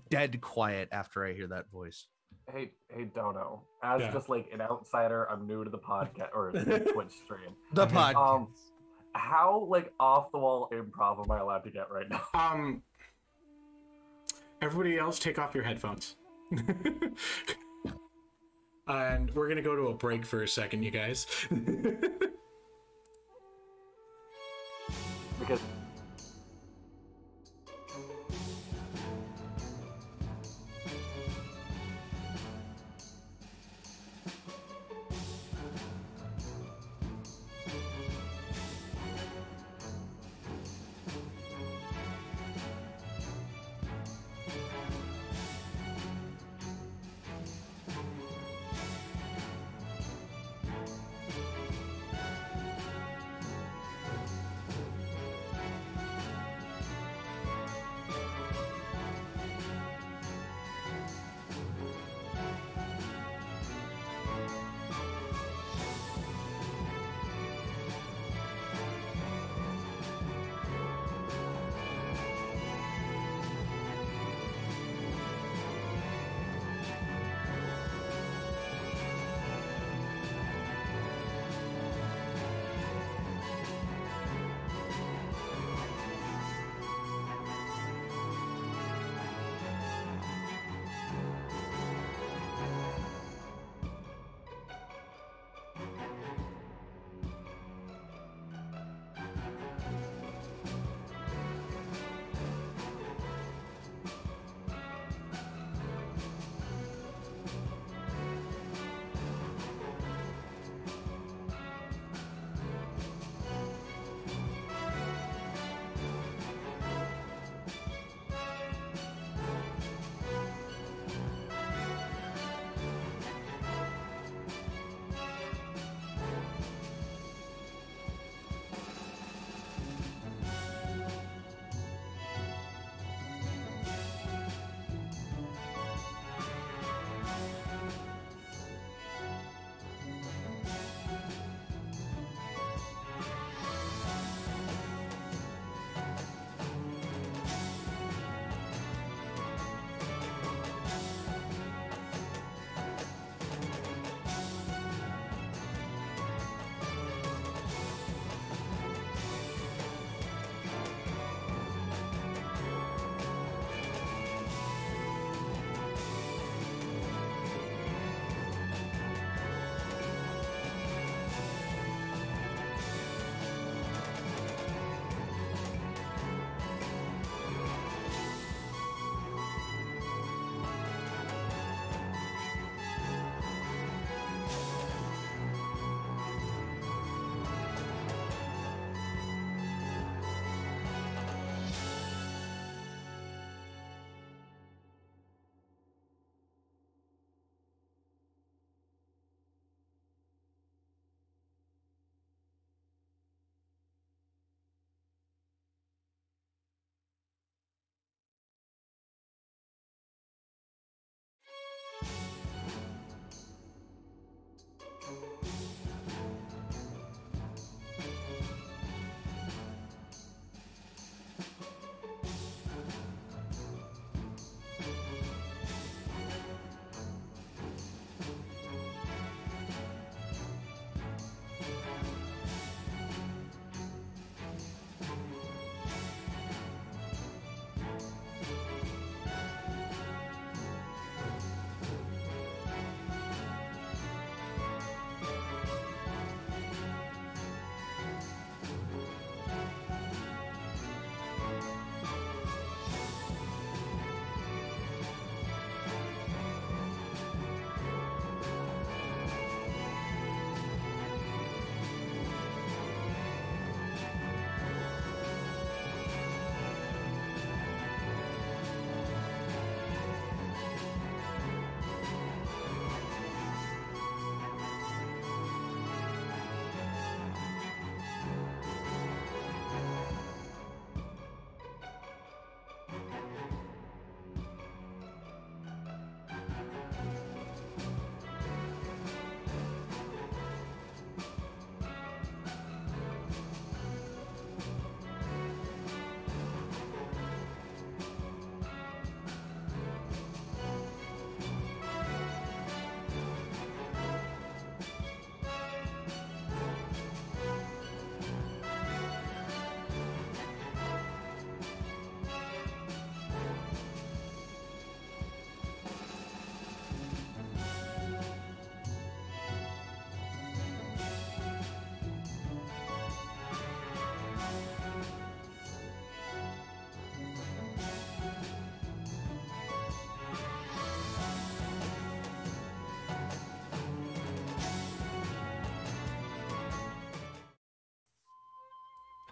dead quiet after I hear that voice. Hey, Dono. As just like an outsider, I'm new to the podcast or the Twitch stream. The podcast. How like off the wall improv am I allowed to get right now? Everybody else, take off your headphones. And we're gonna go to a break for a second, you guys. Because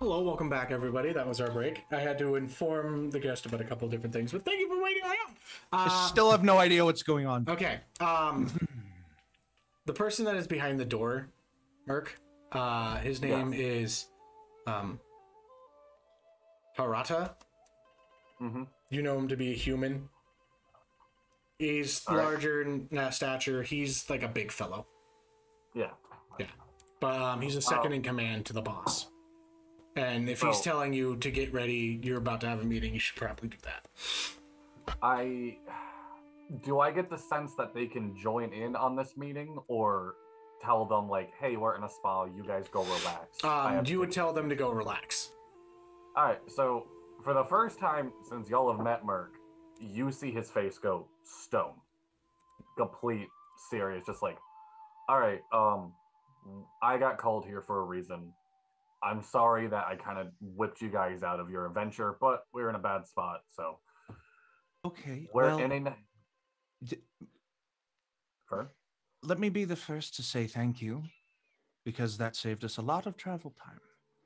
Hello, welcome back, everybody. That was our break. I had to inform the guest about a couple of different things, but thank you for waiting around. I still have no idea what's going on. Okay. The person that is behind the door, Merc, his name is Harata. Mm-hmm. You know him to be a human. He's larger in stature. He's like a big fellow. Yeah. Yeah. But he's a second in command to the boss. And if he's telling you to get ready, you're about to have a meeting, you should probably do that. Do I get the sense that they can join in on this meeting, or tell them like, hey, we're in a spa, you guys go relax? You would tell them to go relax. Alright, so for the first time since y'all have met Merc, you see his face go stone. Complete serious, just like, alright, I got called here for a reason. I'm sorry that I kind of whipped you guys out of your adventure, but we're in a bad spot, so. Okay, We're in a... Let me be the first to say thank you, because that saved us a lot of travel time.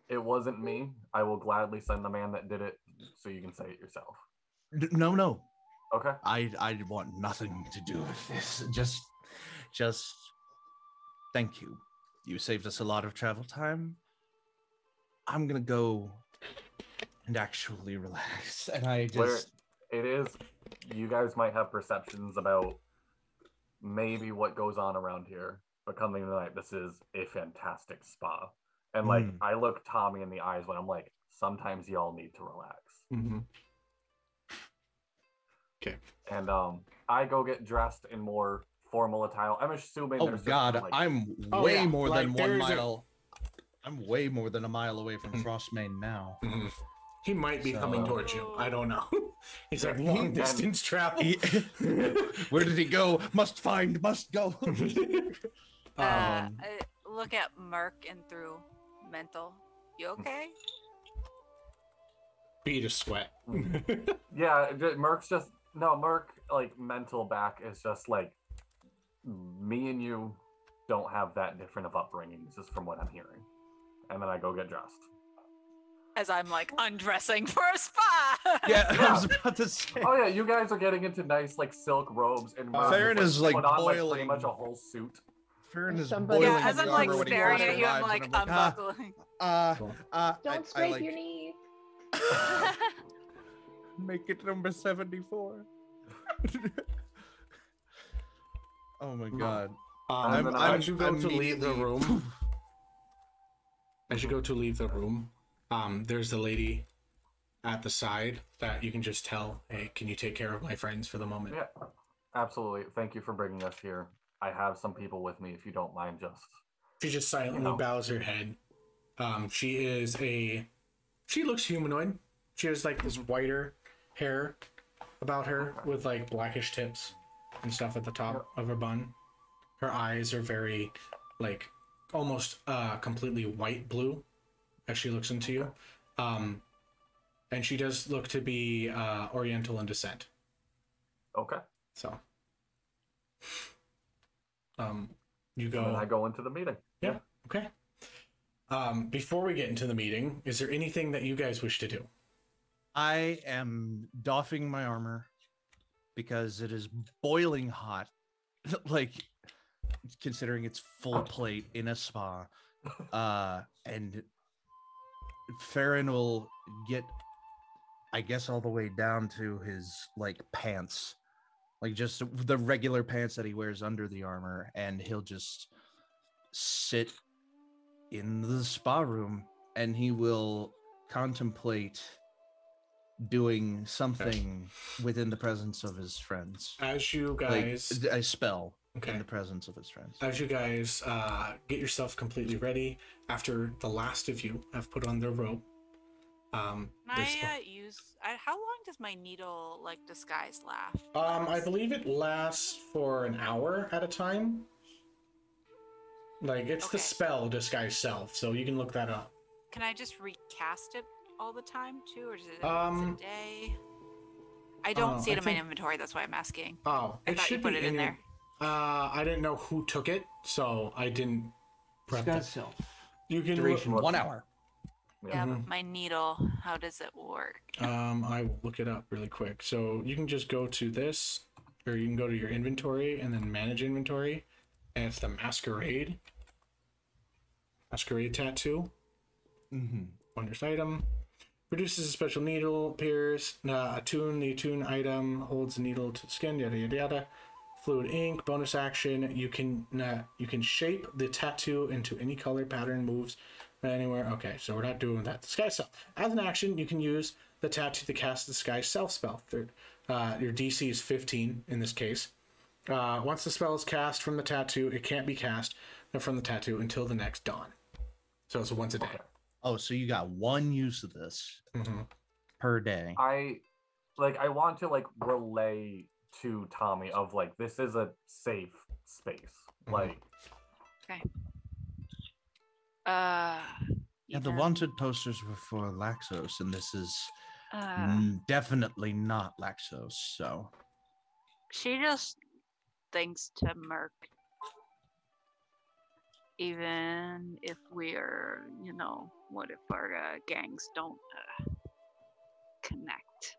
It wasn't me. I will gladly send the man that did it, so you can say it yourself. No. Okay. I want nothing to do with this. Just thank you. You saved us a lot of travel time. I'm gonna go and actually relax. And it is, you guys might have perceptions about maybe what goes on around here, but coming tonight, this is a fantastic spa. And like, I look Tommy in the eyes when I'm like, sometimes y'all need to relax. Mm-hmm. Okay. And I go get dressed in more formal attire. I'm assuming. Oh God, like, I'm way more than 1 mile. I'm way more than a mile away from Frostmane now. Mm-hmm. He might be coming towards you. I don't know. He's like long distance travel. Where did he go? Must find, must go. I look at Merc and through mental. You okay? Beat a sweat. Yeah, Merc's just Merc like mental back is just like me and you don't have that different of upbringings, just from what I'm hearing. And then I go get dressed. As I'm like undressing for a spa. Yeah, I was about to say. Oh yeah, you guys are getting into nice like silk robes, and Ferron is like put on, boiling. pretty much a whole suit. Ferron is Somebody- boiling. Yeah, as I'm like staring at you, I'm like unbuckling. Don't scrape your knees. Make it number 74. Oh my God. As you go to leave the room, there's the lady at the side that you can just tell, hey, can you take care of my friends for the moment? Yeah, absolutely. Thank you for bringing us here. I have some people with me, if you don't mind. She just silently bows her head. She looks humanoid. She has like this whiter hair about her with like blackish tips and stuff at the top of her bun. Her eyes are very like almost completely white blue as she looks into you. And she does look to be Oriental in descent. Okay. So you go. And I go into the meeting. Yeah. Okay. Before we get into the meeting, is there anything that you guys wish to do? I am doffing my armor because it is boiling hot, like considering it's full plate in a spa. And Ferron will get, I guess, all the way down to his like pants, like just the regular pants that he wears under the armor, and he'll just sit in the spa room and he will contemplate doing something within the presence of his friends. As you guys... Like, a spell in the presence of his friends. As you guys get yourself completely ready, after the last of you have put on their robe... Can I use... how long does my needle, like, disguise last? I believe it lasts for an hour at a time. Like, it's the spell disguise self, so you can look that up. Can I just recast it all the time, too? Or is it a day? I don't see it in my inventory, that's why I'm asking. Oh, I thought you put it in there. I didn't know who took it, so I didn't prep it. Self. You can duration 1 hour. Yeah, but my needle, how does it work? I will look it up really quick. So you can just go to this, or you can go to your inventory and then manage inventory, and it's the Masquerade tattoo. Wondrous item. Produces a special needle, appears, attune. The attune item holds the needle to the skin, yada yada yada. Fluid ink, bonus action. You can shape the tattoo into any color, pattern, moves anywhere. Okay, so we're not doing that. Disguise self. As an action, you can use the tattoo to cast the disguise self spell. Your DC is 15 in this case. Once the spell is cast from the tattoo, it can't be cast from the tattoo until the next dawn. So it's once a day. Oh, so you got one use of this per day. I want to like relay to Tommy of like, this is a safe space. Like, okay. Yeah, the wanted posters were for Laxos, and this is definitely not Laxos. So she just thinks to Merc, even if we're, what if our gangs don't connect?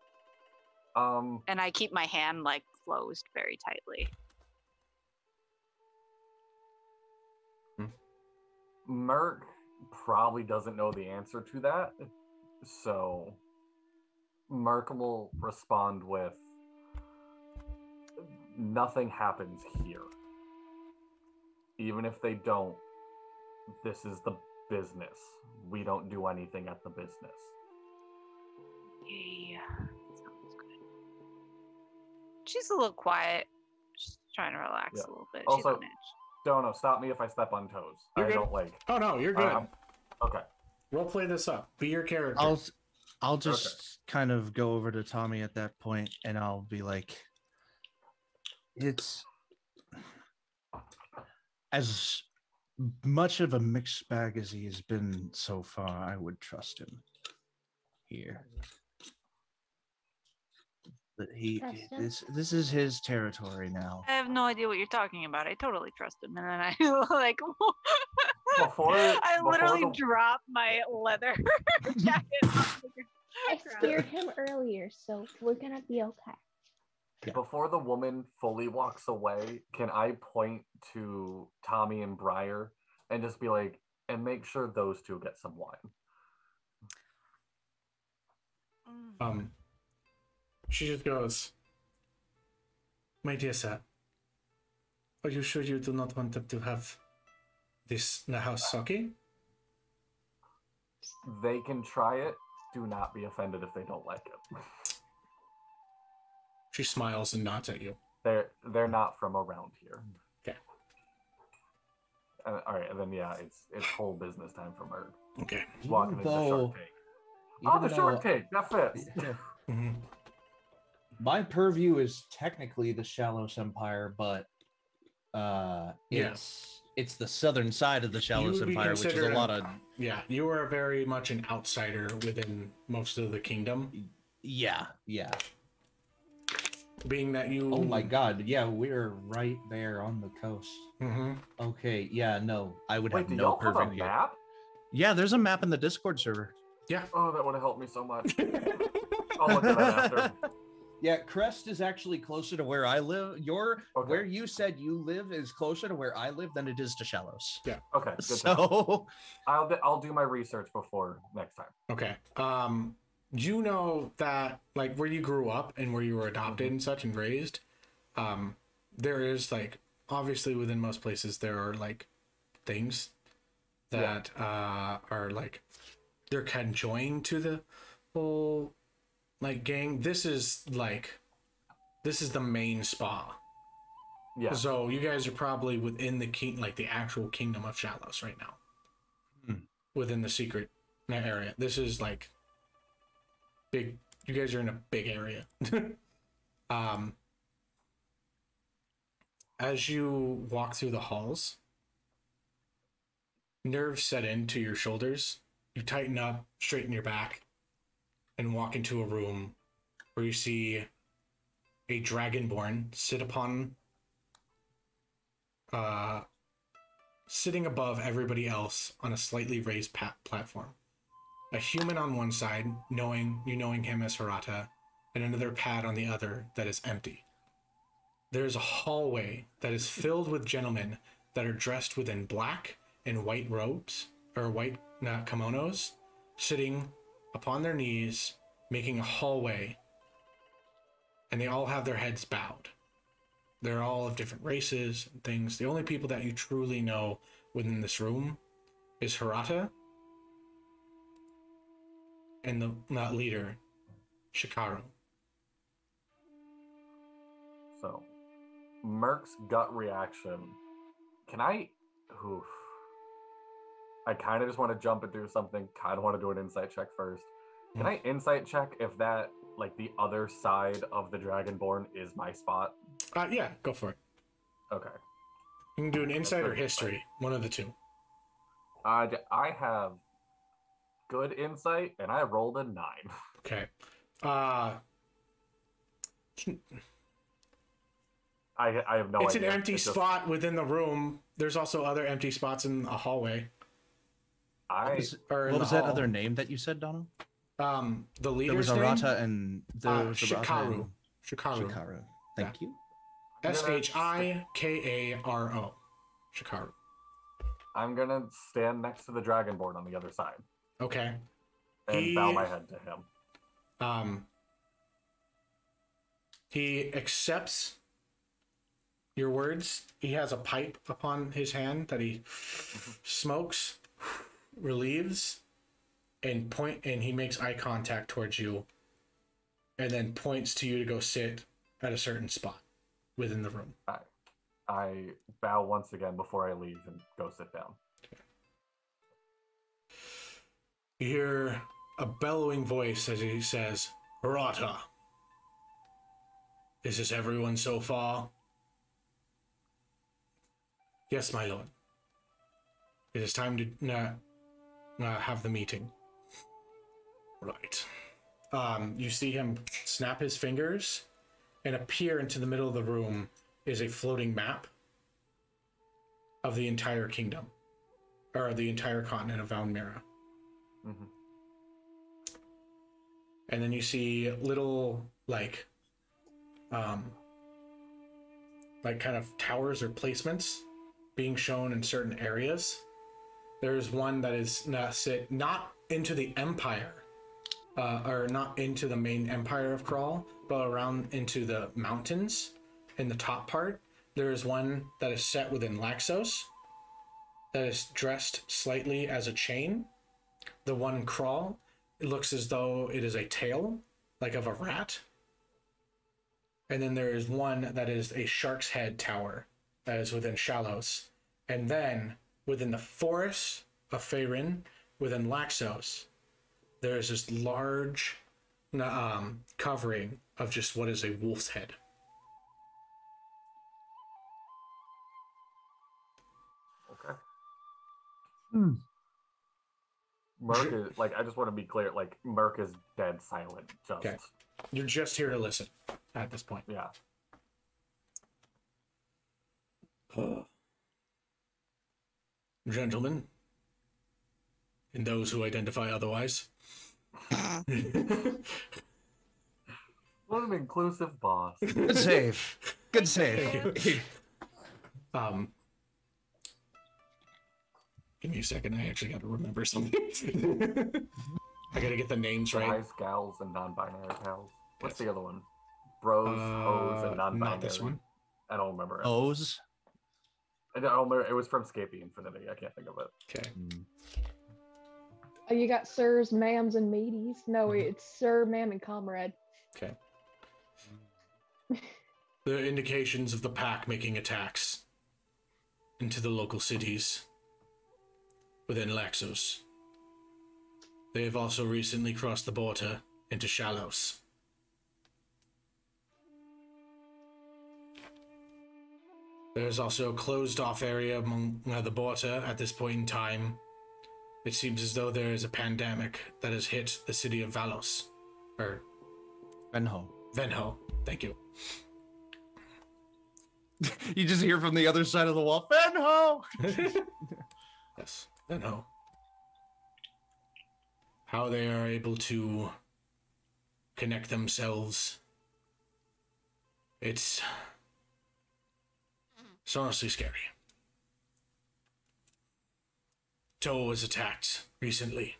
And I keep my hand like closed very tightly. Merc probably doesn't know the answer to that, so Merc will respond with, nothing happens here. Even if they don't, this is the business. We don't do anything at the business. Yeah, sounds good. She's a little quiet. She's trying to relax a little bit. Also, she's on edge. Don't stop me if I step on toes. You're I good. don't like. Oh no, you're good. Okay. We'll play this up. Be your character. I'll just kind of go over to Tommy at that point, and I'll be like, it's as much of a mixed bag as he has been so far. I would trust him here. That this is his territory now. I have no idea what you're talking about. I totally trust him, and then I like I literally dropped my leather jacket. I scared him earlier, so we're gonna be okay. Yeah. Before the woman fully walks away, can I point to Tommy and Briar and just be like, and make sure those two get some wine? She just goes, my dear sir, are you sure you do not want them to have this in the house sake? They can try it. Do not be offended if they don't like it. She smiles and nods at you. They're not from around here. Okay. All right, and then it's whole business time for Merc. Okay. Walking into Shark Tank. Oh, the Shark Tank. That fits. My purview is technically the Shalos Empire, but it's the southern side of the Shalos Empire, which is a lot of... Yeah, you are very much an outsider within most of the kingdom. Yeah. Being that you... Oh my god, yeah, we're right there on the coast. Okay, yeah, no, I would have no purview here. Map? Yeah, there's a map in the Discord server. Yeah. Oh, that would have helped me so much. I'll look at that after. Yeah, Crest is actually closer to where I live. Where you said you live is closer to where I live than it is to Shalos. Yeah. Okay. Good so I'll do my research before next time. Okay. You know that like where you grew up and where you were adopted and such and raised, there is like obviously within most places there are like things that are like they're conjoined to the whole like gang. This is the main spa. Yeah. So you guys are probably within the the actual kingdom of Shalos right now. Within the secret area. This is like big. You guys are in a big area. As you walk through the halls, nerves set into your shoulders. You tighten up, straighten your back, and walk into a room where you see a dragonborn sitting above everybody else on a slightly raised platform. a human on one side, knowing him as Hirata, and another pad on the other that is empty. There is a hallway that is filled with gentlemen that are dressed within black and white robes, or white kimonos, sitting upon their knees, making a hallway, and they all have their heads bowed. They're all of different races and things. The only people that you truly know within this room is Hirata and the leader, Shikaru. So, Merc's gut reaction. Can I? Oof. I kind of just want to jump and do something. Kind of want to do an insight check first. Can I insight check if that, like, the other side of the Dragonborn is my spot? Yeah, go for it. Okay. You can do an insight or history, one of the two. I have good insight, and I rolled a 9. Okay. I have no idea. It's an empty spot within the room. There's also other empty spots in a hallway. What was that other name that you said, Donald? The leader's there name? was Arata and there was Shikaru. Shikaru. Thank you. Shikaro. Shikaru. I'm gonna stand next to the Dragonborn on the other side. Okay. And bow my head to him. He accepts your words. He has a pipe upon his hand that he smokes, relieves, and he makes eye contact towards you, and then points to you to go sit at a certain spot within the room. I bow once again before I leave and go sit down. Okay. You hear a bellowing voice as he says, "Hirata, is this everyone so far?" "Yes, my lord. It is time to have the meeting." Right. You see him snap his fingers, and appear into the middle of the room is a floating map of the entire kingdom, or the entire continent of VALMIRAH. Mm-hmm. And then you see little kind of towers or placements being shown in certain areas. There's one that is not into the empire, or not into the main empire of Crawl, but around into the mountains in the top part. There is one that is set within Laxos that is dressed slightly as a chain. The one in Crawl, it looks as though it is a tail, like of a rat. And then there is one that is a shark's head tower that is within Shalos. And then within the forest of Ferron, within Laxos, there is this large covering of just what is a wolf's head. Okay. Merc is, like, I just want to be clear, like, Merc is dead silent. Just. Okay. You're just here to listen at this point. Yeah. Gentlemen, and those who identify otherwise. What an inclusive boss. Good save. Good save. Give me a second. I actually got to remember something. I got to get the names right. Guys, gals, and non-binary pals. What's the other one? Bros, hoes, and non-binary. Not this one. I don't remember it. O's? I don't remember. It was from Scapey Infinity. I can't think of it. Okay. Oh, you got sirs, ma'ams, and mateys. No, it's sir, ma'am, and comrade. Okay. There are indications of the pack making attacks into the local cities within Laxos. They have also recently crossed the border into Shalos. There is also a closed-off area among the border at this point in time. It seems as though there is a pandemic that has hit the city of Valos. Or... Venho. Thank you. You just hear from the other side of the wall, Venho! Yes, Venho. how they are able to connect themselves. It's honestly scary. Toa was attacked recently.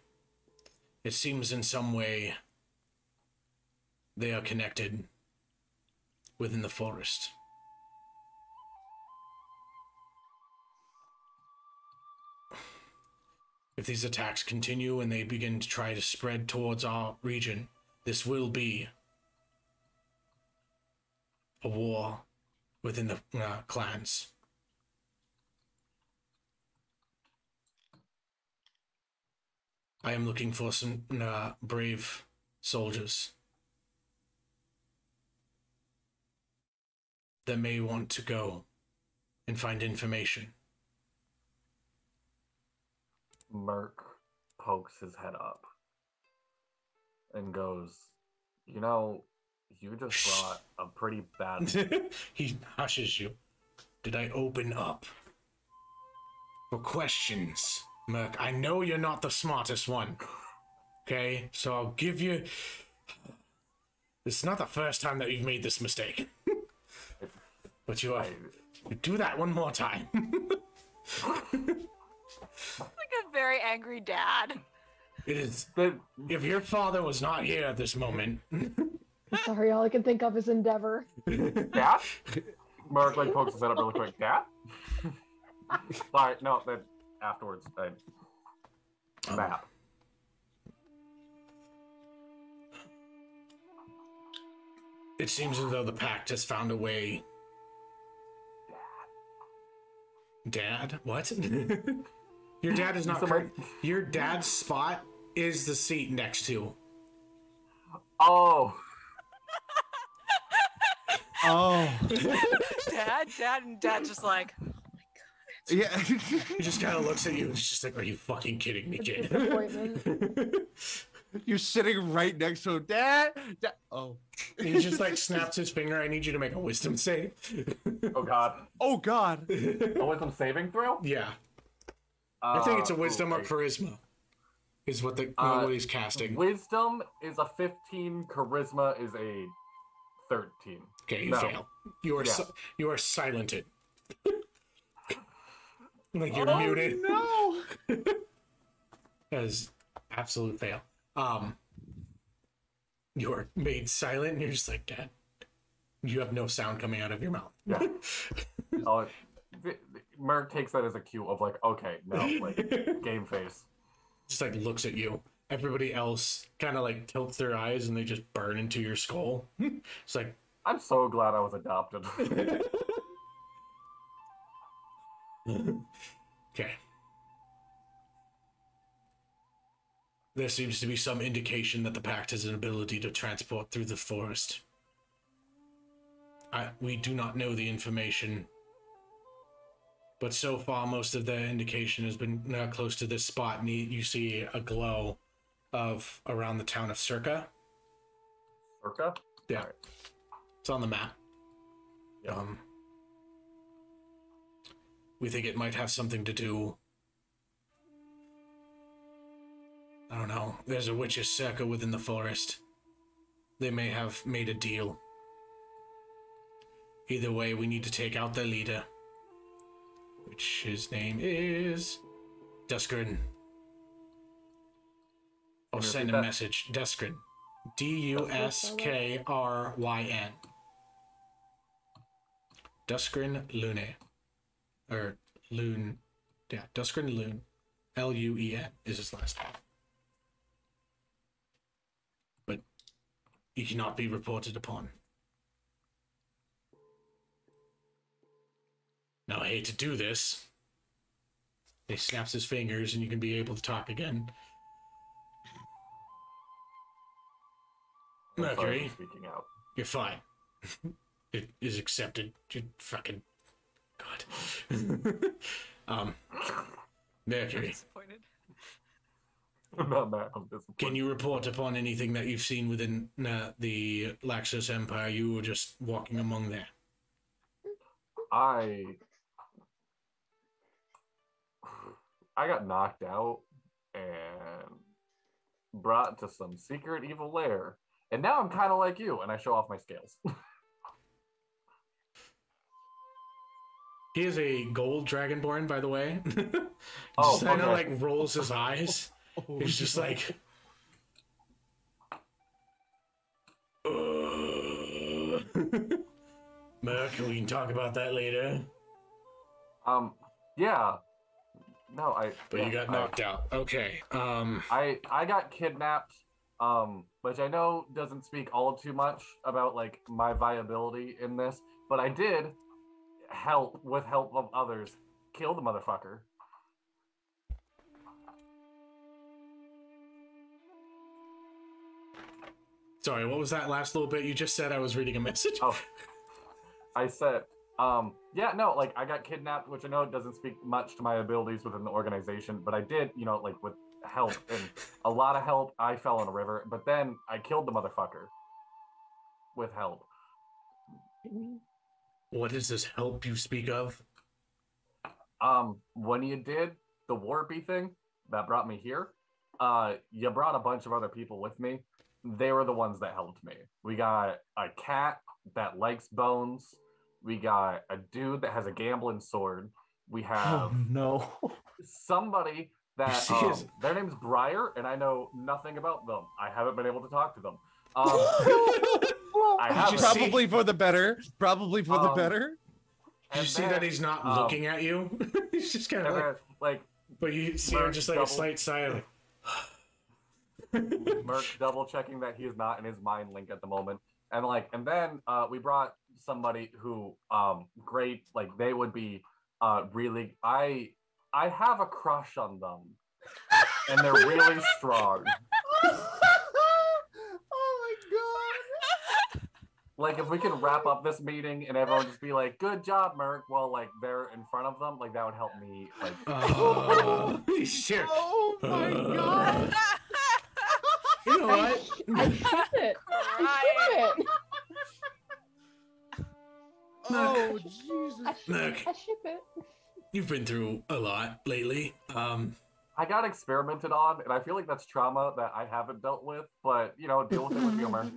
It seems in some way they are connected within the forest. If these attacks continue and they begin to try to spread towards our region, this will be a war within the clans. I am looking for some brave soldiers that may want to go and find information. Merc pokes his head up and goes, you know, you just brought a pretty bad... He hushes you. Did I open up for questions, Merc? I know you're not the smartest one. Okay, so I'll give you... This is not the first time that you've made this mistake. But you do that one more time. Like a very angry dad. It is. If your father was not here at this moment. Sorry, all I can think of is Endeavor. Dad? Mark like pokes his head up really quick. Dad? Alright, no, then afterwards. Map. It seems as though the Pact has found a way. Dad? What? Your dad is not correct. Your dad's spot is the seat next to. Oh. Oh. Dad just like, oh my god. Yeah. He just kind of looks at you and is just like, are you fucking kidding me, kid? You're sitting right next to him. Dad. Oh. And he just like snaps his finger. I need you to make a wisdom save. Oh god. Oh god. A wisdom saving throw? Yeah. I think it's a wisdom or charisma. Is what what he's casting. Wisdom is a 15. Charisma is a 13. Okay, you fail. You are silented. Like you're muted. No. That is absolute fail. You're made silent and you're just like, Dad, you have no sound coming out of your mouth. Yeah. Merc takes that as a cue of like, okay, no, like game face. Just like looks at you. Everybody else kind of like tilts their eyes and they just burn into your skull. It's like, I'm so glad I was adopted. Okay. There seems to be some indication that the Pact has an ability to transport through the forest. We do not know the information, but so far most of the indication has been close to this spot, and you see a glow of around the town of Circa. Circa? Yeah. Right. It's on the map. Yeah. We think it might have something to do... I don't know. There's a witch's circle within the forest. They may have made a deal. Either way, we need to take out their leader. Which his name is... Duskrin. I'll send a message. Duskrin. Duskryn. Duskrin Lune. Or Lune. Yeah, Duskrin Lune. Luen is his last name. But he cannot be reported upon. Now, I hate to do this. He snaps his fingers and you can be able to talk again. Mercury, speaking out. You're fine. It is accepted. You fucking... God. Mercury. I'm not mad. I'm disappointed. Can you report upon anything that you've seen within the Laxos Empire? You were just walking among there. I got knocked out, and brought to some secret evil lair. And now I'm kind of like you, and I show off my scales. He is a gold dragonborn, by the way. Oh, Just kind of okay. like rolls his eyes. He's just like, Merc, we can talk about that later. Yeah. No, But you got knocked out. Okay. I got kidnapped, which I know doesn't speak all too much about like my viability in this, but I did help with help of others kill the motherfucker. Sorry, what was that last little bit you just said? I was reading a message. Oh, I said, yeah, no, like I got kidnapped, which I know it doesn't speak much to my abilities within the organization, but I did, you know, like with help and a lot of help. I fell in a river, but then I killed the motherfucker with help. What is this help you speak of? When you did the warpy thing that brought me here, you brought a bunch of other people with me. They were the ones that helped me. We got a cat that likes bones. We got a dude that has a gambling sword. We have somebody that their name's Briar, and I know nothing about them. I haven't been able to talk to them. I haven't. Probably for the better. Probably for the better. Did you see that he's not looking at you? He's just kind of like. But you see him just like a slight sigh. Like, Merc double checking that he is not in his mind link at the moment, and then we brought somebody who great, like they would be really. I have a crush on them, and they're really strong. Like, if we can wrap up this meeting and everyone just be like, good job, Merc, while, like, they're in front of them, like, that would help me, like... Sure. Oh, my God. You know what? I ship it. I ship it. Oh, Jesus. Look, I ship it. you've been through a lot lately. I got experimented on, and I feel like that's trauma that I haven't dealt with, but, you know, deal with it with humor.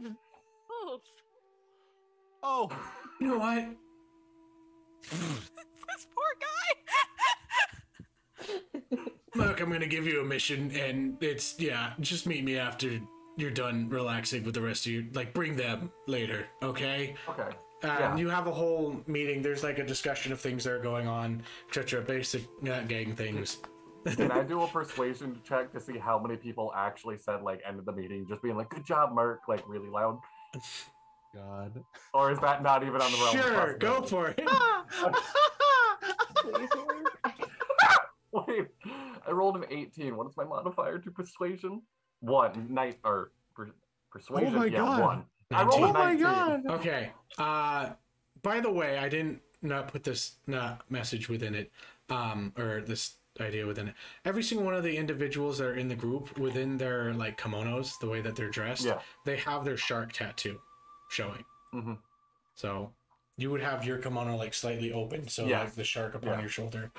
Oh, you know what? This poor guy. Look, I'm gonna give you a mission, and it's, just meet me after you're done relaxing with the rest of you. Like, bring them later, okay? Okay. You have a whole meeting. There's like a discussion of things that are going on, etc. Basic gang things. Can I do a persuasion check to see how many people actually said, like, end of the meeting, just being like, good job, Merc, like, really loud? God. Or is that not even on the realm of Sure, go possibility? for it. Wait, I rolled an 18. What is my modifier to persuasion? 1. Persuasion? Oh my God. 1. I rolled a 19. Oh my God. Okay. By the way, I didn't not put this message within it, or this idea within it. Every single one of the individuals that are in the group, within their like kimonos, the way that they're dressed, they have their shark tattoo showing. Mm-hmm. So you would have your kimono like slightly open, so like the shark upon your shoulder.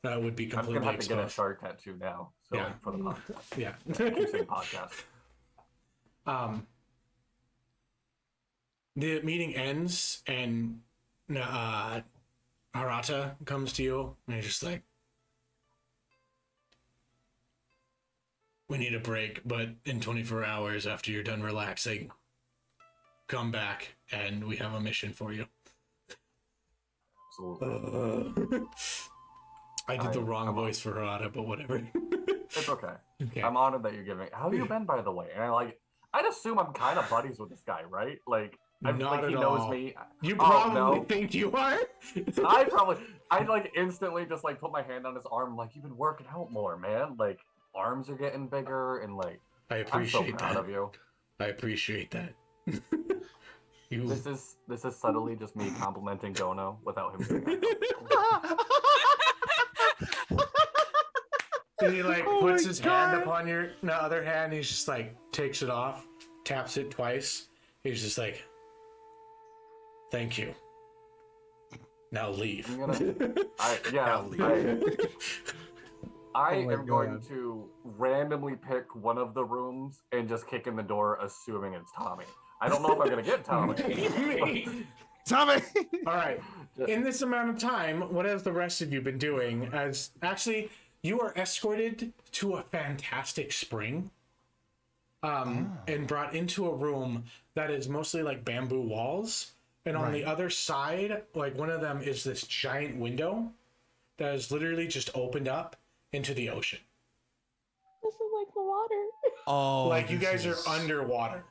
That would be completely I'm gonna have exposed. to get a shark tattoo now. So like, for the podcast. Yeah. Keep saying podcast. The meeting ends and Harata comes to you and he's just like, we need a break, but in 24 hours after you're done relaxing, come back and we have a mission for you. Absolutely. I did the wrong voice for Harata, but whatever. It's okay. I'm honored that you're giving. How have you been, by the way? And I'd assume I'm kind of buddies with this guy, right? Like, Not like at he all. knows me. You probably think you are. I'd like instantly just like put my hand on his arm, like, you've been working out more, man. Like, arms are getting bigger, and like, I appreciate I'm so proud of you. I appreciate that. This is subtly just me complimenting Dono without him doing it. And he like puts his hand upon your other hand. He's just like takes it off, taps it twice. He's just like, "Thank you. Now leave." I Oh my am going God. to randomly pick one of the rooms and just kick in the door, assuming it's Tommy. I don't know if I'm gonna get Tommy. Tommy! All right. In this amount of time, what has the rest of you been doing? As actually, you are escorted to a fantastic spring, and brought into a room that is mostly like bamboo walls, and on the other side, like one of them is this giant window that is literally just opened up into the ocean. This is like the water. Oh, Like you guys are underwater,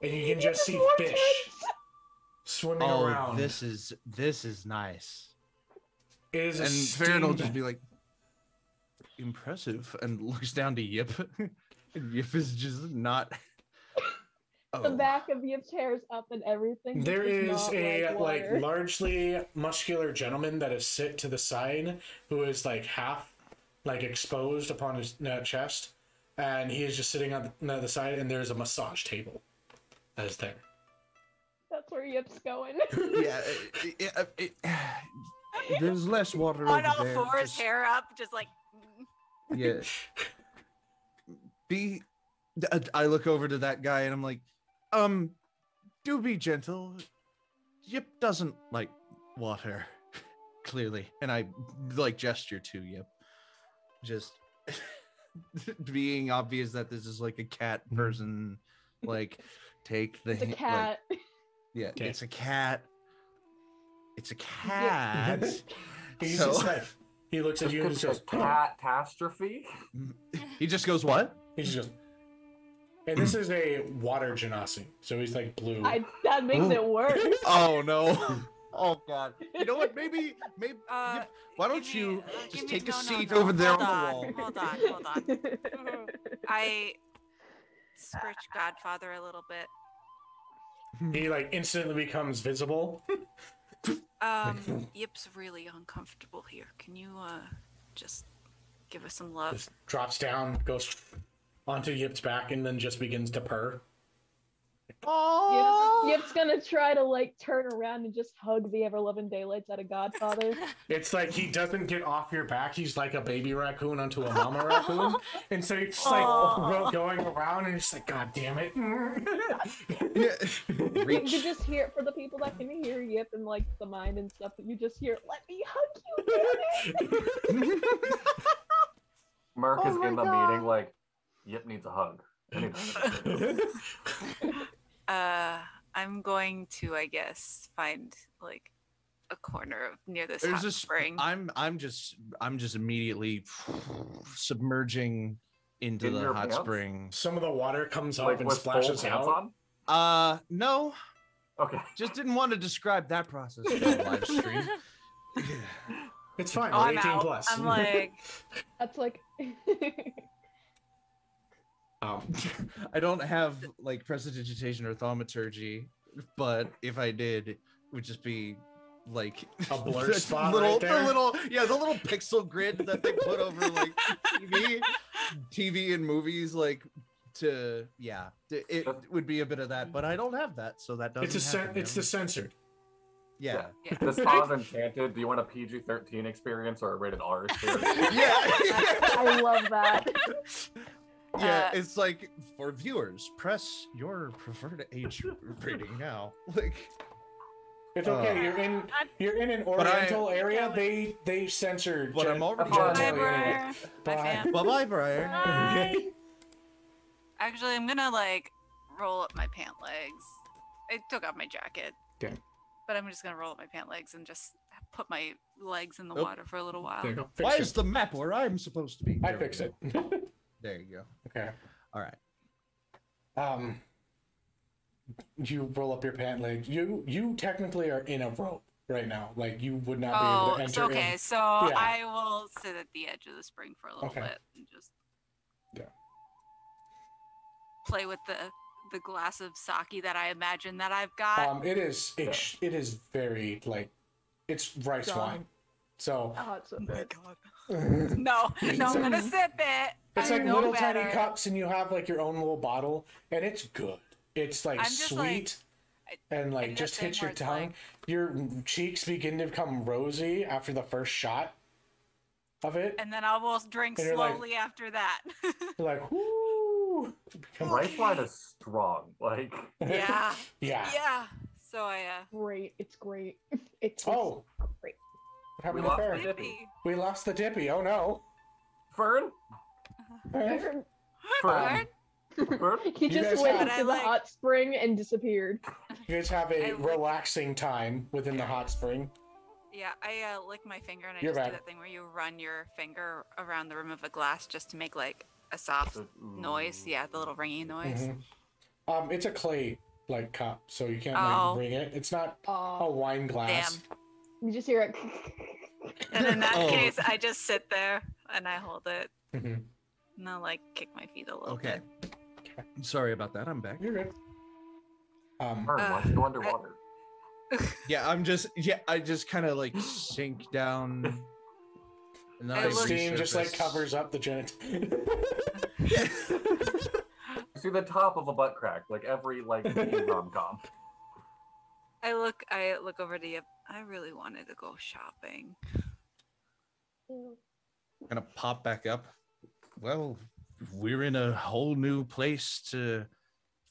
and you can just see fish swimming around. This is nice. It is a And Ferron will steam- just be like, impressive, and looks down to Yip. And Yip is just not. The back of Yip's hair is up and everything. There It's is not a like water. largely muscular gentleman that is sit to the side, who is like half like exposed upon his chest, and he is just sitting on the side, and there's a massage table that is there. That's where Yip's going. Yeah, there's less water On over all there. fours, just- hair up, just like. Yeah. I look over to that guy and I'm like, do be gentle. Yip doesn't like water, clearly. And I like gesture to Yip. Just being obvious that this is like a cat person, like take the It's a cat. Like, yeah, Okay. it's a cat. It's a cat. He's So- just like, he looks at you and just goes, Catastrophe? He just goes, what? he's just, and this is a water genasi, so he's like blue. That makes it worse. Oh no. Oh god. You know what? Maybe Yip, why don't give me- you give just me- take a no, no, seat no, over there on hold the wall? Hold on. I scratch Godfather a little bit. He like instantly becomes visible. Yip's really uncomfortable here. Can you just give us some love? Just drops down, goes onto Yip's back, and then just begins to purr. Yip's gonna try to like turn around and just hug the ever-loving daylights out of Godfather. It's like he doesn't get off your back. He's like a baby raccoon onto a mama raccoon, and so he's just like going around, and he's like, "God damn it!" You just hear, for the people that can hear Yip and like the mind and stuff, you just hear, "Let me hug you, damn it!" Merc Oh is my in the God. meeting like, Yip needs a hug. I need a hug. I'm going to, I guess, find like a corner of near this There's hot this spring. I'm just immediately submerging into In the your hot pants? spring. Some of the water comes up Like and with full splashes pants out. on? No, Okay. just didn't want to describe that process for the live stream. It's fine. Oh, We're I'm 18 out. plus. I'm like, That's like. I don't have like prestidigitation or thaumaturgy, but if I did, it would just be like A blur the spot little, right there? the little pixel grid that they put over like TV and movies, like it would be a bit of that, but I don't have that, so that doesn't. It's the censored. yeah. This spa is enchanted. Do you want a PG-13 experience or a rated R experience? I love that. Yeah, it's like for viewers, press your preferred age rating now. Like, It's okay. You're in an Oriental area. They censor. But I'm already bye, genitalia. Briar. Bye, Bye. fam. bye, Briar. Actually, I'm gonna like roll up my pant legs. I took off my jacket. Okay. But I'm just gonna roll up my pant legs and just put my legs in the Oh. water for a little while. There you go. Why Fix is the map where I'm supposed to be? I There we fix go. it. There you go. Okay. All right. You roll up your pant leg. You technically are in a rope right now. Like you would not be able Oh, to enter so okay. in. So Yeah. I will sit at the edge of the spring for a little Okay. bit and just Yeah. play with the glass of sake that I imagine that I've got. It is very like it's rice Strong. wine. So Oh, it's so good. No, I'm gonna sip it. it's I like know little better. tiny cups, and you have like your own little bottle, and it's good. It's like I'm just, like, sweet, and like that just thing hits where your it's tongue. like- Your cheeks begin to become rosy after the first shot. of it. And then I will drink And you're like- slowly after that. You're like, whoo. Rice wine is strong. Like, Yeah. Yeah. Yeah. So I Great. It's great. It's Oh. great. What happened We to lost Ferron? the Dippy. We lost the Dippy. Oh no. Fern? Ferron? Fern? Fern? He You just guys went have- into the hot spring and disappeared. You guys have a I lick- relaxing time within the hot spring. I lick my finger and I You're just back. do that thing where you run your finger around the rim of a glass just to make like a soft noise. Yeah, the little ringy noise. It's a clay like cup, so you can't Oh. like ring it. It's not a Oh, wine glass. you just hear it. And in that Oh. case, I just sit there and I hold it Mhm. and I'll like kick my feet a little Okay. bit. Sorry about that. I'm back. You're good. Fern, why don't you go underwater? Yeah, I just kind of like sink down. And then I I look- Steam just like resurface. covers up the genital. You see the top of a butt crack, like every like teen rom-com. I look over to you. I really wanted to go shopping. Gonna pop back up. Well, we're in a whole new place to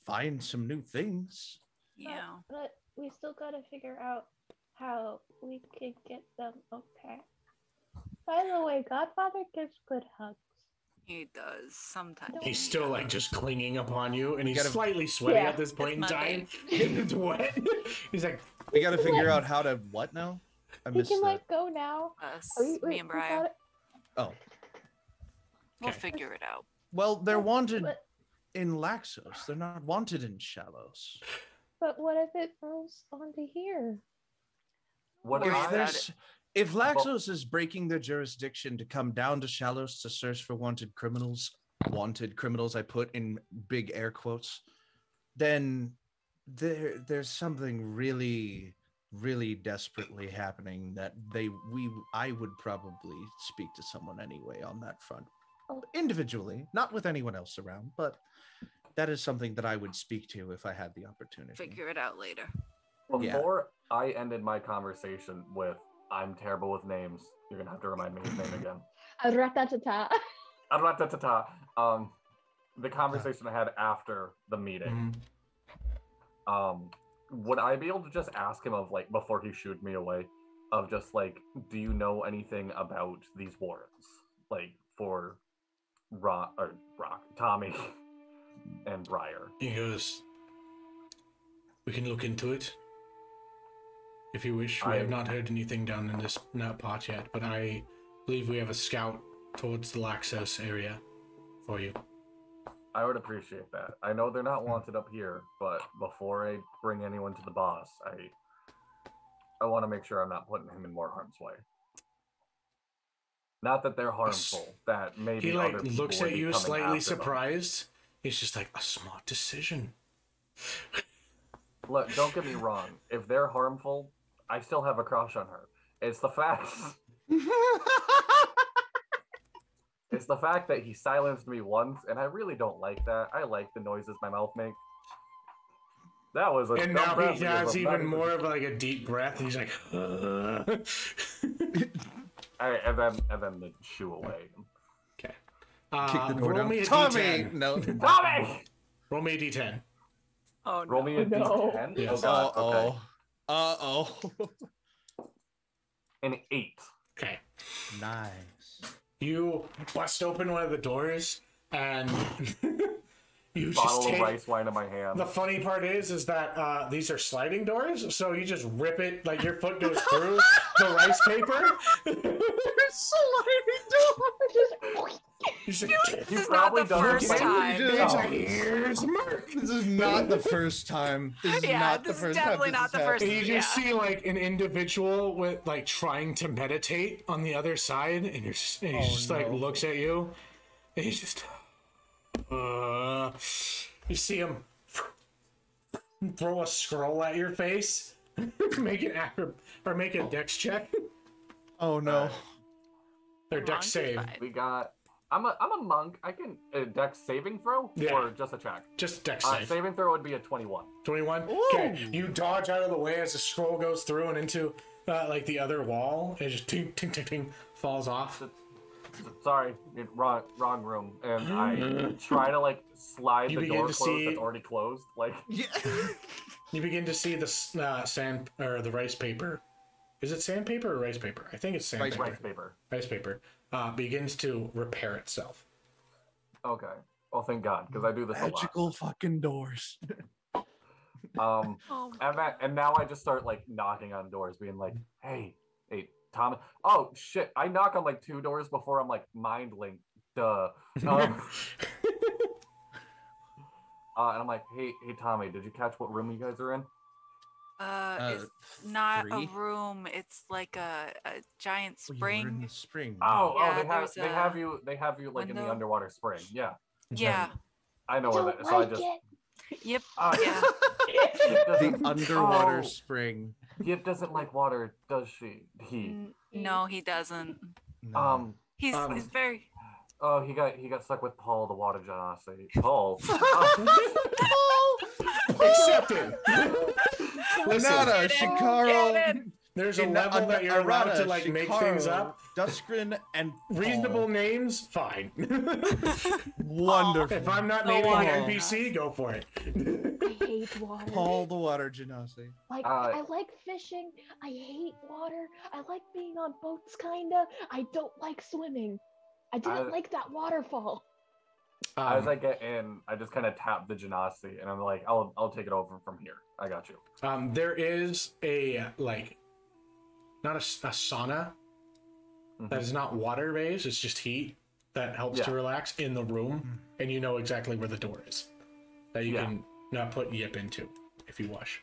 find some new things. Yeah. But we still gotta figure out how we could get them okay. By the way, Godfather gives good hugs. He does sometimes. He's still like just clinging upon you, and he's Gotta- slightly sweaty Yeah. at this point in It's time. Monday. It's wet. He's like, We got to figure out how to what now? I We missed can that. like go now. Us, Wait, me and we Briar. gotta- Oh, We'll Okay. figure it out. well, they're wanted But, in Laxos. They're not wanted in Shalos. but what if it moves onto here? What Worry If about there's if Laxos is breaking their jurisdiction to come down to Shalos to search for wanted criminals, I put in big air quotes, then there's something really, really desperately happening that I would probably speak to someone anyway on that front. Oh. Individually, not with anyone else around, but that is something that I would speak to if I had the opportunity. Figure it out later. Yeah. Before I ended my conversation with "I'm terrible with names," you're gonna have to remind me his name again. Ratatata. The conversation I had after the meeting. Would I be able to just ask him of like before he shooed me away, of just like, do you know anything about these warrants, like for Rock, Tommy, and Briar? he goes, we can look into it. If you wish, we have not heard anything down in this pot yet, but I believe we have a scout towards the Laxos area for you. I would appreciate that. I know they're not wanted up here, but before I bring anyone to the boss, I want to make sure I'm not putting him in more harm's way. Not that they're harmful, that maybe He like other people looks would at be you coming slightly after them. surprised. He's just like, a smart decision. Look, don't get me wrong. If they're harmful, I still have a crush on her. It's the fact. It's the fact that he silenced me once, and I really don't like that. I like the noises my mouth makes. That was a And dumb now breath he because has I'm not even more of like a deep breath. And he's like, Alright, and then the shoo away. okay. Kick the door roll down. me a Tommy! D10. No. Tommy! Roll me a D10. Oh no. Roll me a No. D10? Yes. Oh god, okay. Uh-oh. An 8. Okay. Nice. You bust open one of the doors and you just Bottle of take. rice wine in my hand. The funny part is that these are sliding doors, so you just rip it, like your foot goes through the rice paper. Just You just, This is probably not the done it first like- time. He's like, here's Merc. This is not the first time. This is Yeah, not the this is first definitely time not this the has first- And happened. you just Yeah. see like an individual with like trying to meditate on the other side, and he just like no. looks at you, and he's just. You see him throw a scroll at your face, make a dex check Oh no. or dex save. We got. I'm a monk. I can dex saving throw Yeah. or just a check. Just dex save. Saving throw would be a 21. 21. Okay, you dodge out of the way as the scroll goes through and into like the other wall. It just ting ting ting ting falls off. sorry, wrong room. And I try to like slide You the begin door to closed see- that's already closed. Like, Yeah. You begin to see the sand or the rice paper. Is it sandpaper or rice paper? I think it's sandpaper. rice paper. Rice paper begins to repair itself. Okay. Well, thank God, because I do this a lot. Magical fucking doors. Oh my And now I just start like knocking on doors, being like, hey, Tom. Oh shit! I knock on like 2 doors before I'm like mind linked. Duh. And I'm like, hey, Tommy, did you catch what room you guys are in? It's not 3? a room. It's like a giant Oh, you were in spring. the spring. Oh, Yeah, they there's have a you like in the window. underwater spring. Yeah, Yeah. I know where Don't that. So I like just it. Yep. uh, Yeah. Yip The doesn't, underwater oh, spring. Yip doesn't like water, does she? He. No, he doesn't. No. He's Um, very. Oh, he got stuck with Paul, the water genasi. Paul. Accepted. Listen, Nada, Get it, Shikaro. get it. there's a level that you're allowed to like make things up. Duskrin and Reasonable Paul. names, fine. Wonderful. If I'm not The naming water an NPC, go for it. I hate water. Paul the water genasi. Like, I like fishing. I hate water. I like being on boats, kinda. I don't like swimming. I didn't like that waterfall. As I get in, I just kind of tap the genasi, and I'm like, I'll take it over from here. I got you. There is a like, not a sauna that is not water based. It's just heat that helps to relax in the room, and you know exactly where the door is that you can not put Yip into if you wish.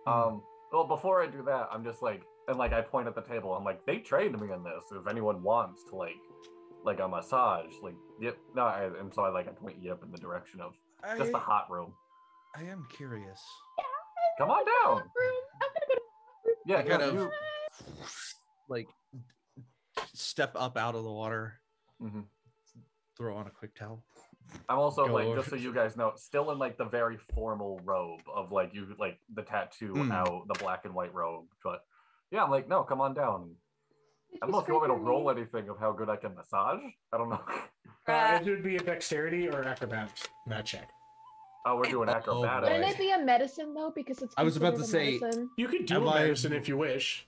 Well, before I do that, I'm just like, and like I point at the table. I'm like, they trained me in this. If anyone wants to like a massage, like Yip. No, and so I point Yip in the direction of just the hot room. I am curious. Come on down. I'm gonna go to Yeah, I kind of you- like step up out of the water, Mhm. throw on a quick towel. I'm also Go like, over. just so you guys know, still in like the very formal robe of like you like the tattoo out, the black and white robe. But yeah, I'm like, no, come on down. I don't know if you want me to roll anything of how good I can massage. I don't know. It would be a dexterity or acrobatics that check. Oh, we're doing acrobatics. Wouldn't it be a medicine though? Because it's I was about to considered a say- medicine? You could do Am a I- medicine if you wish.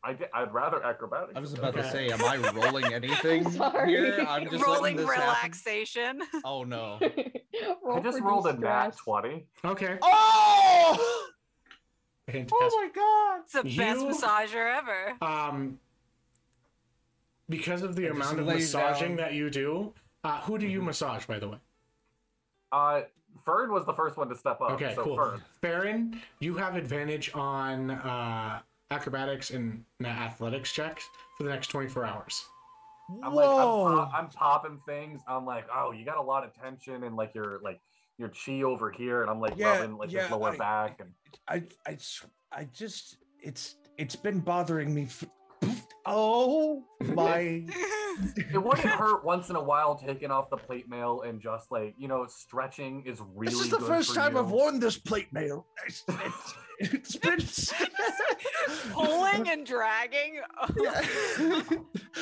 I'd rather acrobatics. I was about to Okay. say, am I rolling anything sorry. here? I'm just Rolling letting this happen. relaxation. Oh no. Roll I just for rolled a nat de-stress. 20. Okay. Oh! Fantastic. Oh my god! It's the best You- massager ever. Because of the I just amount of lay massaging down. that you do, who do you massage, by the way? Fern was the first one to step up. Okay, so cool. Fern. Farron, you have advantage on acrobatics and athletics checks for the next 24 hours. I'm popping things. I'm like, oh, you got a lot of tension and like your chi over here, and I'm like rubbing like his lower back and I just it's been bothering me. Oh my! it wouldn't hurt once in a while taking off the plate mail and just like stretching is really. This is the good first for time you. I've worn this plate mail. It's been Pulling and dragging.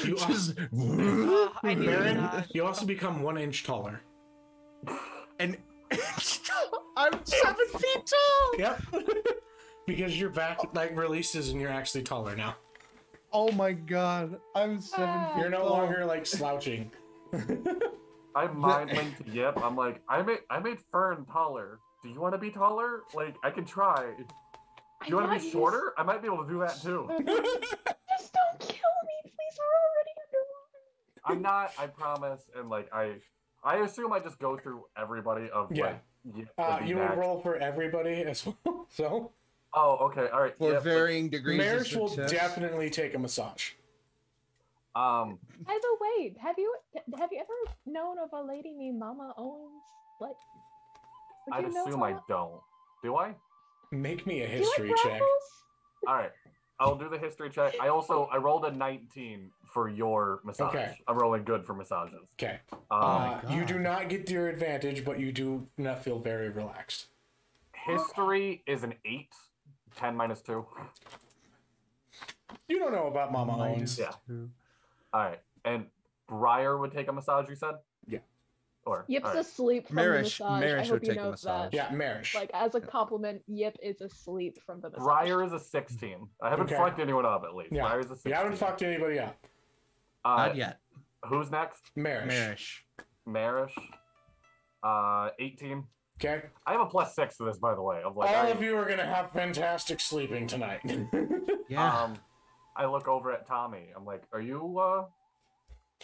You just I need a Farron, massage. you also become 1 inch taller. and I'm 7 feet tall. Yep. Because your back releases and you're actually taller now. Oh my god! I'm 7 feet. You're no tall. longer slouching. I mind linked Yip. I'm like, I made Fern taller. Do you want to be taller? Like, I can try. Do you want to be shorter? I might be able to do that too. Just don't kill me, please. We're already underwater. I'm not. I promise. And like, I assume I just go through everybody of Yeah. Yip would be You would next. roll for everybody as well. So Oh, okay. All right. For Yip, varying degrees Merish of will success. definitely take a massage. By the way, have you ever known of a lady named Mama Owens? Like, would I'd you know assume I Mama? don't. Do I? Make me a Do you history like check. raffles? All right. I'll do the history check. I rolled a 19 for your massage. Okay. I'm rolling good for massages. Okay. my You God. do not get your advantage, but you do not feel very relaxed. History is an 8. 10 minus 2. You don't know about Mama Owens. Yeah. All right. And Briar would take a massage, you said? Yeah. Or Yip's all right. asleep from Merish- the massage. I Merish hope would you take a know massage. that. Yeah, Merish. Like, as a compliment, Yip is asleep from the massage. Briar is a 16. I haven't Okay. fucked anyone up at least. Yeah. Briar's a 16. You haven't fucked anybody up. Not yet. Who's next? Merish. Merish. Merish. 18. Okay. I have a +6 to this, by the way. Of like, All of you are gonna have fantastic sleeping tonight. Yeah. I look over at Tommy. I'm like, are you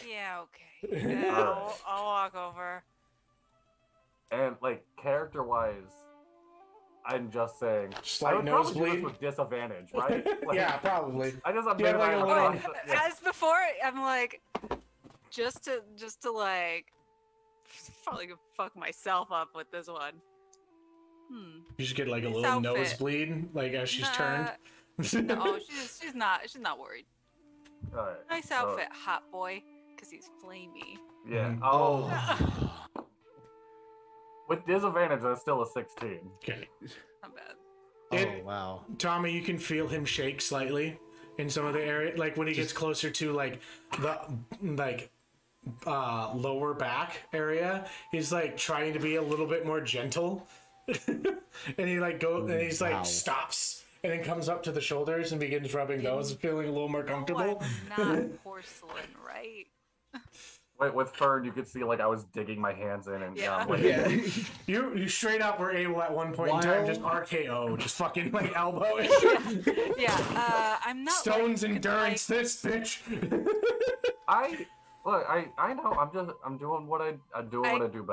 Yeah, okay. Yeah, I'll walk over. And like character-wise, I'm just saying. Slight I would probably do nosebleed? this with disadvantage, right? Like, Yeah, probably. I just Yeah, like a little- As before, I'm like, just to like, probably gonna fuck myself up with this one. You should get like a This little outfit. nosebleed, like as she's turned. No, she's not worried. All right, Nice so- outfit, hot boy, because he's flamey. Yeah. Mhm. Oh. With disadvantage, that's still a 16. Okay. Not bad. Oh, wow. Tommy, you can feel him shake slightly in some of the area, like when he gets closer to like the lower back area. He's like trying to be a little bit more gentle, and he like and he's like Wow. stops and then comes up to the shoulders and begins rubbing those, feeling a little more comfortable. Oh, I'm not porcelain, right? Wait, with Fern, you could see like I was digging my hands in and Yeah. like, Yeah. You straight up were able at one point in time just RKO, just fucking like elbow it. Yeah, I'm not. Stone's like, endurance, this bitch. I know. I'm doing what I do best. I'm good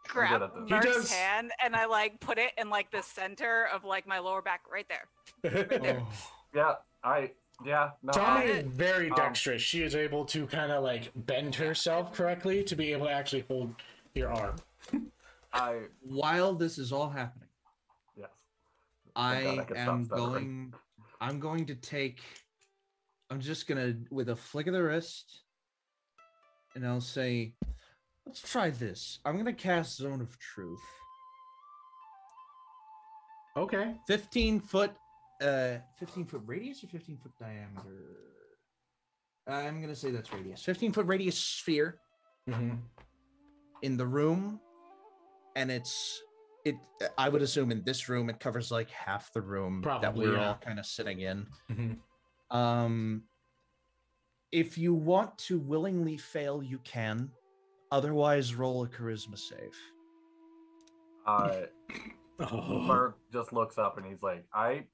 grab at this. He Merc's does- hand and I like put it in like the center of like my lower back, right there. Yeah. No. Tommy is very dexterous. She is able to kind of like bend herself correctly to be able to actually hold your arm. While this is all happening, Yes. I God, I can am stop stuttering. I'm going to take. I'm just gonna, with a flick of the wrist, and I'll say, "Let's try this." I'm gonna cast Zone of Truth. Okay. 15-foot 15-foot radius or 15-foot diameter? I'm gonna say that's radius. 15-foot radius sphere in the room, and I would assume in this room it covers like half the room that Probably, we're yeah. all kind of sitting in. Mhm. If you want to willingly fail, you can. Otherwise, roll a charisma save. Merc just looks up and he's like, I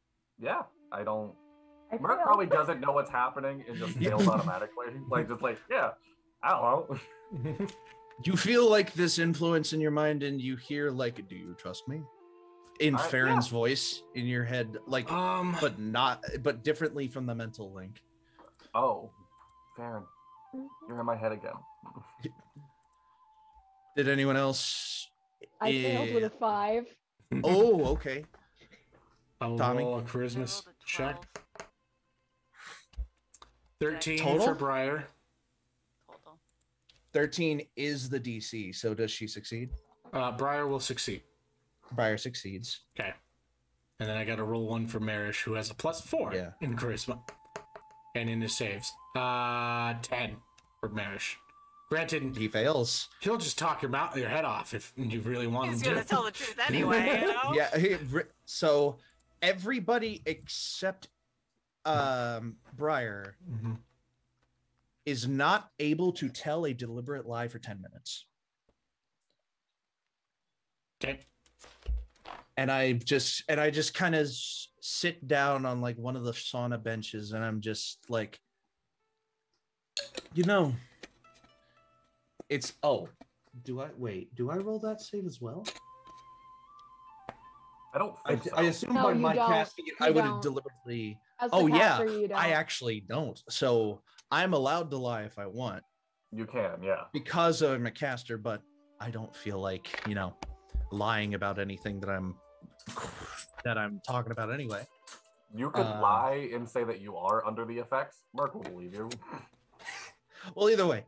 don't. I Merc failed. probably doesn't know what's happening and just fails automatically. Like, I don't know. You feel like this influence in your mind, and you hear like, "Do you trust me?" In Ferron's voice in your head, like, but differently from the mental link. Oh, Farron, you're in my head again. Did anyone else? I failed with a 5. Oh, okay. I'll Tommy? roll a charisma check. 13 Total? for Briar. 13 is the DC, so does she succeed? Briar will succeed. Briar succeeds. Okay. And then I got to roll 1 for Merish, who has a +4 in charisma. And in his saves. 10 for Merish. Granted, he fails. He'll just talk your head off if you really want He's him gonna to. tell the truth anyway, you know? Yeah. So everybody except Briar is not able to tell a deliberate lie for 10 minutes. Okay. And I just kind of sit down on like one of the sauna benches, and I'm just like, it's do I roll that save as well? I don't think so. I assume No, by you my don't. casting it, I You would have don't. deliberately. As the Oh yeah, caster, you don't. I actually don't. So I'm allowed to lie if I want You can, yeah. because I'm a caster, but I don't feel like lying about anything that I'm talking about anyway. You could lie and say that you are under the effects. Merc will believe you. Well, either way,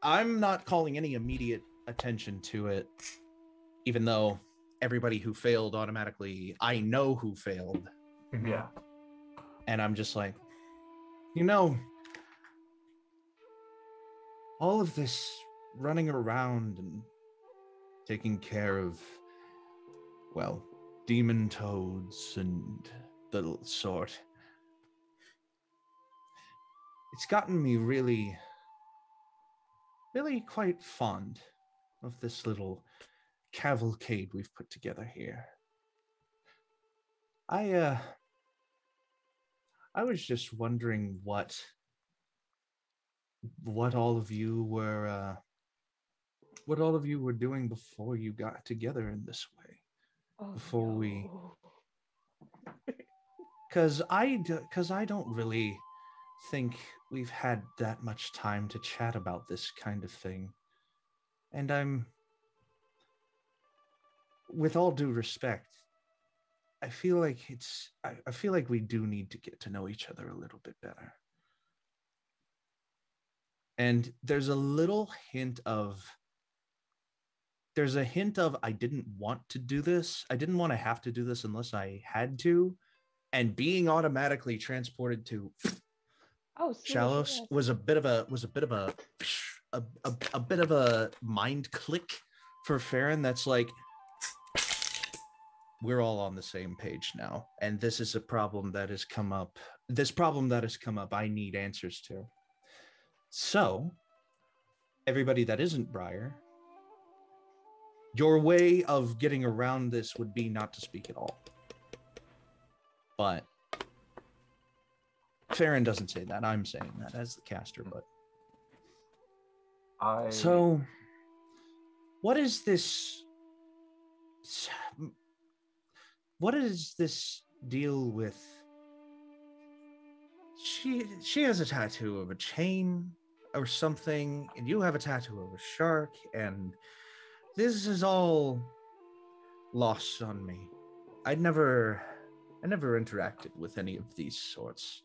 I'm not calling any immediate attention to it, even though everybody who failed automatically, I know who failed. Yeah. And I'm just like, all of this running around and taking care of, well, demon toads and the sort, it's gotten me really, really quite fond of this little cavalcade we've put together here. I was just wondering what all of you were doing before you got together in this way. Because I don't really think we've had that much time to chat about this kind of thing. And with all due respect, I feel like I feel like we do need to get to know each other a little bit better. And there's a hint of I didn't want to do this. I didn't want to have to do this unless I had to. And being automatically transported to Shalos was a bit of a mind click for Ferron. That's like, we're all on the same page now, and this is a problem that has come up. I need answers to. So, everybody that isn't Briar, your way of getting around this would be not to speak at all. But Ferron doesn't say that. I'm saying that as the caster, but So, what is this? What is this deal with? She has a tattoo of a chain or something, and you have a tattoo of a shark, and this is all lost on me. I never interacted with any of these sorts.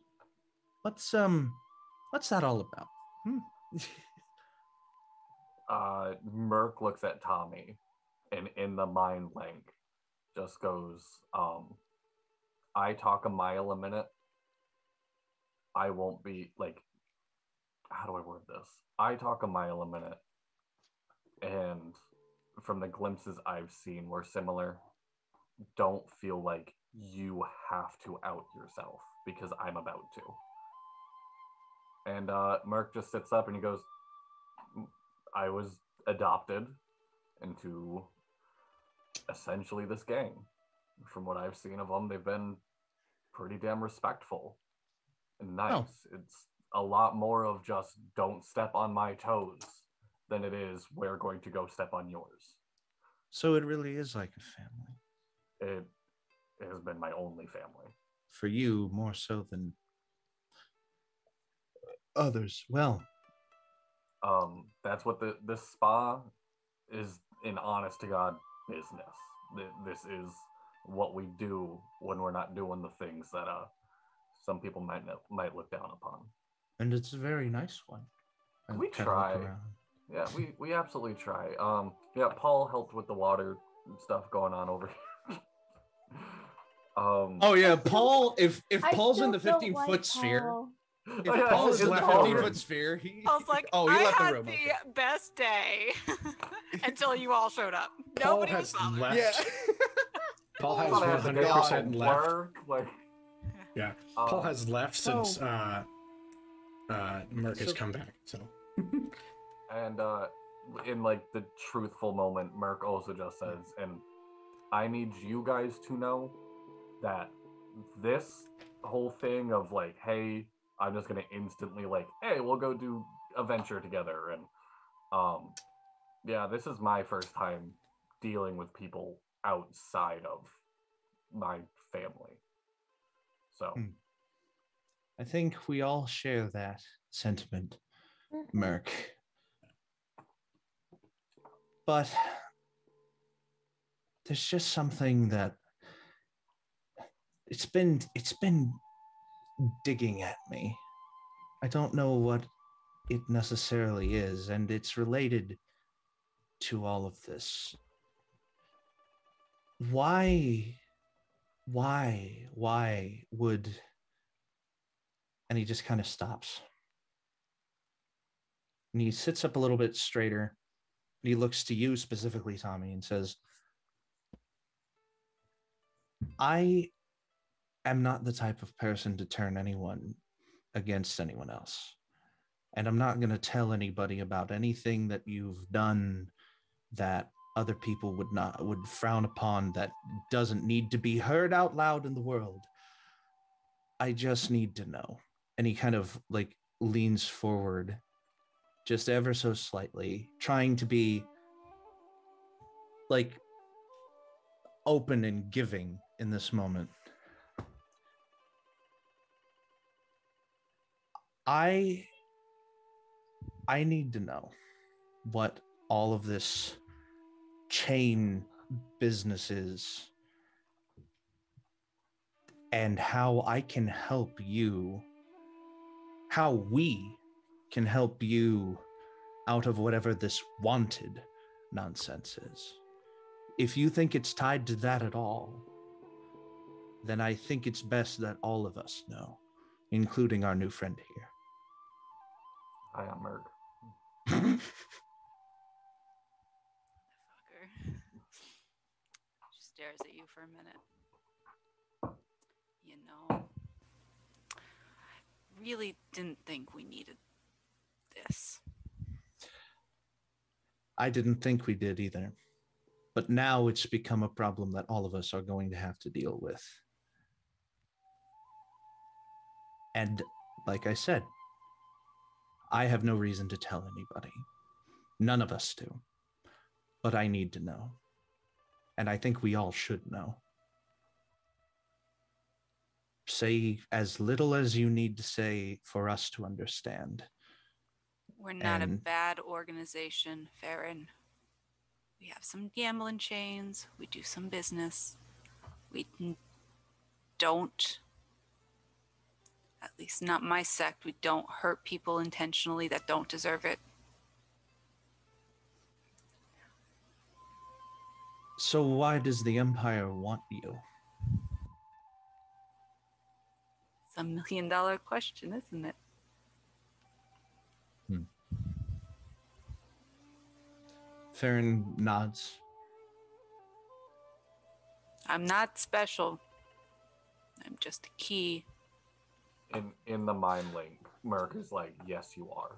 What's that all about? Merc looks at Tommy, and in the mind link just goes, I talk a mile a minute. I won't be like, how do I word this? I talk a mile a minute, and from the glimpses I've seen, we're similar. Don't feel like you have to out yourself because I'm about to. And Merc just sits up and he goes, I was adopted into essentially this gang. From what I've seen of them, they've been pretty damn respectful and nice. Oh. It's a lot more of just don't step on my toes than it is we're going to go step on yours. So it really is like a family. It has been my only family. For you, more so than others. Well, that's what this spa is, in honest to God business. This is what we do when we're not doing the things that some people might look down upon. And it's a very nice one. We try. Yeah, we absolutely try. Yeah, Paul helped with the water stuff going on over here. Oh yeah, Paul. If Paul's in the 15-foot sphere. If Paul is in the 15-foot sphere, I was like, he I left had the room. The best day until you all showed up. Paul Nobody has was bothered. left. Yeah. Paul has 100% left. Yeah, Paul has left since Merc has come back. So, and in like the truthful moment, Merc also just says, and I need you guys to know that this whole thing of like, hey, I'm just gonna instantly like, hey, we'll go do a venture together, and yeah, this is my first time dealing with people outside of my family. So I think we all share that sentiment, Merc. But there's just something that it's been digging at me. I don't know what it necessarily is, and it's related to all of this. Why would, and he just kind of stops. And he sits up a little bit straighter. And he looks to you specifically, Tommy, and says, I am not the type of person to turn anyone against anyone else. And I'm not going to tell anybody about anything that you've done that other people would frown upon, that doesn't need to be heard out loud in the world. I just need to know. And he kind of like leans forward just ever so slightly, trying to be like open and giving in this moment. I need to know what all of this chain business is and how I can help you, how we can help you out of whatever this wanted nonsense is. If you think it's tied to that at all, then I think it's best that all of us know, including our new friend here. I am Merc. Fucker. She stares at you for a minute. You know, really didn't think we needed this. I didn't think we did either. But now it's become a problem that all of us are going to have to deal with. And like I said, I have no reason to tell anybody. None of us do. But I need to know. And I think we all should know. Say as little as you need to say for us to understand. We're not a bad organization, Ferron. We have some gambling chains. We do some business. We don't, at least not my sect, we don't hurt people intentionally that don't deserve it. So why does the Empire want you? It's a $1 million question, isn't it? Ferron nods. I'm not special. I'm just a key. In the mind link, Merc is like, yes, you are.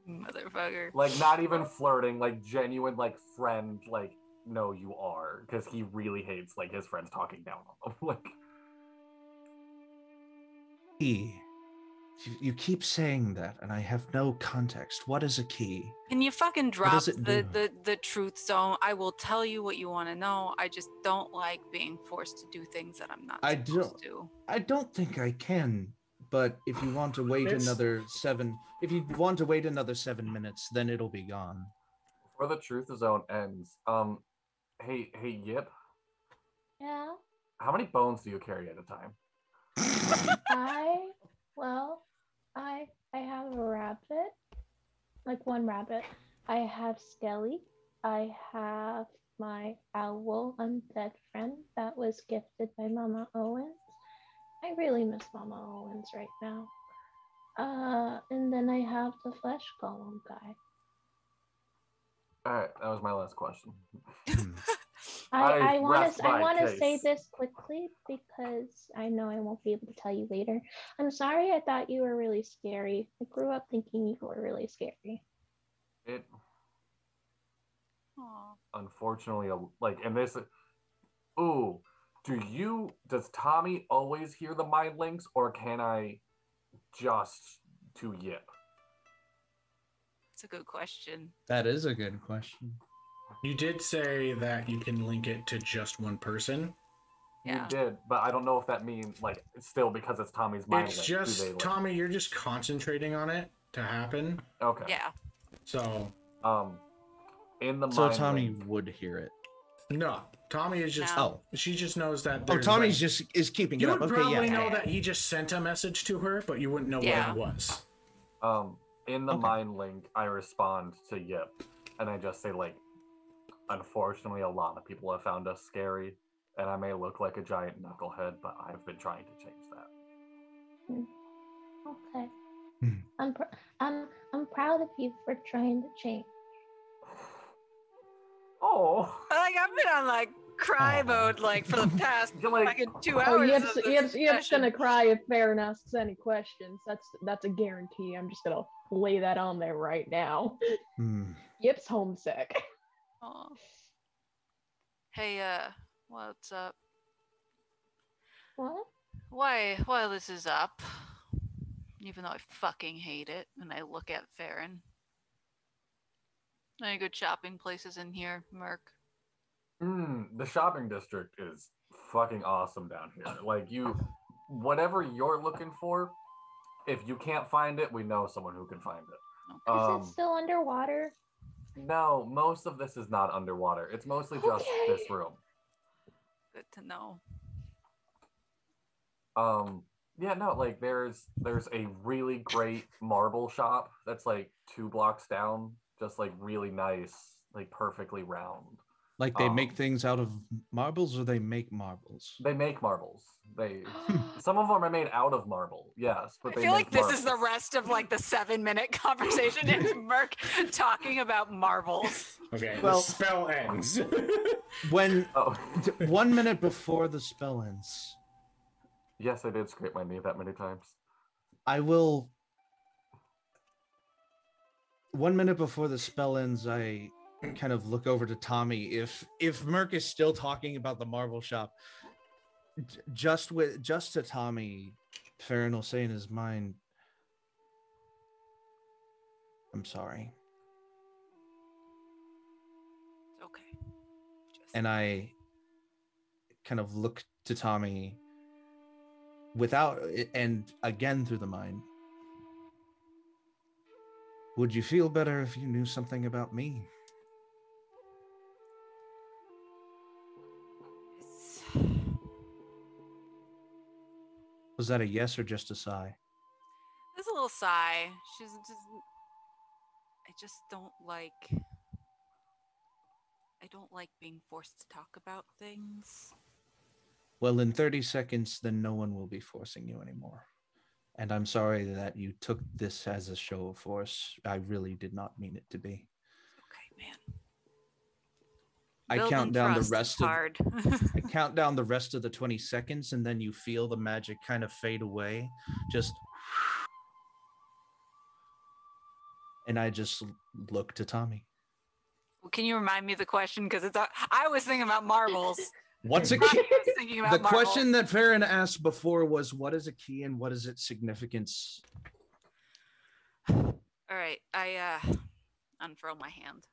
Motherfucker. Like, not even flirting, like, genuine, like, friend, like, no, you are. Because he really hates, like, his friends talking down on him. Like, Key. You keep saying that, and I have no context. What is a key? Can you fucking drop does it do? the truth zone? I will tell you what you want to know. I just don't like being forced to do things that I'm not supposed to. I don't think I can. But if you want to wait another 7 minutes, then it'll be gone. before the truth zone ends, hey Yip. Yeah. How many bones do you carry at a time? I have a rabbit, like one rabbit. I have Skelly. I have my owl undead friend that was gifted by Mama Owens. I really miss Mama Owens right now. And then I have the flesh golem guy. Alright, that was my last question. I want to say this quickly because I know I won't be able to tell you later. I'm sorry, I thought you were really scary. I grew up thinking you were really scary. It unfortunately, like, and this, ooh, does Tommy always hear the mind links, or can I just to Yip? That's a good question. That is a good question. You did say that you can link it to just one person. Yeah. You did, but I don't know if that means, like, still because it's Tommy's mind It's link. just, Tommy, you're just concentrating on it to happen. Okay. Yeah. So, in the so mind Tommy link, would hear it. No, Tommy is just. No. She just knows that. Oh, Tommy's just is keeping You it up. would Okay, probably yeah. know that he just sent a message to her, but you wouldn't know Yeah. what it was. in the mind link, I respond to Yip, and I just say, like, unfortunately, a lot of people have found us scary, and I may look like a giant knucklehead, but I've been trying to change that. Okay. Hmm. I'm proud of you for trying to change. Oh. Like I've been on like cry mode like for the past like, fucking 2 Oh, hours. Yip's gonna cry if Ferron asks any questions. That's a guarantee. I'm just gonna lay that on there right now. Yip's homesick. Aw. Hey, what's up? What? Why this is up? Even though I fucking hate it, and I look at Ferron. Any good shopping places in here, Merc? The shopping district is fucking awesome down here. Like whatever you're looking for, if you can't find it, we know someone who can find it. Is it still underwater? No, most of this is not underwater. It's mostly just this room. Good to know. Yeah, no, like there's a really great marble shop that's like 2 blocks down, just like really nice, like perfectly round. Like they make things out of marbles, or they make marbles? They make marbles. Some of them are made out of marble, yes, but I feel like this is the rest of like the 7-minute conversation. It's Merc talking about marbles. Okay, well, the spell ends. When 1 minute before the spell ends. Yes, I did scrape my knee that many times. I will. 1 minute before the spell ends, I kind of look over to Tommy. If Merc is still talking about the marble shop, just to Tommy, Ferron will say in his mind, "I'm sorry." It's okay. And I kind of look to Tommy and again through the mind. Would you feel better if you knew something about me? Was that a yes or just a sigh? There's a little sigh. I just don't like. I don't like being forced to talk about things. Well, in 30 seconds, then no one will be forcing you anymore. And I'm sorry that you took this as a show of force. I really did not mean it to be. Okay, man. I Building count down the trust rest is of hard. I count down the rest of the 20 seconds, and then you feel the magic kind of fade away. And I just look to Tommy. Well, can you remind me of the question? Because I was thinking about marbles. What's a key? The marbles. question that Ferron asked before was, what is a key and what is its significance? All right, I unfurl my hand.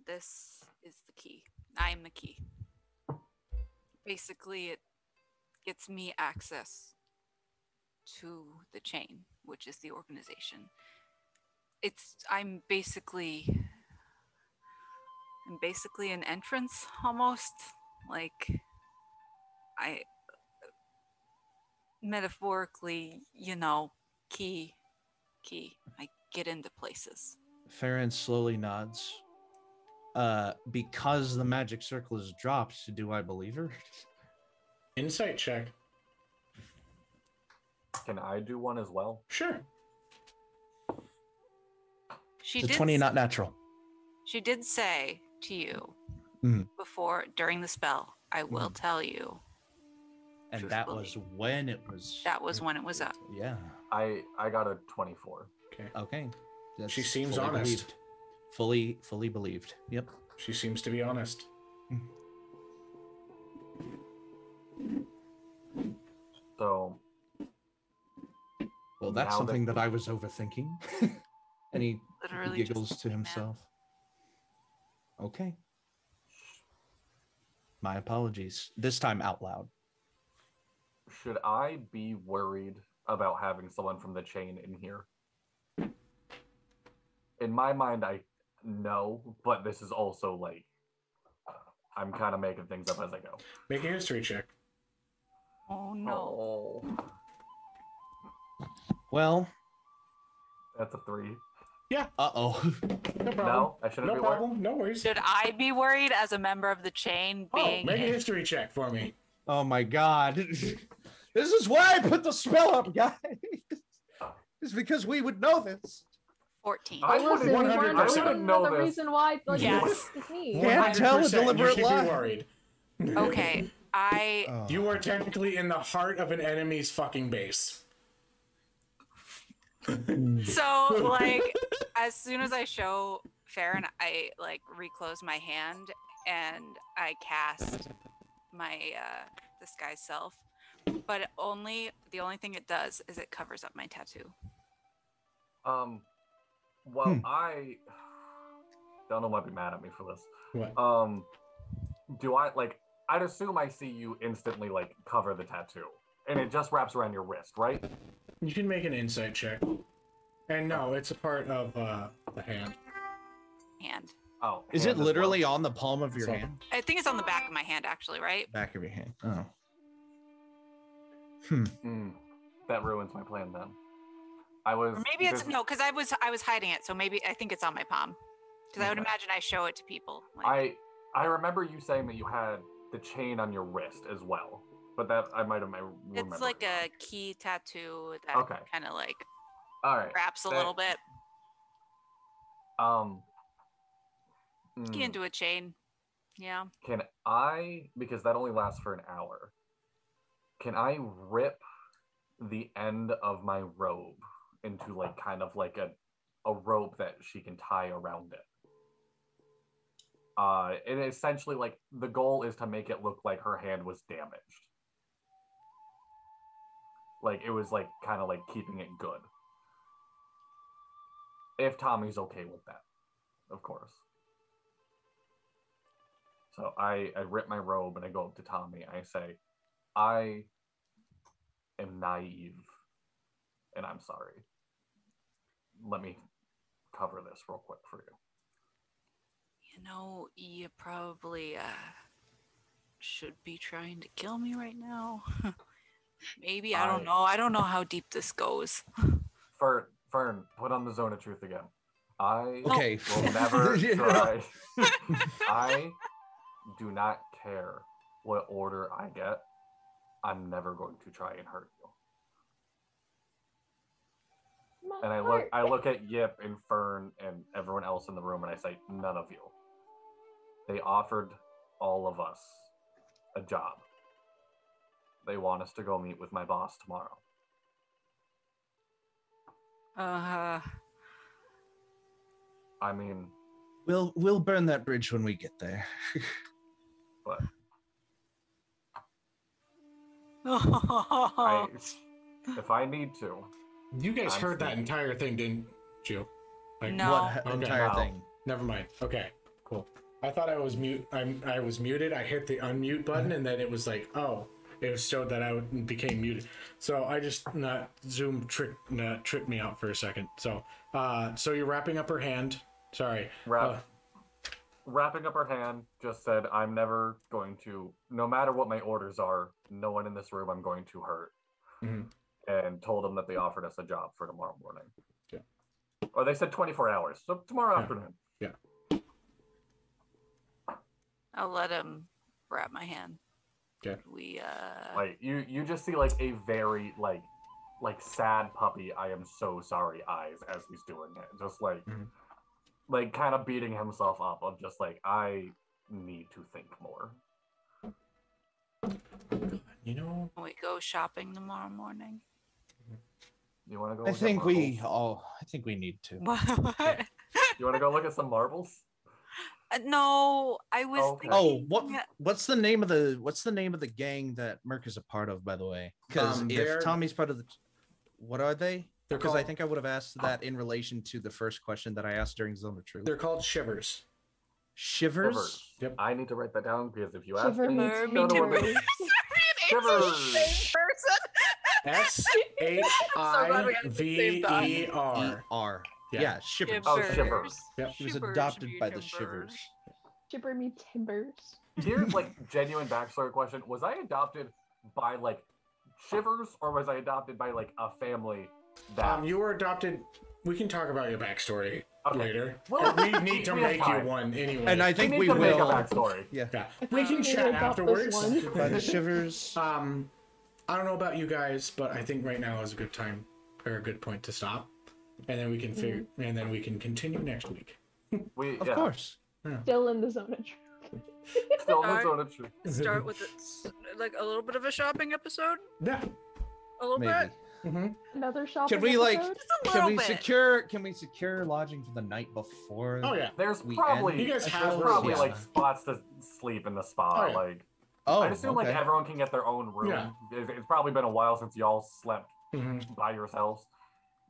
This is the key. I am the key. Basically, it gets me access to the chain, which is the organization. I'm basically an entrance almost. Like I metaphorically, key. I get into places. Ferron slowly nods. Because the magic circle is dropped, do I believe her? Insight check. Can I do one as well? Sure. It's a 20, not natural. She did say to you before, during the spell, I will tell you. And that was when it was. That was when it was up. Yeah. I got a 24. Okay. That's She seems fully honest. Believed. Fully believed. Yep. She seems to be honest. So. Well, that's something that I was overthinking. And he literally giggles to himself. Okay. My apologies. This time out loud. Should I be worried about having someone from the chain in here? In my mind, I know, but this is also like, I'm kind of making things up as I go. Make a history check. Oh, no. Well. That's a 3. Yeah. Uh-oh. No problem. No, I shouldn't be worried. No worries. Should I be worried as a member of the chain being... make a history check for me. Oh my god. This is why I put the spell up, guys. It's because we would know this. 14. I Listen, wouldn't- you 100%. want I wouldn't know another this. reason why like Yes. it's me. Can't tell a 100%, deliberate you should lie. be worried. Okay, You are technically in the heart of an enemy's fucking base. So, like, as soon as I show Ferron, I, like, reclose my hand and I cast my disguise self. But the only thing it does is it covers up my tattoo. Well, I Donald might be mad at me for this. What? Do I, like, I'd assume I see you instantly, like, cover the tattoo. And it just wraps around your wrist, right? You can make an insight check. And no, it's a part of the hand. Hand. Oh. Is hand it as literally well. on the palm of your So- hand? I think it's on the back of my hand, actually, right? Back of your hand. Oh. That ruins my plan then. I was. Or maybe it's there's- no, because I was hiding it, so maybe I think it's on my palm. Because I would Okay. imagine I show it to people. Like, I remember you saying that you had the chain on your wrist as well, but that I might have remembered. it's like a key tattoo that Okay. kind of like All right. wraps a that- little bit. mm, Key into a chain. Yeah. Can I, because that only lasts for an hour, can I rip the end of my robe into like kind of like a rope that she can tie around it? And essentially, like, the goal is to make it look like her hand was damaged. Like, it was like kind of like keeping it good. If Tommy's okay with that, of course. So I rip my robe and I go up to Tommy. I say, I am naive and I'm sorry. Let me cover this real quick for you. You know, you probably should be trying to kill me right now. Maybe, I don't know. I don't know how deep this goes. Fern, put on the zone of truth again. I Okay. will never try. I do not care what order I get. I'm never going to try and hurt you. My And heart. I look at Yip and Fern and everyone else in the room and I say, none of you. They offered all of us a job. They want us to go meet with my boss tomorrow. I mean, We'll burn that bridge when we get there. but Oh, if I need to, You guys I'm heard that speaking. entire thing, didn't you? Like, No. What Okay. entire No. thing? Never mind. Okay, cool. I thought I was mute. I was muted. I hit the unmute button, and then it was like, oh, it showed that I became muted. So I just Zoom tricked me out for a second. So so you're wrapping up her hand. Sorry. wrapping up her hand, just said, I'm never going to, no matter what my orders are, no one in this room I'm going to hurt. Mhm. And told them that they offered us a job for tomorrow morning. Yeah. Or they said 24 hours, so tomorrow Yeah. afternoon. I'll let him grab my hand. Okay. We Like you just see like a very like sad puppy, I am so sorry eyes as he's doing it. Just like Mhm. like kind of beating himself up of just like, I need to think more. You know, when we go shopping tomorrow morning. You want to go? I look at think we marbles? I think we need to. What? You want to go look at some marbles? No, I was Okay. thinking. Oh, what's the name of the gang that Merc is a part of, by the way? Because they're- if Tommy's part of the, what are they? They're Because I called- think I would have asked that in relation to the first question that I asked during Zone of Truth. they're called Shivers. Shivers. Yep. I need to write that down because if you ask Shiver me, me I don't know what they- timbers. Shivers. SHIVER. R. Yeah. Yeah, Shivers. Oh, Shivers. Yep. He was adopted by the Shivers. Shiver me timbers. Here's like genuine backstory question: was I adopted by like Shivers, or was I adopted by like a family that? You were adopted. We can talk about your backstory Okay. later. Well, we need to we have make you time. one anyway. And I think need we to make a will. backstory. Yeah. yeah, we can need to chat adopt this afterwards. one. By the Shivers. I don't know about you guys, but I think right now is a good time. are a good point to stop, and then we can figure, and then we can continue next week. Of course. Yeah. Still in the zone of truth. Still in the zone of truth. Start with like a little bit of a shopping episode. Yeah. A little bit. Another shopping Can we like? episode? Can we bit. secure? Can we secure lodging for the night before? Oh yeah. There's We probably end? You guys have there's probably rooms. like spots to sleep in the spa. Oh, yeah. Like Oh, I assume like okay. everyone can get their own room. Yeah. It's probably been a while since y'all slept Mhm. by yourselves.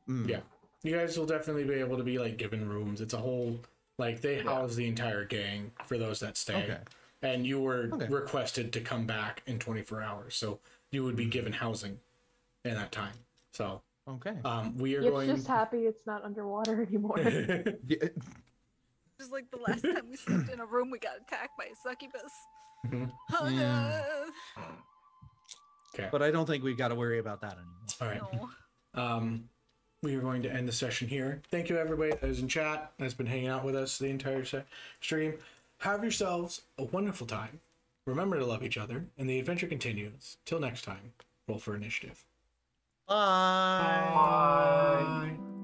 Yeah. You guys will definitely be able to be like given rooms. It's a whole like they house the entire gang for those that stay. Okay. And you were Okay. requested to come back in 24 hours, so you would be given housing in that time. So Okay. we are It's going. just happy it's not underwater anymore. Yeah. Just like the last time we slept in a room, we got attacked by a succubus. Mhm. Oh no. Okay. But I don't think we've got to worry about that anymore. All right. No. We are going to end the session here. Thank you, everybody that is in chat, that's been hanging out with us the entire stream. Have yourselves a wonderful time. Remember to love each other, and the adventure continues. Till next time, roll for initiative. Bye. Bye.